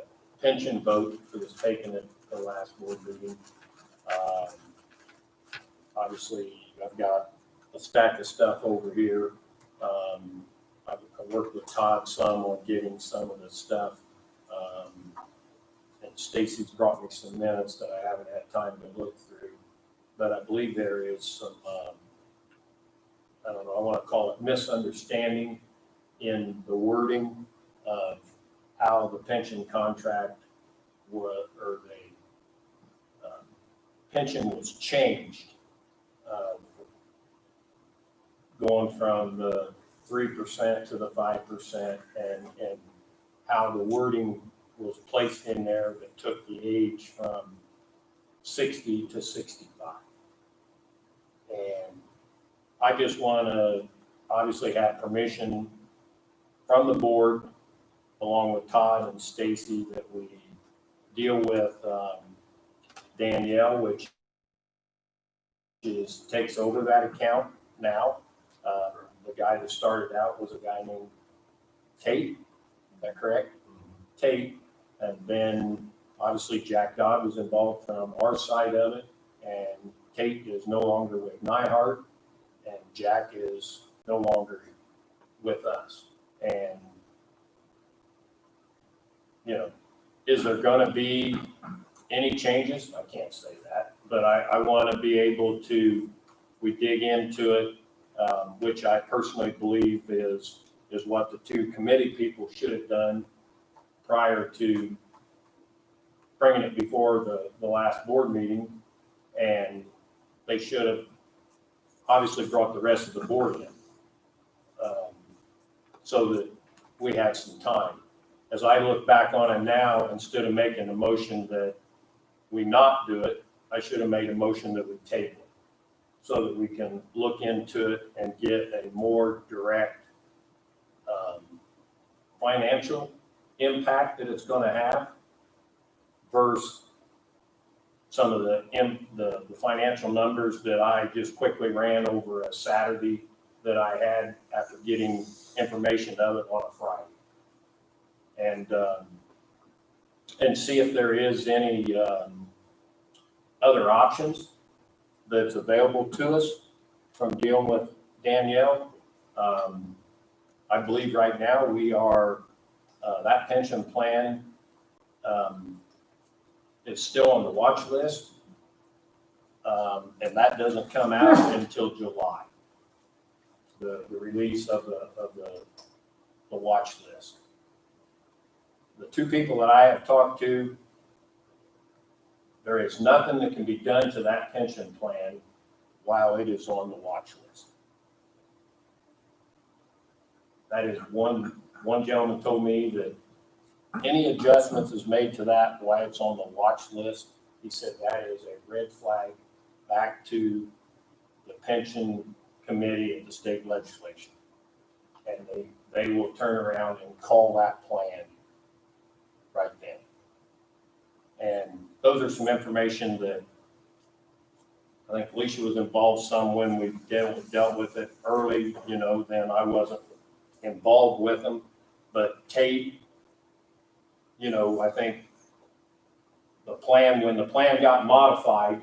pension vote that was taken at the last board meeting. Obviously, I've got a stack of stuff over here. I worked with Todd some on getting some of the stuff. And Stacy's brought me some minutes that I haven't had time to look through. But I believe there is some, I don't know, I want to call it misunderstanding in the wording of how the pension contract was, or the pension was changed. Going from the 3% to the 5% and how the wording was placed in there that took the age from 60 to 65. And I just want to obviously have permission from the board, along with Todd and Stacy, that we deal with Danielle, which takes over that account now. The guy that started out was a guy named Tate, is that correct? Tate, and then obviously Jack Dodd was involved from our side of it, and Tate is no longer with Nyhart, and Jack is no longer with us. And, you know, is there gonna be any changes? I can't say that, but I wanna be able to, we dig into it, which I personally believe is what the two committee people should have done prior to bringing it before the last board meeting. And they should have obviously brought the rest of the board in, so that we had some time. As I look back on it now, instead of making a motion that we not do it, I should have made a motion that we table it, so that we can look into it and get a more direct financial impact that it's gonna have versus some of the financial numbers that I just quickly ran over a Saturday that I had after getting information of it on a Friday. And see if there is any other options that's available to us from dealing with Danielle. I believe right now we are, that pension plan is still on the watch list. And that doesn't come out until July. The release of the watch list. The two people that I have talked to, there is nothing that can be done to that pension plan while it is on the watch list. That is one gentleman told me that any adjustments is made to that while it's on the watch list. He said that is a red flag back to the pension committee of the state legislature. And they will turn around and call that plan right then. And those are some information that I think Alicia was involved some when we dealt with it early, you know, then I wasn't involved with them. But Tate, you know, I think when the plan got modified,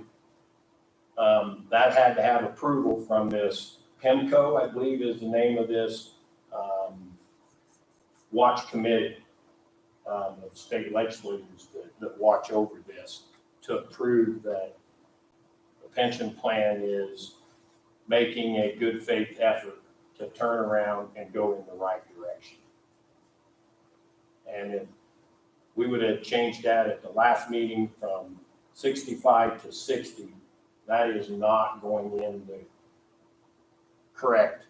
that had to have approval from this PEMCO, I believe is the name of this watch committee of state legislators that watch over this to approve that the pension plan is making a good faith effort to turn around and go in the right direction. And if we would have changed that at the last meeting from 65 to 60, that is not going in the correct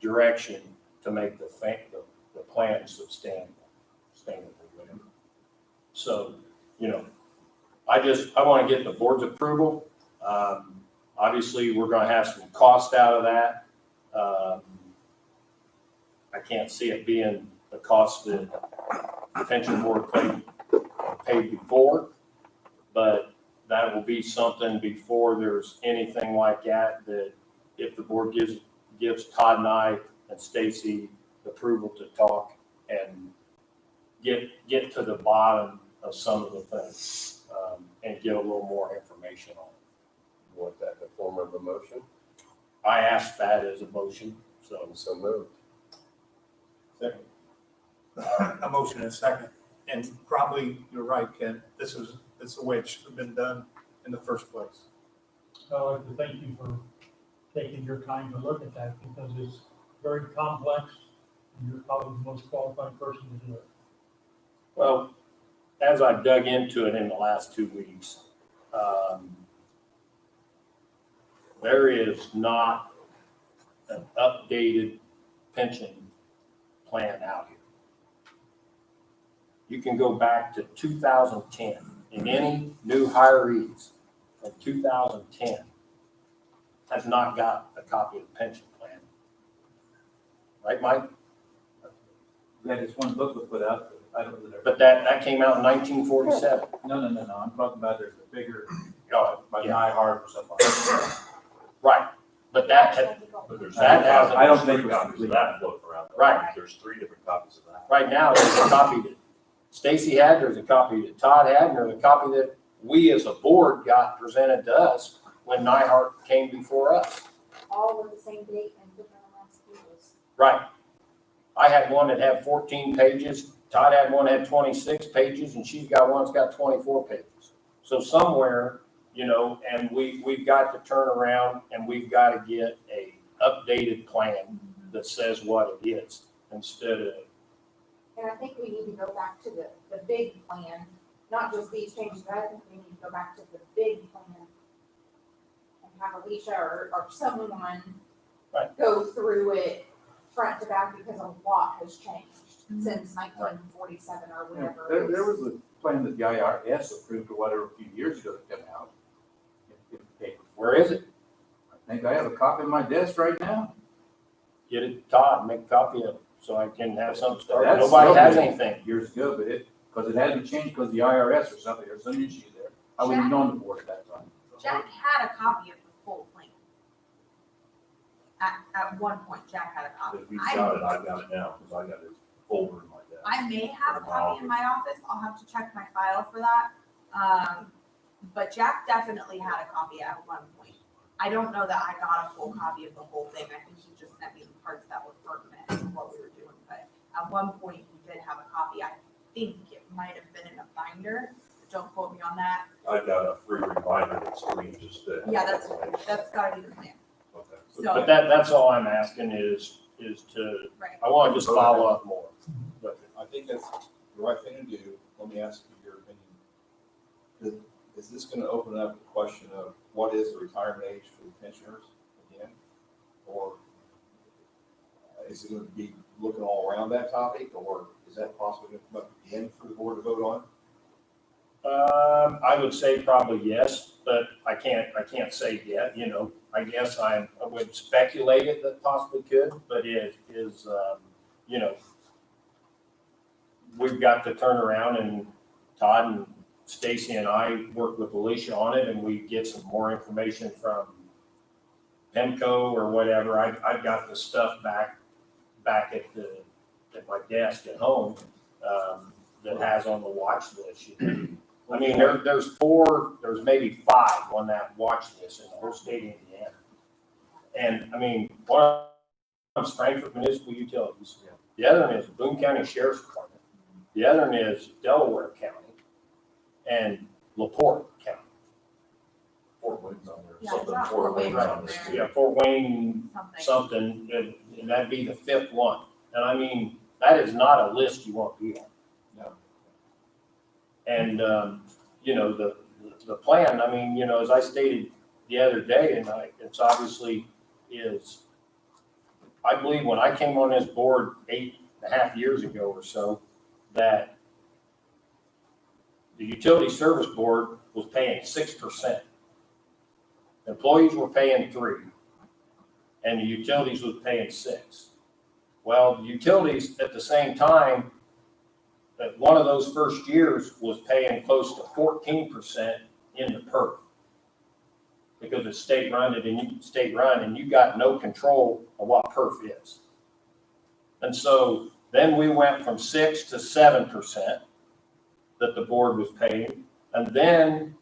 direction to make the plan sustainable, whatever. So, you know, I want to get the board's approval. Obviously, we're going to have some cost out of that. I can't see it being the cost that the pension board paid before, but that will be something before there's anything like that if the board gives Todd and I and Stacy approval to talk and get to the bottom of some of the things and get a little more information on it. You want that in the form of a motion? I asked that as a motion, So moved. Second. A motion and a second. And probably, you're right, Ken, this is the way it should have been done in the first place. So I'd like to thank you for taking your time to look at that because it's very complex and you're probably the most qualified person to do it. Well, as I dug into it in the last 2 weeks, there is not an updated pension plan out here. You can go back to 2010 and any new hirees from 2010 has not got a copy of the pension plan. Right, Mike? We had this one booklet put out, but I don't know. But that came out in 1947. No, I'm talking about there's a bigger, Oh, by yeah. Nyhart or something like that. Right, but that But there's That three hasn't- I don't copies- think three it's copies of complete. that floating around. Right. There's 3 different copies of that. Right now, there's a copy that Stacy had, there's a copy that Todd had, and there's a copy that we as a board got presented to us when Nyhart came before us. All with the same date and different amounts of pages. Right. I had one that had 14 pages, Todd had one that had 26 pages, and she's got one that's got 24 pages. So somewhere, you know, and we've got to turn around and we've got to get a updated plan that says what it is instead of, And I think we need to go back to the big plan, not just these changes, but I think we need to go back to the big plan. And have Alicia or someone Right. go through it front to back because a lot has changed since 1947 or whatever. There, it there is. was a plan that the IRS approved or whatever a few years ago that came out. in the paper. where is it? I think I have a copy on my desk right now. Get it, to Todd, make a copy of it so I can have something started. That's Nobody has still anything. Years ago, but because it hadn't changed because the IRS or something, there's some issue there. I wasn't even on the board at that time. Jack had a copy of the full plan. At one point, Jack had a copy. If he's got it, I've got it now, because I got his folder in my desk. I may have a copy in my office, I'll have to check my file for that. But Jack definitely had a copy at one point. I don't know that I got a full copy of the whole thing, I think he just sent me the parts that were pertinent to what we were doing, but at one point, he did have a copy, I think it might have been in a binder, don't quote me on that. I've got a free reminder that's green, just to. Yeah, that's gotta be the plan, Okay. so, But that's all I'm asking is to, right. I want to just follow up more. But I think that's the right thing to do. Let me ask you your opinion. Is this gonna open up the question of what is the retirement age for the pensioners again? Or is it gonna be looking all around that topic, or is that possibly gonna come up at the end for the board to vote on? I would say probably yes, but I can't say yet, you know. I guess I would speculate it that possibly could, but it is, you know, we've got to turn around and Todd and Stacy and I work with Alicia on it and we get some more information from PEMCO or whatever. I've got the stuff back at my desk at home, that has on the watch list. You know. I mean, there's maybe 5 on that watch list in the whole state of Indiana. And I mean, one of them is Frankfurt Municipal Utilities. The other one is Boone County Sheriff's Department. The other one is Delaware County and LaPorte County. Fort Wayne's on there. Yeah, Something it's not Fort Fort Wayne's Wayne on on this there. too. Yeah, Fort Wayne Something. something, and that'd be the 5th one. And I mean, that is not a list you want to be on. No. And, you know, the plan, I mean, you know, as I stated the other day, and it's obviously is, I believe when I came on this board 8.5 years ago or so, that the Utility Service Board was paying 6%. Employees were paying 3%, and the utilities was paying 6%. Well, the utilities at the same time, that one of those first years was paying close to 14% in the PERF. Because it's state run and you got no control of what PERF is. And so then we went from 6 to 7% that the board was paying. And then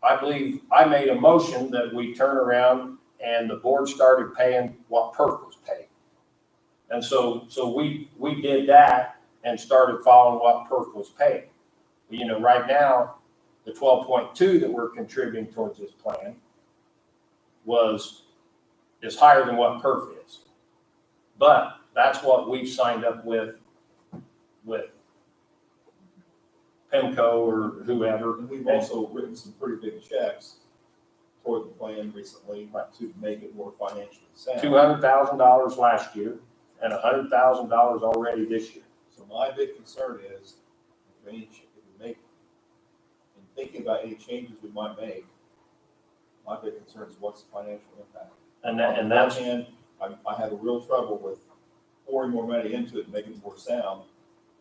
I believe I made a motion that we turn around and the board started paying what PERF was paying. And so we did that and started following what PERF was paying. You know, right now, the 12.2 that we're contributing towards this plan is higher than what PERF is. But that's what we've signed up with PEMCO or whoever. And we've also written some pretty big checks toward the plan recently to make it more financially sound. $200,000 last year and $100,000 already this year. So my big concern is, if we make, in thinking about any changes we might make, my big concern is what's the financial impact? And On that's, the one hand, I have a real trouble with pouring more money into it, making it more sound,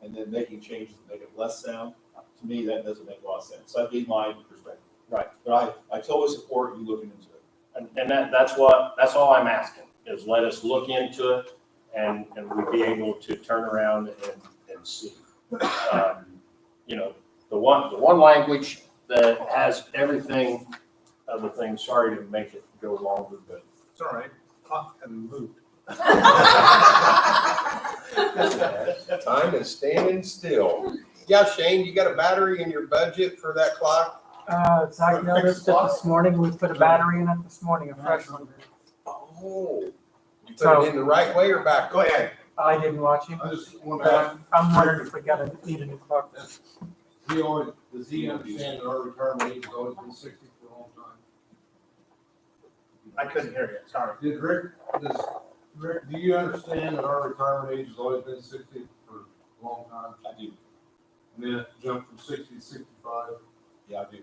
and then making changes to make it less sound. To me, that doesn't make a lot of sense. That'd be my perspective. Right. But I totally support you looking into it. and that's all I'm asking is let us look into it and we'd be able to turn around and see. You know, the one language that has everything of the thing, sorry to make it go longer, but It's all right. Clock hasn't moved. Time is standing still. Yeah, Shane, you got a battery in your budget for that clock? Zach noticed it this morning, we put a battery in it this morning, a fresh one. Oh, you put it in the right way or back? Go ahead. I didn't watch him, I just want but to ask, I'm wondering if we need a new clock. does he understand that our retirement age has always been 60 for a long time? I couldn't hear you, sorry. Rick, do you understand that our retirement age has always been 60 for a long time? I do, And then it jumped from 60 to 65? yeah, I do.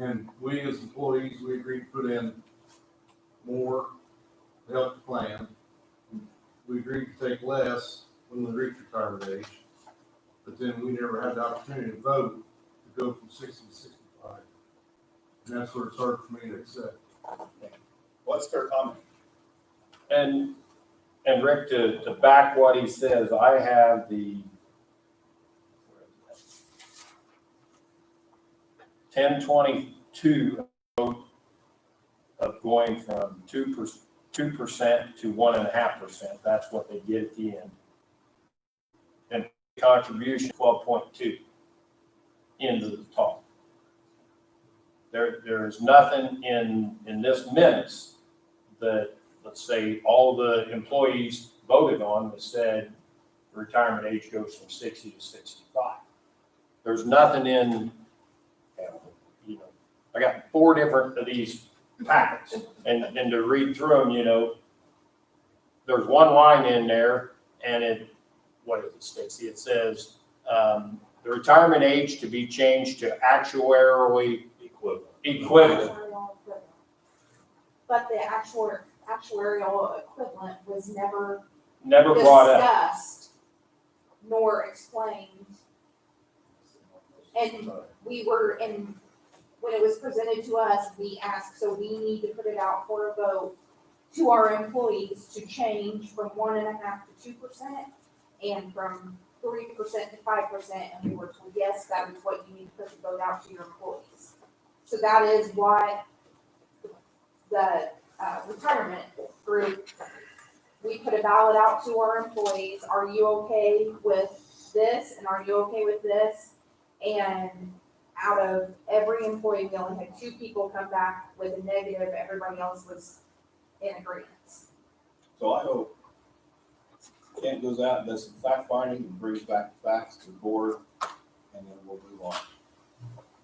And we as employees, we agreed to put in more to help the plan. We agreed to take less when we reach retirement age, but then we never had the opportunity to vote to go from 60 to 65. And that's where it's hard for me to accept. What's fair comment? And Rick, to back what he says, I have the 1022 of going from 2% to 1.5%. That's what they get at the end. And contribution 12.2 into the top. There is nothing in this minutes that, let's say, all the employees voted on that said retirement age goes from 60 to 65. There's nothing in, you know, I got 4 different of these packets, and to read through them, you know, there's one line in there, and what is it, Stacy? It says, the retirement age to be changed to actuarially equivalent. But the actuarial equivalent was never Brought up. discussed nor explained. And we were when it was presented to us, we asked, so we need to put it out for a vote to our employees to change from 1.5% to 2% and from 3% to 5%. And we were told, yes, that is what you need to put the vote out to your employees. So that is why the retirement group, we put a ballot out to our employees. Are you okay with this? And are you okay with this? And out of every employee, we only had 2 people come back with a negative. Everybody else was in agreement. So I hope Kent goes out and does some fact finding and brings back facts to the board, and then we'll move on.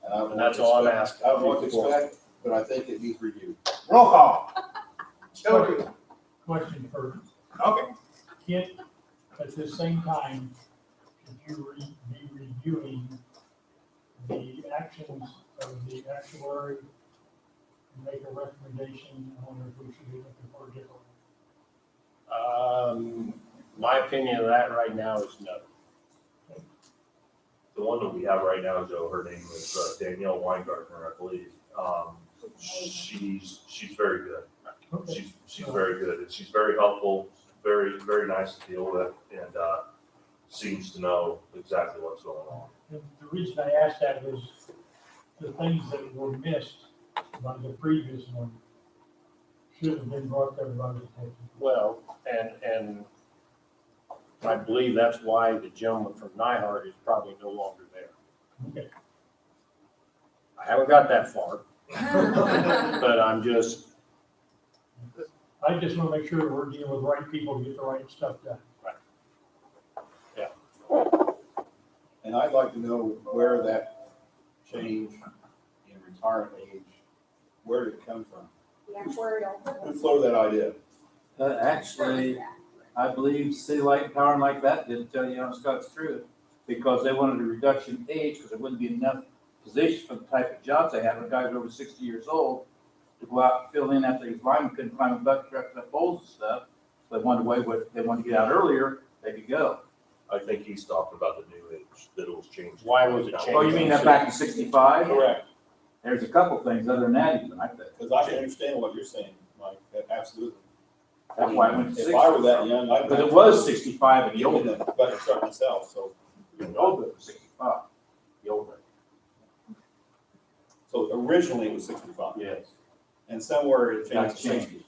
And I don't And know that's what to all I'm expect. asking. I don't know what to expect, but I think it needs review. Roll call. Jody. Question first. Okay. Kent, at the same time, should you be reviewing the actions of the actuary and make a recommendation on if we should be looking for a different one? My opinion of that right now is no. The one that we have right now, Joe, her name is Danielle Weingartner, I believe. She's very good. Okay. She's very good, and she's very helpful, very, very nice to deal with, and seems to know exactly what's going on. And the reason I asked that was the things that were missed by the previous one should have been brought to everybody's attention. Well, and I believe that's why the gentleman from Nyhart is probably no longer there. Okay. I haven't got that far, but I just want to make sure we're dealing with the right people to get the right stuff done. And I'd like to know where that change in retirement age, where did it come from? The actuarial. Who floated that idea? Actually, I believe City Light and Power and like that didn't tell you honest God's truth, because they wanted a reduction in age, because there wouldn't be enough positions for the type of jobs they had when guys over 60 years old to go out and fill in after these linemen couldn't climb a bucket truck up poles and stuff. So they wanted to wait, what they wanted to get out earlier, they could go. I think he's talking about the new age, that it was changed. Why was it changed? Oh, you mean that back in 65? Correct, There's a couple things other than that even, I think. because I can understand what you're saying, Mike, absolutely. That's why I went to If I were that young, I'd. Because it was 65 in the old, Get a bucket truck myself, so. the old bit was 65, the old bit. So originally it was 65. Yes. And somewhere it Got changed to 60. changed.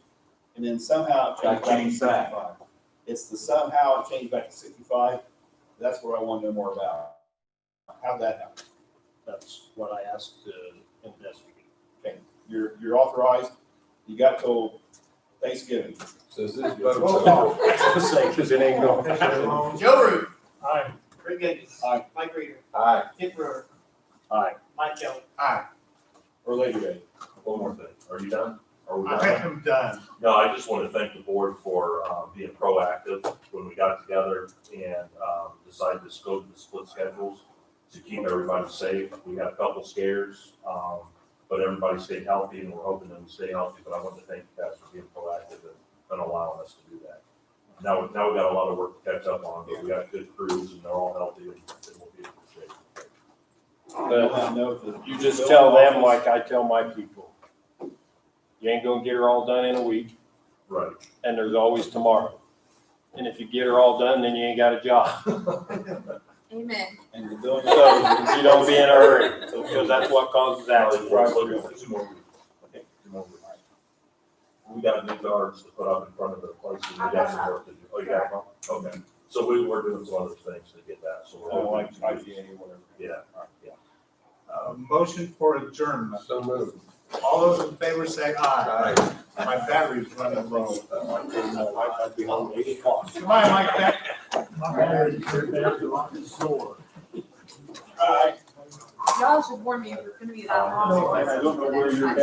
And then somehow it Got changed back to changed back. 65. It's the somehow it changed back to 65. That's what I want to know more about. How'd that happen? That's what I asked to investigate. Okay, you're authorized. You got till Thanksgiving. So is this Roll vote? call. Say, because it ain't going. Joe Rude. Aye. Rick Gendis. Aye. Mike Reader. Aye. Kent Brewer. Aye. Mike Kelly. Or Labor Day. One more thing. Are you done? Are we I done? am done. No, I just want to thank the board for being proactive when we got together and decided to go to the split schedules to keep everybody safe. We had a couple scares, but everybody stayed healthy and we're hoping that we stay healthy. But I want to thank you guys for being proactive and allowing us to do that. Now we got a lot of work to catch up on, but we got good crews and they're all healthy and we'll be in good shape. But you just tell them like I tell my people. You ain't gonna get her all done in a week, Right. and there's always tomorrow. And if you get her all done, then you ain't got a job. Amen. And the building. So you don't be in a hurry, because that's what causes accidents. Two more weeks. Okay, 2 more weeks. We got new guards to put up in front of the places. We got some work to do. Oh, you got them? Okay. So we're doing some other things to get that. So we're. Oh, like IGA, whatever. Yeah, yeah. Motion for adjournment. So moved. All those in favor say aye. Aye. My battery's running low. I'd be home 8 o'clock. Come on, Mike, back. My battery's on the floor. Y'all should warn me if it's gonna be that long. I don't know where you're at.